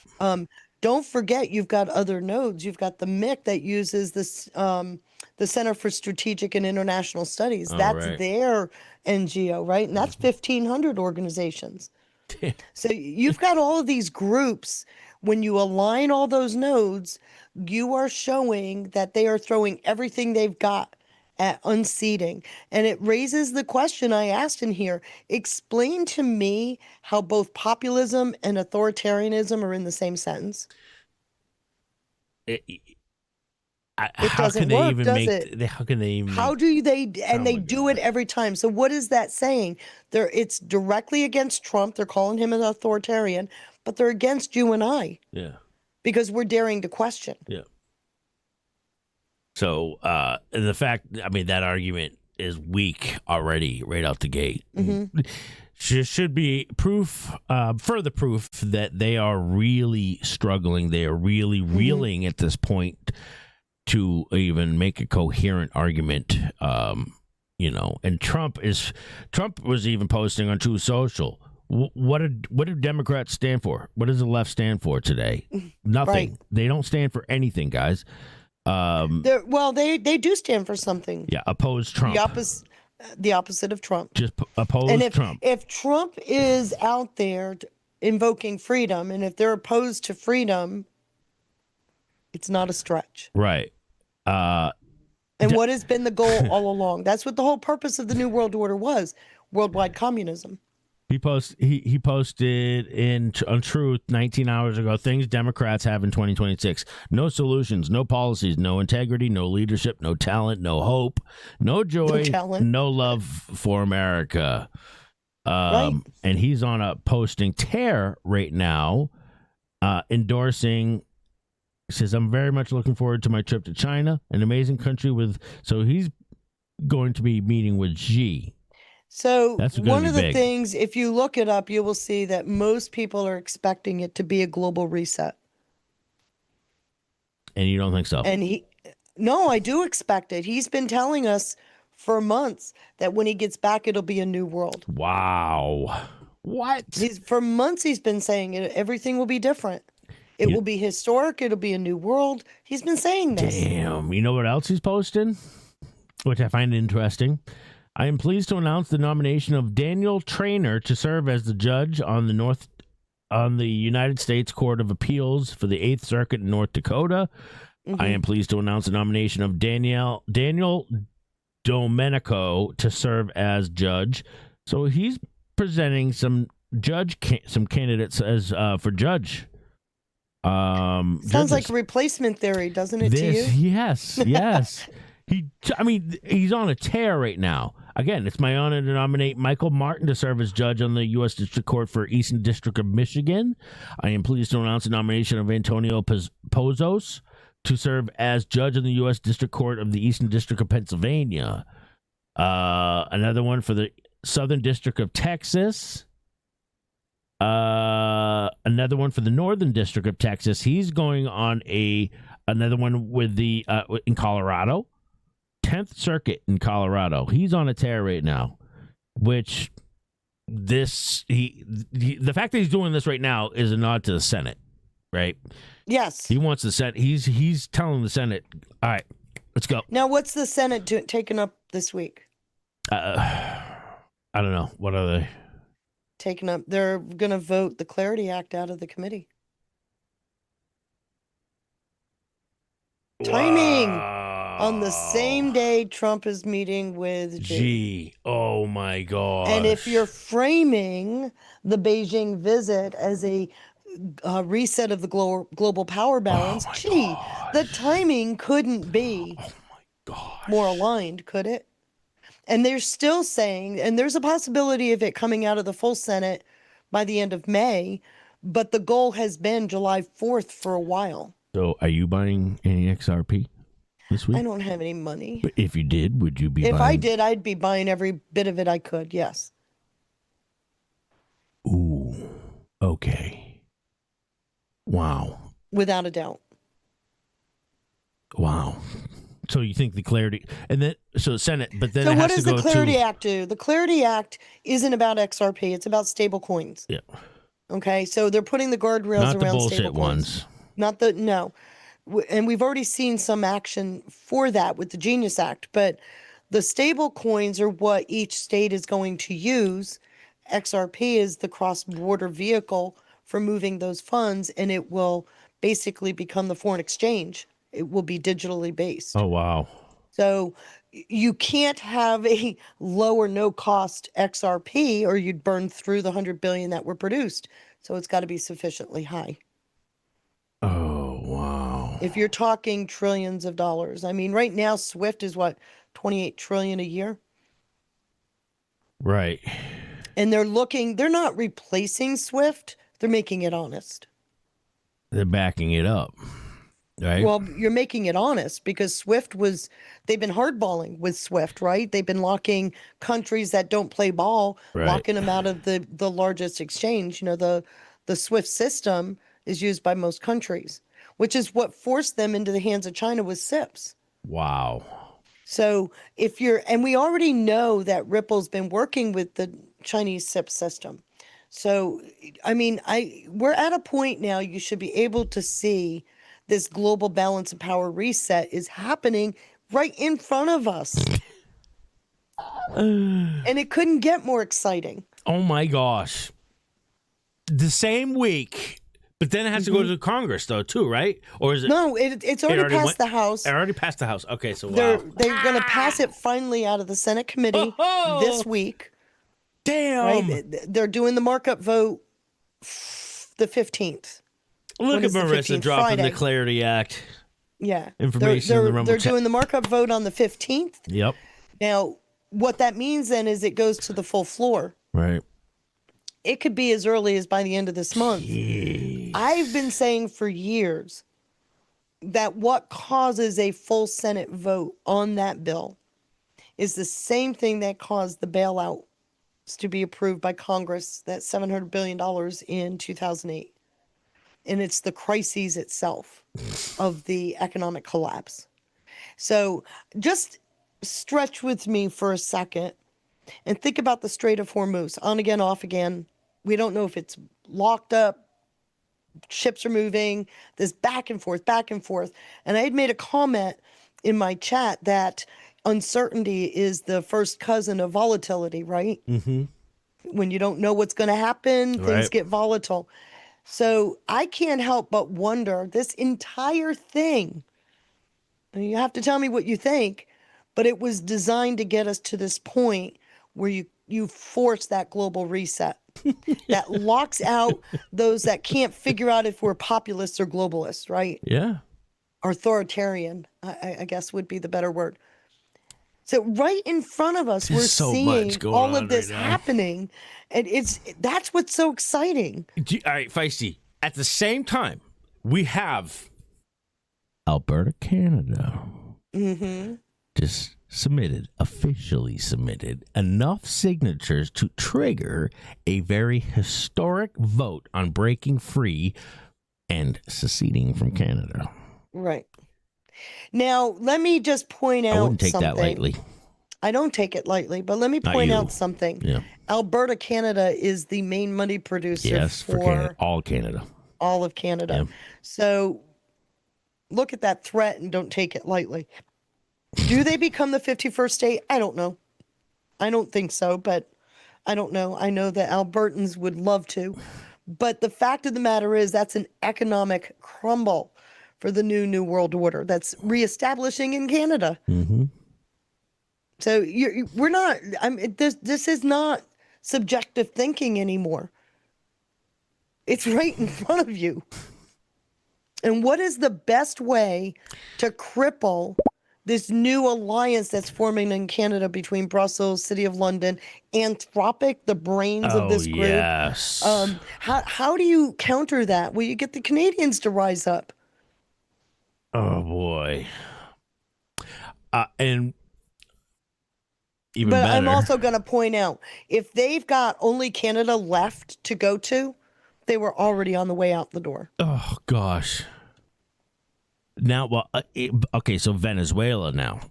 Don't forget, you've got other nodes. You've got the MIC that uses this, the Center for Strategic and International Studies. That's right. their NGO, right? And that's 1,500 organizations. So you've got all of these groups. When you align all those nodes, you are showing that they are throwing everything they've got at unseating. And it raises the question I asked in here. Explain to me how both populism and authoritarianism are in the same sentence. How doesn't can they work, even does make? it? How can they even? How do they, and they do it every time. So what is that saying? It's directly against Trump. They're calling him an authoritarian, but they're against you and I Yeah. because we're daring to question. Yeah. So the fact, I mean, that argument is weak already right out the gate. Should be proof, further proof that they are really struggling. They are really reeling at this point to even make a coherent argument. And Trump was even posting on True Social. What do Democrats stand for? What does the left stand for today? Nothing. Right. They don't stand for anything, guys. They do stand for something. Yeah, oppose Trump. The opposite of Trump. Just oppose And Trump. if Trump is out there invoking freedom, and if they're opposed to freedom, It's not a stretch. Right. And what has been the goal all along? That's what the whole purpose of the New World Order was, worldwide communism. He posted on Truth 19 hours ago, things Democrats have in 2026. No solutions, no policies, no integrity, no leadership, no talent, no hope, no joy, no love for America. Right. And he's on a posting tear right now, endorsing. Says, I'm very much looking forward to my trip to China, an amazing country so he's going to be meeting with Xi. So That's one of the big. things, if you look it up, you will see that most people are expecting it to be a global reset. And you don't think so? And no, I do expect it. He's been telling us for months that when he gets back, it'll be a new world. Wow. What? For months, he's been saying it. Everything will be different. It will be historic. It'll be a new world. He's been saying this. Damn. You know what else he's posting? Which I find interesting. I am pleased to announce the nomination of Daniel Traynor to serve as the judge on the United States Court of Appeals for the 8th Circuit in North Dakota. I am pleased to announce the nomination of Daniel Domenico to serve as judge. So he's presenting some candidates as for judge. Sounds like replacement theory, doesn't it to you? Yes. He's on a tear right now. Again, it's my honor to nominate Michael Martin to serve as judge on the U.S. District Court for Eastern District of Michigan. I am pleased to announce the nomination of Antonio Pozos to serve as judge on the U.S. District Court of the Eastern District of Pennsylvania. Another one for the Southern District of Texas. Another one for the Northern District of Texas. He's going on another one with the in Colorado, 10th Circuit in Colorado. He's on a tear right now, which the fact that he's doing this right now is a nod to the Senate, right? Yes. He wants the Senate. He's telling the Senate, all right, let's go. Now, what's the Senate taking up this week? I don't know. What are they? Taken up. They're going to vote the Clarity Act out of the committee. Timing on the same day Trump is meeting with Xi. Oh my God! And if you're framing the Beijing visit as a reset of the global power balance, the timing couldn't be more aligned, could it? And they're still saying, and there's a possibility of it coming out of the full Senate by the end of May, but the goal has been July 4th for a while. So are you buying any XRP this week? I don't have any money. But if you did, would you be If buying? I did, I'd be buying every bit of it I could, yes. Ooh, okay. Wow. Without a doubt. Wow. So you think the Clarity, and then so Senate, but then so it what has does to the go Clarity to, Act do? The Clarity Act isn't about XRP; it's about stable coins. Yeah. Okay, so they're putting the guardrails not the around bullshit stable ones. coins. Not the no, and we've already seen some action for that with the Genius Act. But the stable coins are what each state is going to use. XRP is the cross-border vehicle for moving those funds, and it will basically become the foreign exchange. It will be digitally based. Oh, wow. So you can't have a low or no cost XRP or you'd burn through the 100 billion that were produced. So it's got to be sufficiently high. Oh, wow. If you're talking trillions of dollars. I mean, right now, SWIFT is what, 28 trillion a year? Right. And they're not replacing SWIFT. They're making it honest. They're backing it up. Right. Well, you're making it honest because they've been hardballing with SWIFT, right? They've been locking countries that don't play ball, Right. locking them out of the largest exchange. You know, the SWIFT system is used by most countries, which is what forced them into the hands of China with SIPs. Wow. So and we already know that Ripple's been working with the Chinese SIP system. So, I mean, we're at a point now you should be able to see this global balance of power reset is happening right in front of us. And it couldn't get more exciting. Oh my gosh. The same week But then it has to go to Congress, though, too, right? Or is it? No, it's already passed the House. It already passed the House. Okay, so They're going to pass it finally out of the Senate committee this week. Damn. Right? They're doing the markup vote the 15th. Look at Marissa dropping Friday. the Clarity Act. Yeah. Information in the Rumble They're chat. doing the markup vote on the 15th. Yep. Now, what that means then is it goes to the full floor. Right. It could be as early as by the end of this month. I've been saying for years that what causes a full Senate vote on that bill is the same thing that caused the bailout to be approved by Congress, that $700 billion in 2008. And it's the crises itself of the economic collapse. So just stretch with me for a second and think about the Strait of Hormuz, on again, off again. We don't know if it's locked up, ships are moving, this back and forth, back and forth. And I had made a comment in my chat that uncertainty is the first cousin of volatility, right? Mm-hmm. When you don't know what's going to happen, things Right. get volatile. So I can't help but wonder, this entire thing, and you have to tell me what you think, but it was designed to get us to this point where you force that global reset that locks out those that can't figure out if we're populists or globalists, right? Yeah. Authoritarian, I guess would be the better word. So right in front of us, There's we're so seeing much going all on of this right now. happening, and that's what's so exciting. All right, Feisty. At the same time, we have Alberta, Canada. Mm-hmm. Just officially submitted enough signatures to trigger a very historic vote on breaking free and seceding from Canada. Right. Now, let me just point out I wouldn't take something. that lightly. I don't take it lightly, but let me Not point you. out something. Yeah. Alberta, Canada is the main money producer Yes, for Canada, all Canada. all of Canada. Yeah. So look at that threat and don't take it lightly. Do they become the 51st state? I don't know. I don't think so, but I don't know. I know that Albertans would love to. But the fact of the matter is that's an economic crumble for the new world order that's reestablishing in Canada. Mm-hmm. So we're not, this is not subjective thinking anymore. It's right in front of you. And what is the best way to cripple this new alliance that's forming in Canada between Brussels, City of London, Anthropic, the brains of this group? Yes. How do you counter that? Well, you get the Canadians to rise up. Oh, boy. And even But better. I'm also going to point out, if they've got only Canada left to go to, they were already on the way out the door. Oh, gosh. Now, well, okay, so Venezuela now.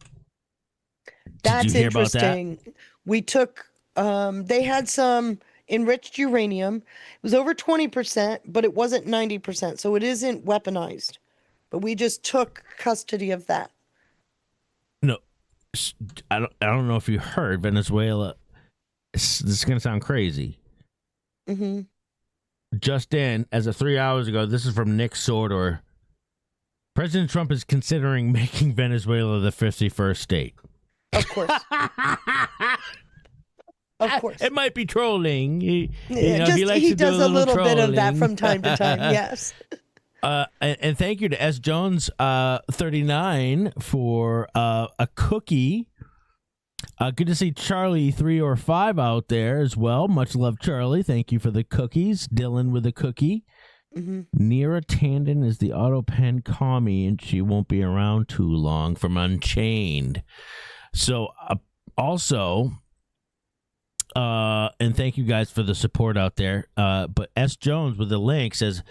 That's Did you hear about that? interesting. We took, they had some enriched uranium. It was over 20%, but it wasn't 90%. So it isn't weaponized. But we just took custody of that. No, I don't know if you heard Venezuela. This is going to sound crazy. Mm-hmm. Just in, as of 3 hours ago, this is from Nick Sordor. President Trump is considering making Venezuela the 51st state. Of course. Of course. It might be trolling. He does a little bit of that from time to time, yes. And thank you to S. Jones 39 for a cookie. Good to see Charlie 3 or 5 out there as well. Much love, Charlie. Thank you for the cookies. Dylan with a cookie. Mm-hmm. Neera Tandon is the auto pen commie, and she won't be around too long from Unchained. So also, and thank you guys for the support out there. But S. Jones with the link says,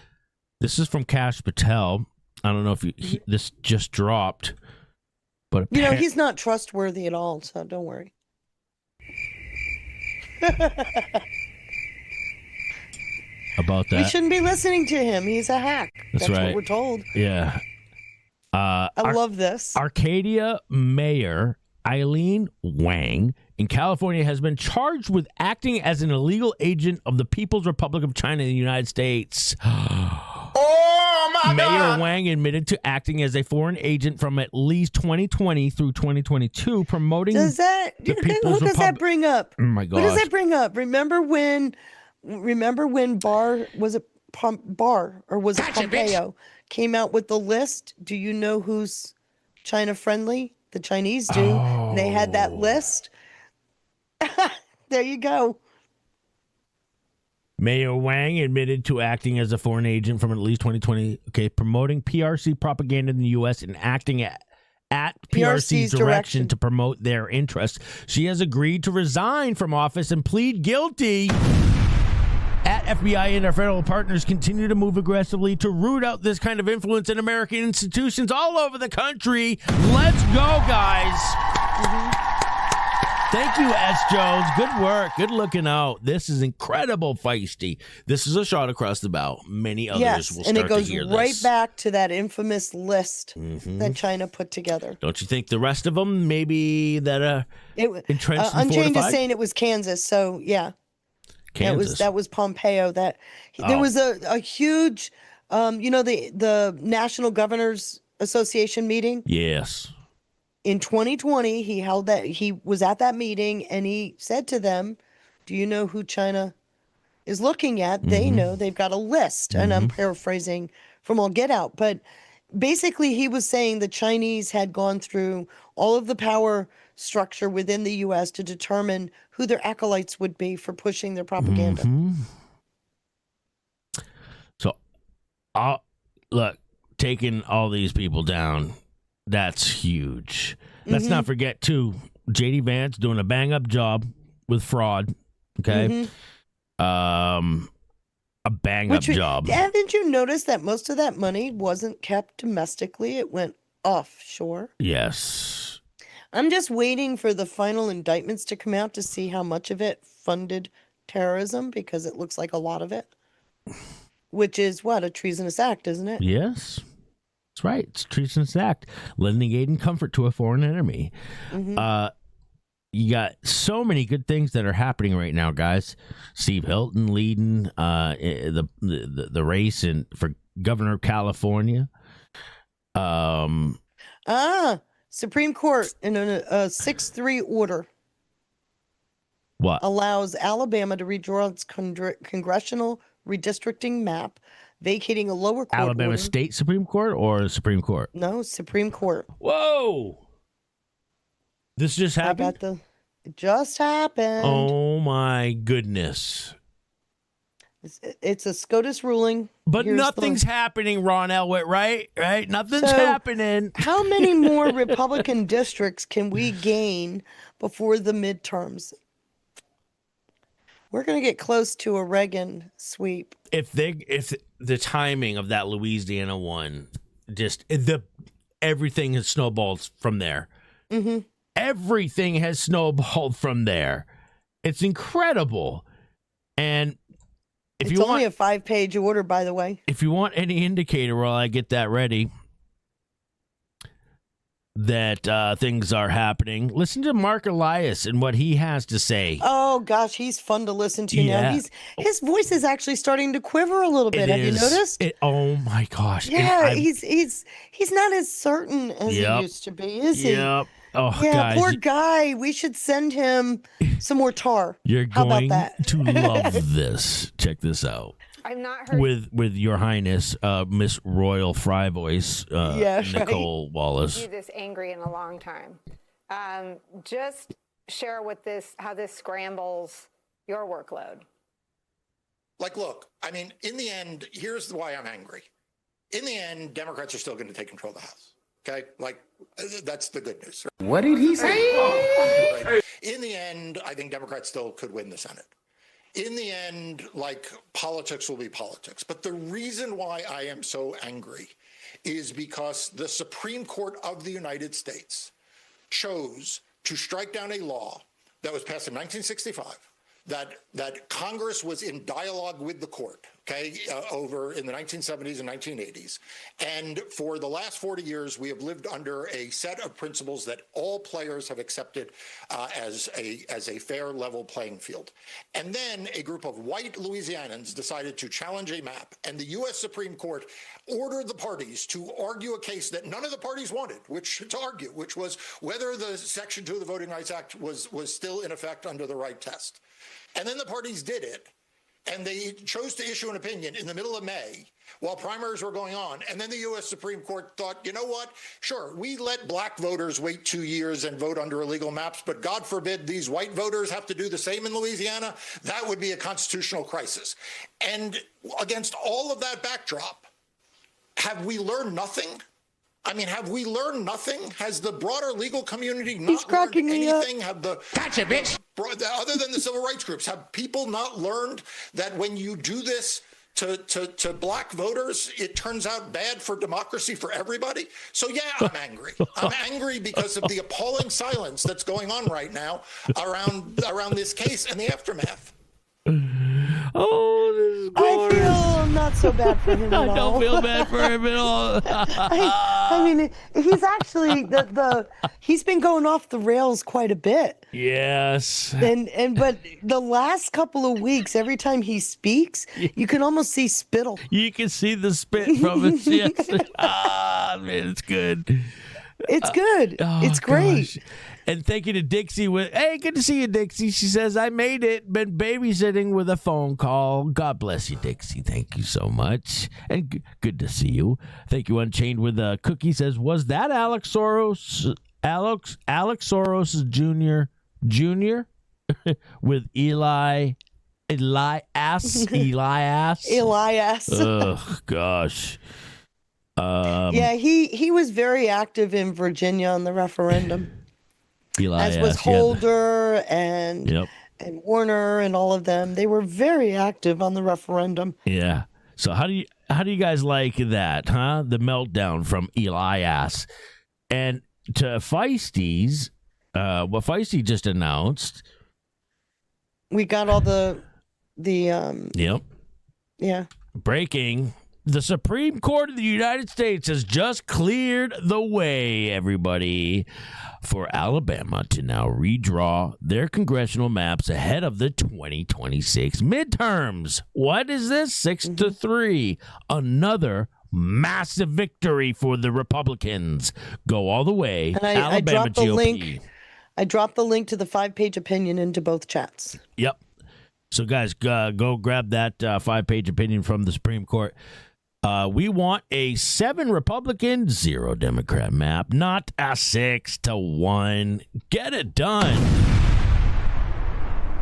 this is from Kash Patel. I don't know if this just dropped, but He's not trustworthy at all, so don't worry. about that. We shouldn't be listening to him. He's a hack. That's right. What we're told. Yeah. I love this. Arcadia Mayor Eileen Wang in California has been charged with acting as an illegal agent of the People's Republic of China in the United States. Oh my Mayor God! Wang admitted to acting as a foreign agent from at least 2020 through 2022, promoting Does that the who People's does that Republic. bring up? Oh my Who does gosh. that bring up? Remember when Barr was it Barr or was it Pompeo came out with the list? Do you know who's China friendly? The Chinese do. And they had that list. There you go. Mayor Wang admitted to acting as a foreign agent from at least 2020, promoting PRC propaganda in the U.S. and acting at PRC's direction to promote their interests. She has agreed to resign from office and plead guilty. At FBI and our federal partners continue to move aggressively to root out this kind of influence in American institutions all over the country. Let's go, guys. Thank you, S. Jones. Good work. Good looking out. This is incredible, Feisty. This is a shot across the bow. Many others will start and it goes to hear right this. back to that infamous list that China put together. Don't you think the rest of them maybe that entrenched and Unchained is fortified? saying it was Kansas, so yeah. Kansas. That was Pompeo. There was a huge, the National Governors Association meeting. Yes. In 2020, he was at that meeting and he said to them, "Do you know who China is looking at?" They know, they've got a list, and I'm paraphrasing from all get out, but basically he was saying the Chinese had gone through all of the power structure within the U.S. to determine who their acolytes would be for pushing their propaganda. So, look, taking all these people down, that's huge. Let's not forget, too, J.D. Vance doing a bang-up job with fraud, okay? A bang-up job. Haven't you noticed that most of that money wasn't kept domestically? It went offshore. Yes. I'm just waiting for the final indictments to come out to see how much of it funded terrorism, because it looks like a lot of it, which is a treasonous act, isn't it? Yes. That's right. It's a treasonous act. Lending aid and comfort to a foreign enemy. You got so many good things that are happening right now, guys. Steve Hilton leading the race for governor of California. Supreme Court in a 6-3 order allows Alabama to redraw its congressional redistricting map, vacating a lower court Alabama order. State Supreme Court or Supreme Court? No, Supreme Court. Whoa! This just happened? It just happened. Oh my goodness. It's a SCOTUS ruling. But nothing's happening, Ron Elwitt, right? Right? Nothing's So, happening. How many more Republican districts can we gain before the midterms? We're going to get close to a Reagan sweep. If the timing of that Louisiana one, everything has snowballed from there. Everything has snowballed from there. It's incredible. And It's only a 5-page order, by the way. If you want any indicator while I get that ready that things are happening, listen to Mark Elias and what he has to say. Oh gosh, he's fun to listen to Yeah. now. His voice is actually starting to quiver a little bit. Have you noticed? Oh my gosh. Yeah, he's not as certain as he used to be, is he? Yep. Oh, yeah, guys, poor guy. We should send him some more tar. You're How about going that? to love this. Check this out. I've not heard With Your Highness, Miss Royal Fry Voice, Yeah, right. Nicole Wallace. you this angry in a long time. Just share with how this scrambles your workload. Like, look, I mean, in the end, here's why I'm angry. In the end, Democrats are still going to take control of the House. Okay? Like, that's the good news. What did he say? Right. In the end, I think Democrats still could win the Senate. In the end, like, politics will be politics. But the reason why I am so angry is because the Supreme Court of the United States chose to strike down a law that was passed in 1965 that Congress was in dialogue with the court, okay, over in the 1970s and 1980s. And for the last 40 years, we have lived under a set of principles that all players have accepted as a fair, level playing field. And then a group of white Louisianans decided to challenge a map, and the U.S. Supreme Court ordered the parties to argue a case that none of the parties wanted, which was whether the Section 2 of the Voting Rights Act was still in effect under the right test. And then the parties did it. And they chose to issue an opinion in the middle of May while primaries were going on. And then the U.S. Supreme Court thought, you know what? Sure, we let black voters wait 2 years and vote under illegal maps, but God forbid these white voters have to do the same in Louisiana. That would be a constitutional crisis. And against all of that backdrop, have we learned nothing? I mean, have we learned nothing? Has the broader legal community not learned anything? Have the gotcha, bitch. Other than the civil rights groups, have people not learned that when you do this to black voters, it turns out bad for democracy for everybody? So yeah, I'm angry. I'm angry because of the appalling silence that's going on right now around this case and the aftermath. Oh, this is glorious. I feel not so bad for him at all. I don't feel bad for him at all. I mean, he's actually he's been going off the rails quite a bit. Yes. But the last couple of weeks, every time he speaks, you can almost see spittle. You can see the spit from his chest. Man, it's good. It's good. It's great. Gosh. And thank you to Dixie. Hey, good to see you, Dixie. She says, I made it. Been babysitting with a phone call. God bless you, Dixie. Thank you so much. And good to see you. Thank you, Unchained with a cookie. Says, was that Alex Soros Jr. with Elias? Oh, gosh. Yeah, he was very active in Virginia on the referendum. As was Holder and Warner and all of them. They were very active on the referendum. Yeah. So how do you guys like that, huh? The meltdown from Elias. And to Feisty's, what Feisty just announced. We got all the Yep. Yeah. Breaking. The Supreme Court of the United States has just cleared the way, everybody, for Alabama to now redraw their congressional maps ahead of the 2026 midterms. What is this? 6-3. Another massive victory for the Republicans. Go all the way. And Alabama I dropped the GOP. link. I dropped the link to the 5-page opinion into both chats. Yep. So, guys, go grab that 5-page opinion from the Supreme Court. We want a 7 Republican, 0 Democrat map, not a 6-1. Get it done.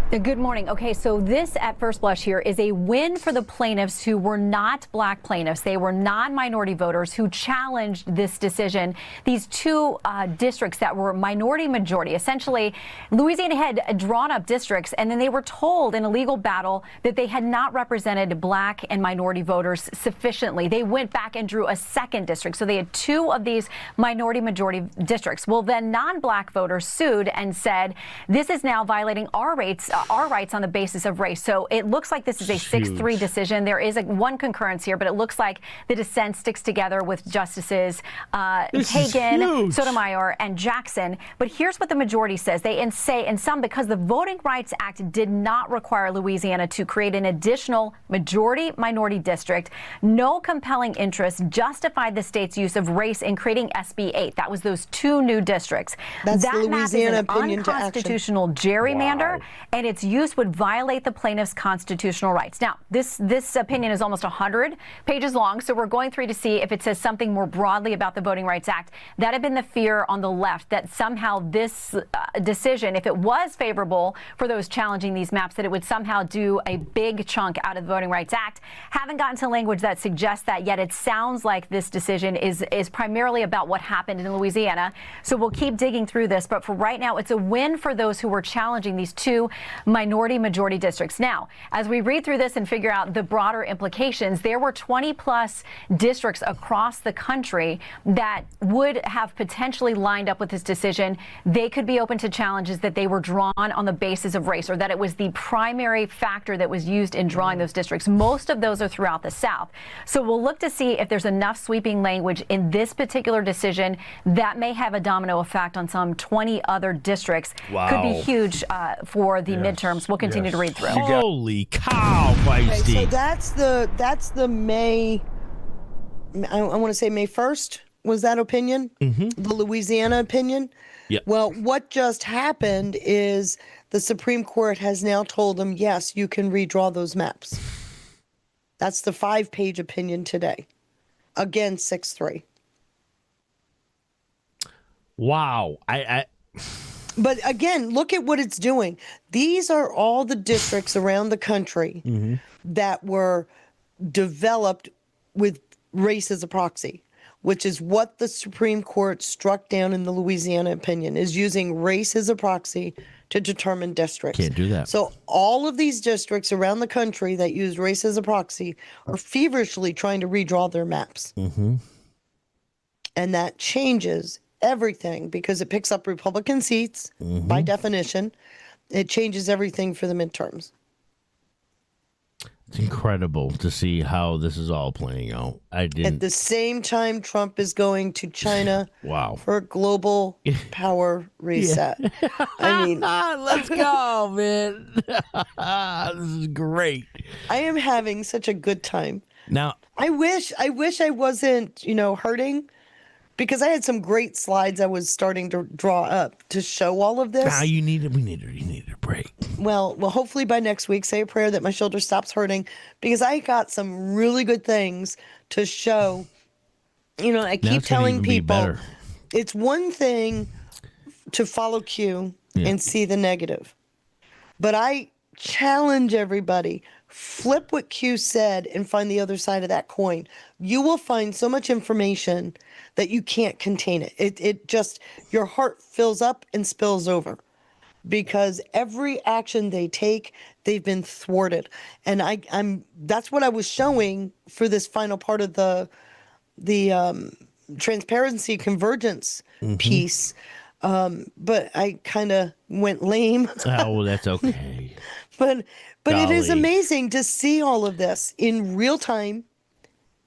Good morning. Okay, so this at first blush here is a win for the plaintiffs who were not black plaintiffs. They were non-minority voters who challenged this decision. These two districts that were minority majority. Essentially, Louisiana had drawn up districts and then they were told in a legal battle that they had not represented black and minority voters sufficiently. They went back and drew a second district. So they had 2 of these minority majority districts. Well, then non-black voters sued and said, this is now violating our rights on the basis of race. So it looks like this is a 6-3 decision. There is one concurrence here, but it looks like the dissent sticks together with Justices Kagan, Sotomayor, and Jackson. But here's what the majority says. They say in some, because the Voting Rights Act did not require Louisiana to create an additional majority-minority district, no compelling interest justified the state's use of race in creating SB 8. That was those 2 new districts. That's that the map is Louisiana an opinion to action. unconstitutional gerrymander, and its use would violate the plaintiff's constitutional rights. Now, this opinion is almost 100 pages long, so we're going through to see if it says something more broadly about the Voting Rights Act. That had been the fear on the left, that somehow this decision, if it was favorable for those challenging these maps, that it would somehow do a big chunk out of the Voting Rights Act. Haven't gotten to language that suggests that yet. It sounds like this decision is primarily about what happened in Louisiana. So we'll keep digging through this. But for right now, it's a win for those who were challenging these 2 minority majority districts. Now, as we read through this and figure out the broader implications, there were 20 plus districts across the country that would have potentially lined up with this decision. They could be open to challenges that they were drawn on the basis of race, or that it was the primary factor that was used in drawing those districts. Most of those are throughout the South. So we'll look to see if there's enough sweeping language in this particular decision that may have a domino effect on some 20 other districts. Wow. Could be huge for the midterms. We'll continue to read through. Holy cow, Feisty. Okay, so that's the May, I want to say May 1st was that opinion? Mm-hmm. The Louisiana opinion? Yep. Well, what just happened is the Supreme Court has now told them, yes, you can redraw those maps. That's the 5-page opinion today. Again, 6-3. Wow. But again, look at what it's doing. These are all the districts around the country that were developed with race as a proxy, which is what the Supreme Court struck down in the Louisiana opinion, is using race as a proxy to determine districts. Can't do that. So all of these districts around the country that use race as a proxy are feverishly trying to redraw their maps. Mm-hmm. And that changes everything because it picks up Republican seats by definition. It changes everything for the midterms. It's incredible to see how this is all playing out. At the same time, Trump is going to China Wow. for a global power reset. I mean, let's go, man. This is great. I am having such a good time. Now, I wish I wasn't, hurting, because I had some great slides I was starting to draw up to show all of this. we need a break. Well, hopefully by next week, say a prayer that my shoulder stops hurting, because I got some really good things to show. I keep telling people it's one thing to follow Q and see the negative, but I challenge everybody, flip what Q said and find the other side of that coin. You will find so much information that you can't contain it. It just, your heart fills up and spills over, because every action they take, they've been thwarted. And that's what I was showing for this final part of the transparency convergence piece. But I kind of went lame. Oh, that's okay. But it is Golly. amazing to see all of this in real time.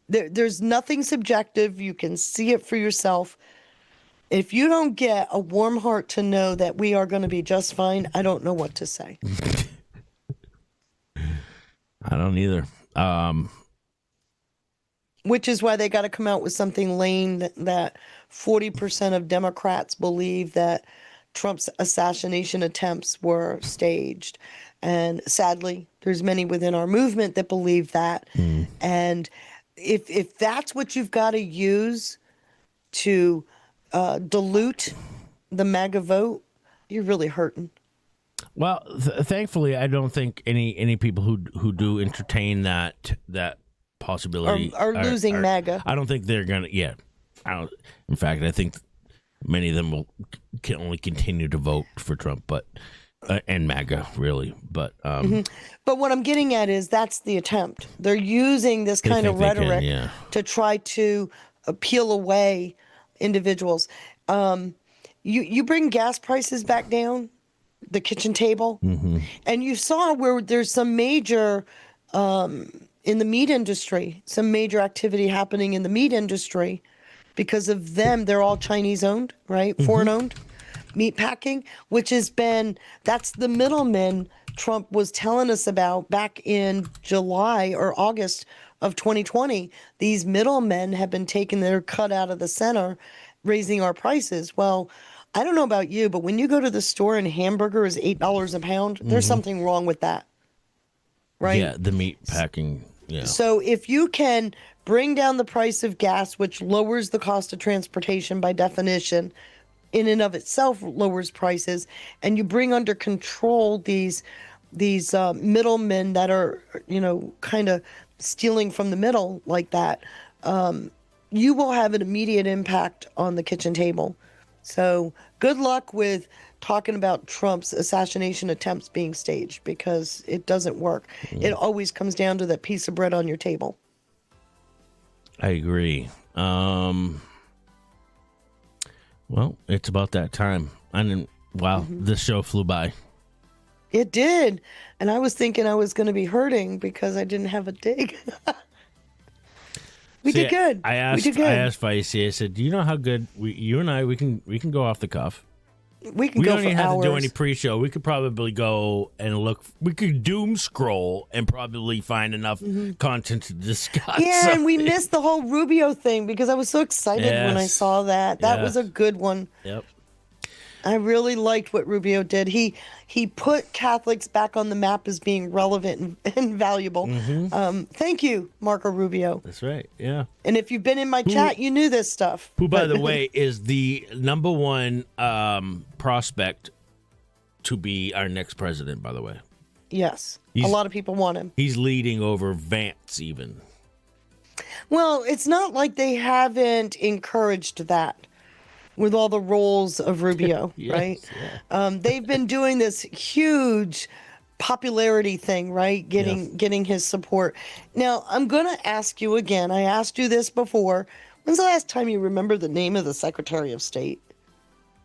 There's nothing subjective. You can see it for yourself. If you don't get a warm heart to know that we are going to be just fine, I don't know what to say. I don't either. Which is why they got to come out with something lame that 40% of Democrats believe that Trump's assassination attempts were staged. And sadly, there's many within our movement that believe that. And if that's what you've got to use to dilute the MAGA vote, you're really hurting. Well, thankfully, I don't think any people who do entertain that possibility are losing MAGA. I don't think they're gonna. Yeah, in fact, I think many of them can only continue to vote for Trump, but and MAGA really. But But what I'm getting at is that's the attempt. They're using this kind of rhetoric to try to peel away individuals. You bring gas prices back down, the kitchen table, and you saw where there's some major in the meat industry, some major activity happening in the meat industry because of them. They're all Chinese owned, right? Foreign owned meat packing, which that's the middlemen Trump was telling us about back in July or August of 2020. These middlemen have been taking their cut out of the center, raising our prices. Well, I don't know about you, but when you go to the store and hamburger is $8 a pound, there's something wrong with that. Right? Yeah, the meat packing. Yeah. So if you can bring down the price of gas, which lowers the cost of transportation by definition, in and of itself lowers prices, and you bring under control these middlemen that are, kind of stealing from the middle like that, you will have an immediate impact on the kitchen table. So good luck with talking about Trump's assassination attempts being staged because it doesn't work. It always comes down to that piece of bread on your table. I agree. Well, it's about that time. Wow, this show flew by. It did. And I was thinking I was going to be hurting because I didn't have a dig. We did good. I asked Feisty, I said, do you know how good you and I can go off the cuff? We can go for hours. We don't even have to do any pre-show. We could probably go and look. We could doom scroll and probably find enough content to discuss. Yeah, something. and we missed the whole Rubio thing because I was so excited when I saw that. That was a good one. Yep. I really liked what Rubio did. He put Catholics back on the map as being relevant and valuable. Thank you, Marco Rubio. That's right. Yeah. And if you've been in my chat, you knew this stuff. Who, by the way, is the number one prospect to be our next president, by the way. Yes. A lot of people want him. He's leading over Vance even. Well, it's not like they haven't encouraged that with all the roles of Rubio, right? Yeah. They've been doing this huge popularity thing, right? Getting his support. Now, I'm going to ask you again. I asked you this before. When's the last time you remember the name of the Secretary of State?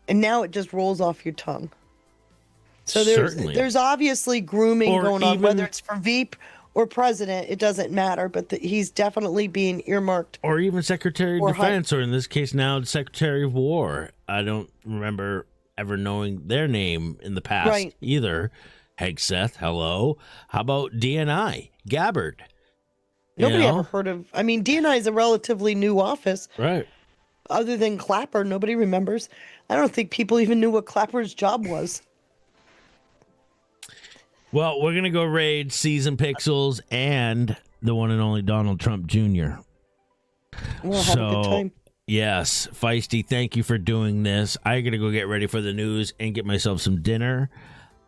And now it just rolls off your tongue. So there's obviously grooming going on, whether it's for Veep or president, it doesn't matter, but he's definitely being earmarked. Or even Secretary of Defense, or in this case now, the Secretary of War. I don't remember ever knowing their name in the past either. Hegseth, hello. How about DNI? Gabbard. Nobody ever heard of... I mean, DNI is a relatively new office. Right. Other than Clapper, nobody remembers. I don't think people even knew what Clapper's job was. Well, we're going to go raid Season Pixels and the one and only Donald Trump Jr. We'll have a good time. Yes, Feisty, thank you for doing this. I got to go get ready for the news and get myself some dinner.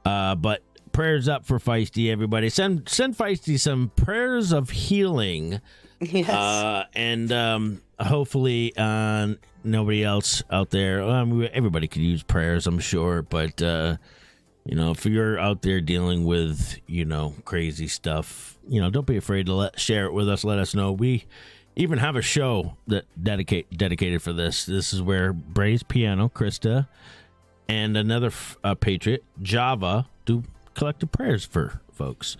But prayers up for Feisty, everybody. Send Feisty some prayers of healing. Yes. And hopefully nobody else out there. Everybody could use prayers, I'm sure. But... if you're out there dealing with, crazy stuff, don't be afraid to share it with us. Let us know. We even have a show that dedicated for this. This is where Bray's Piano, Krista, and another patriot, Java, do collective prayers for folks.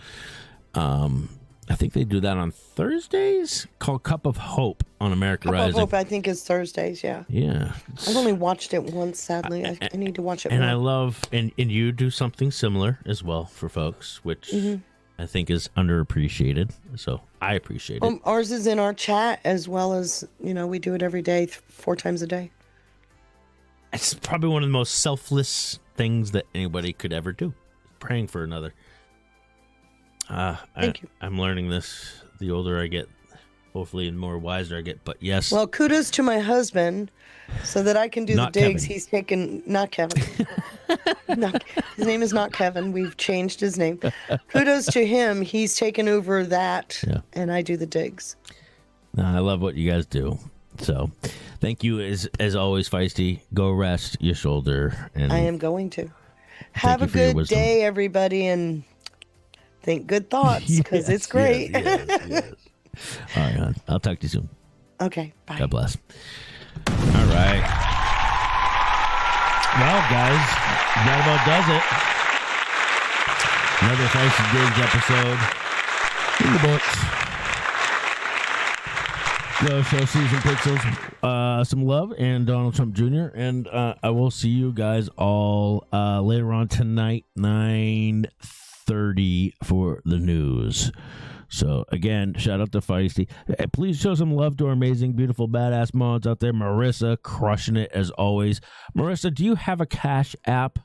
I think they do that on Thursdays, called Cup of Hope on America Rising. Cup of Hope, I think, is Thursdays, yeah. Yeah. I've only watched it once, sadly. I need to watch it more. And I love, and you do something similar as well for folks, which I think is underappreciated. So I appreciate it. Ours is in our chat as well as, we do it every day, 4 times a day. It's probably one of the most selfless things that anybody could ever do, praying for another. Thank you. I'm learning this the older I get, hopefully, and more wiser I get. But yes. Well, kudos to my husband so that I can do the digs. Kevin. He's taken, not Kevin. His name is not Kevin. We've changed his name. Kudos to him. He's taken over that, and I do the digs. I love what you guys do. So thank you as always, Feisty. Go rest your shoulder. And I am going to. Have a good day, everybody, and think good thoughts, because it's great. Yes. All right, hon. I'll talk to you soon. Okay, bye. God bless. All right. Well, guys, that about does it. Another Feisty Digs episode in the books. Go show Season Pixels some love and Donald Trump Jr. And I will see you guys all later on tonight, 9:30 for the news. So again, shout out to Feisty. Please show some love to our amazing, beautiful, badass mods out there. Marissa, crushing it as always. Marissa, do you have a Cash App?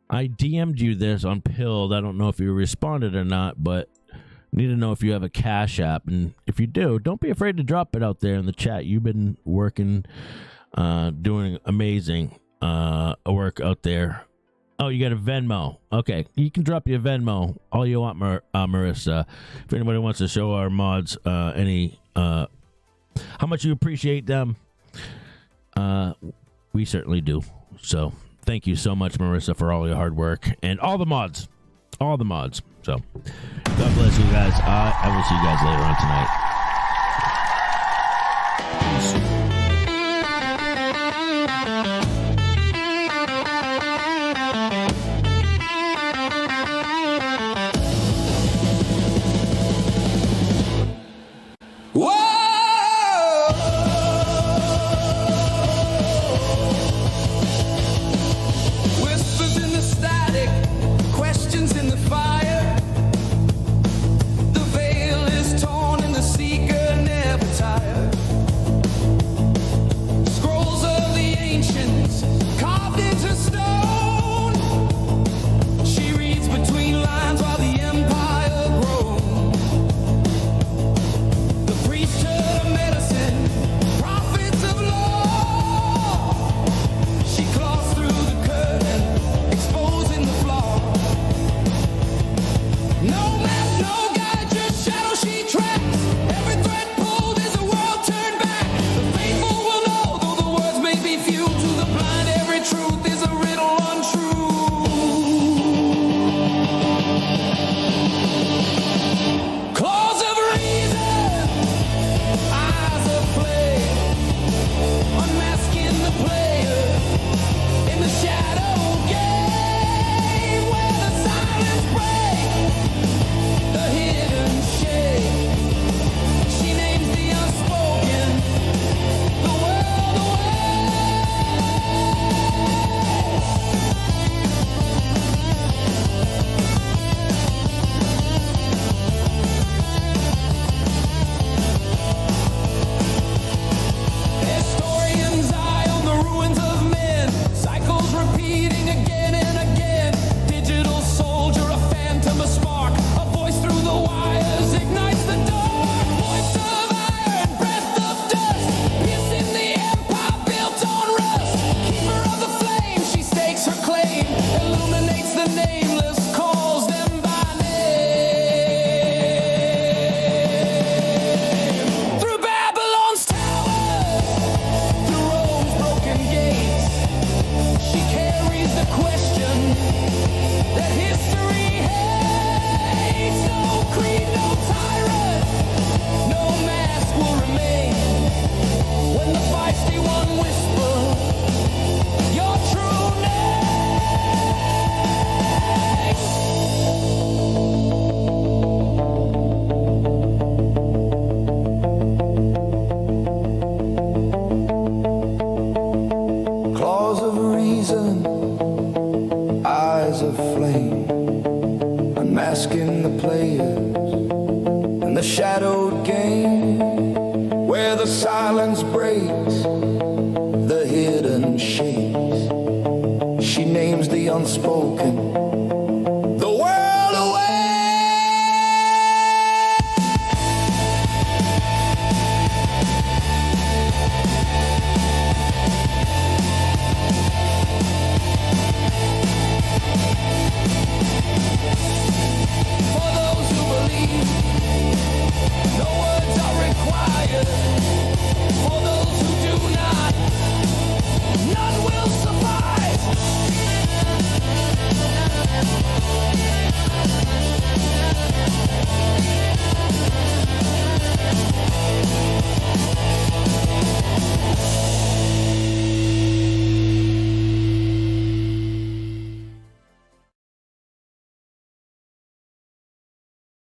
I DM'd you this on Pilled. I don't know if you responded or not, but need to know if you have a Cash App. And if you do, don't be afraid to drop it out there in the chat. You've been working, doing amazing work out there. Oh, you got a Venmo. Okay, you can drop your Venmo all you want, Marissa. If anybody wants to show our mods how much you appreciate them, we certainly do. So Thank you so much, Marissa, for all your hard work and all the mods. All the mods. So, God bless you guys. I will see you guys later on tonight. Whispers in the static, questions in the fire. The veil is torn and the seeker never tired. Scrolls of the ancients carved into stone. She reads between lines while the empire grows. The priesthood of medicine, prophets of law. She claws through the curtain, exposing the flaw. No map, no guide, just shadow she tracks. Every thread pulled is a world turned back. The faithful will know, though the words may be few. To the blind, every truth is a riddle untrue. Claws of reason, eyes of flame, unmasking the player in the shadow game, where the silence breaks, the hidden shake. She names the unspoken, the world away. Historians' eye on the ruins of men, cycles repeating again and again. Digital soldier, a phantom, a spark, a voice through the wires ignites the dark. Voice of iron, breath of dust, piercing the empire built on rust. Keeper of the flame, she stakes her claim, illuminates the nameless, calls them by name. Through Babylon's towers, through Rome's broken gates, she carries the question that history hates. No creed, no tyrant, no mask will remain. When the feisty one whispers your true Claws of reason, eyes of flame, unmasking the players in the shadowed game, where the silence breaks, the hidden shakes. She names the unspoken,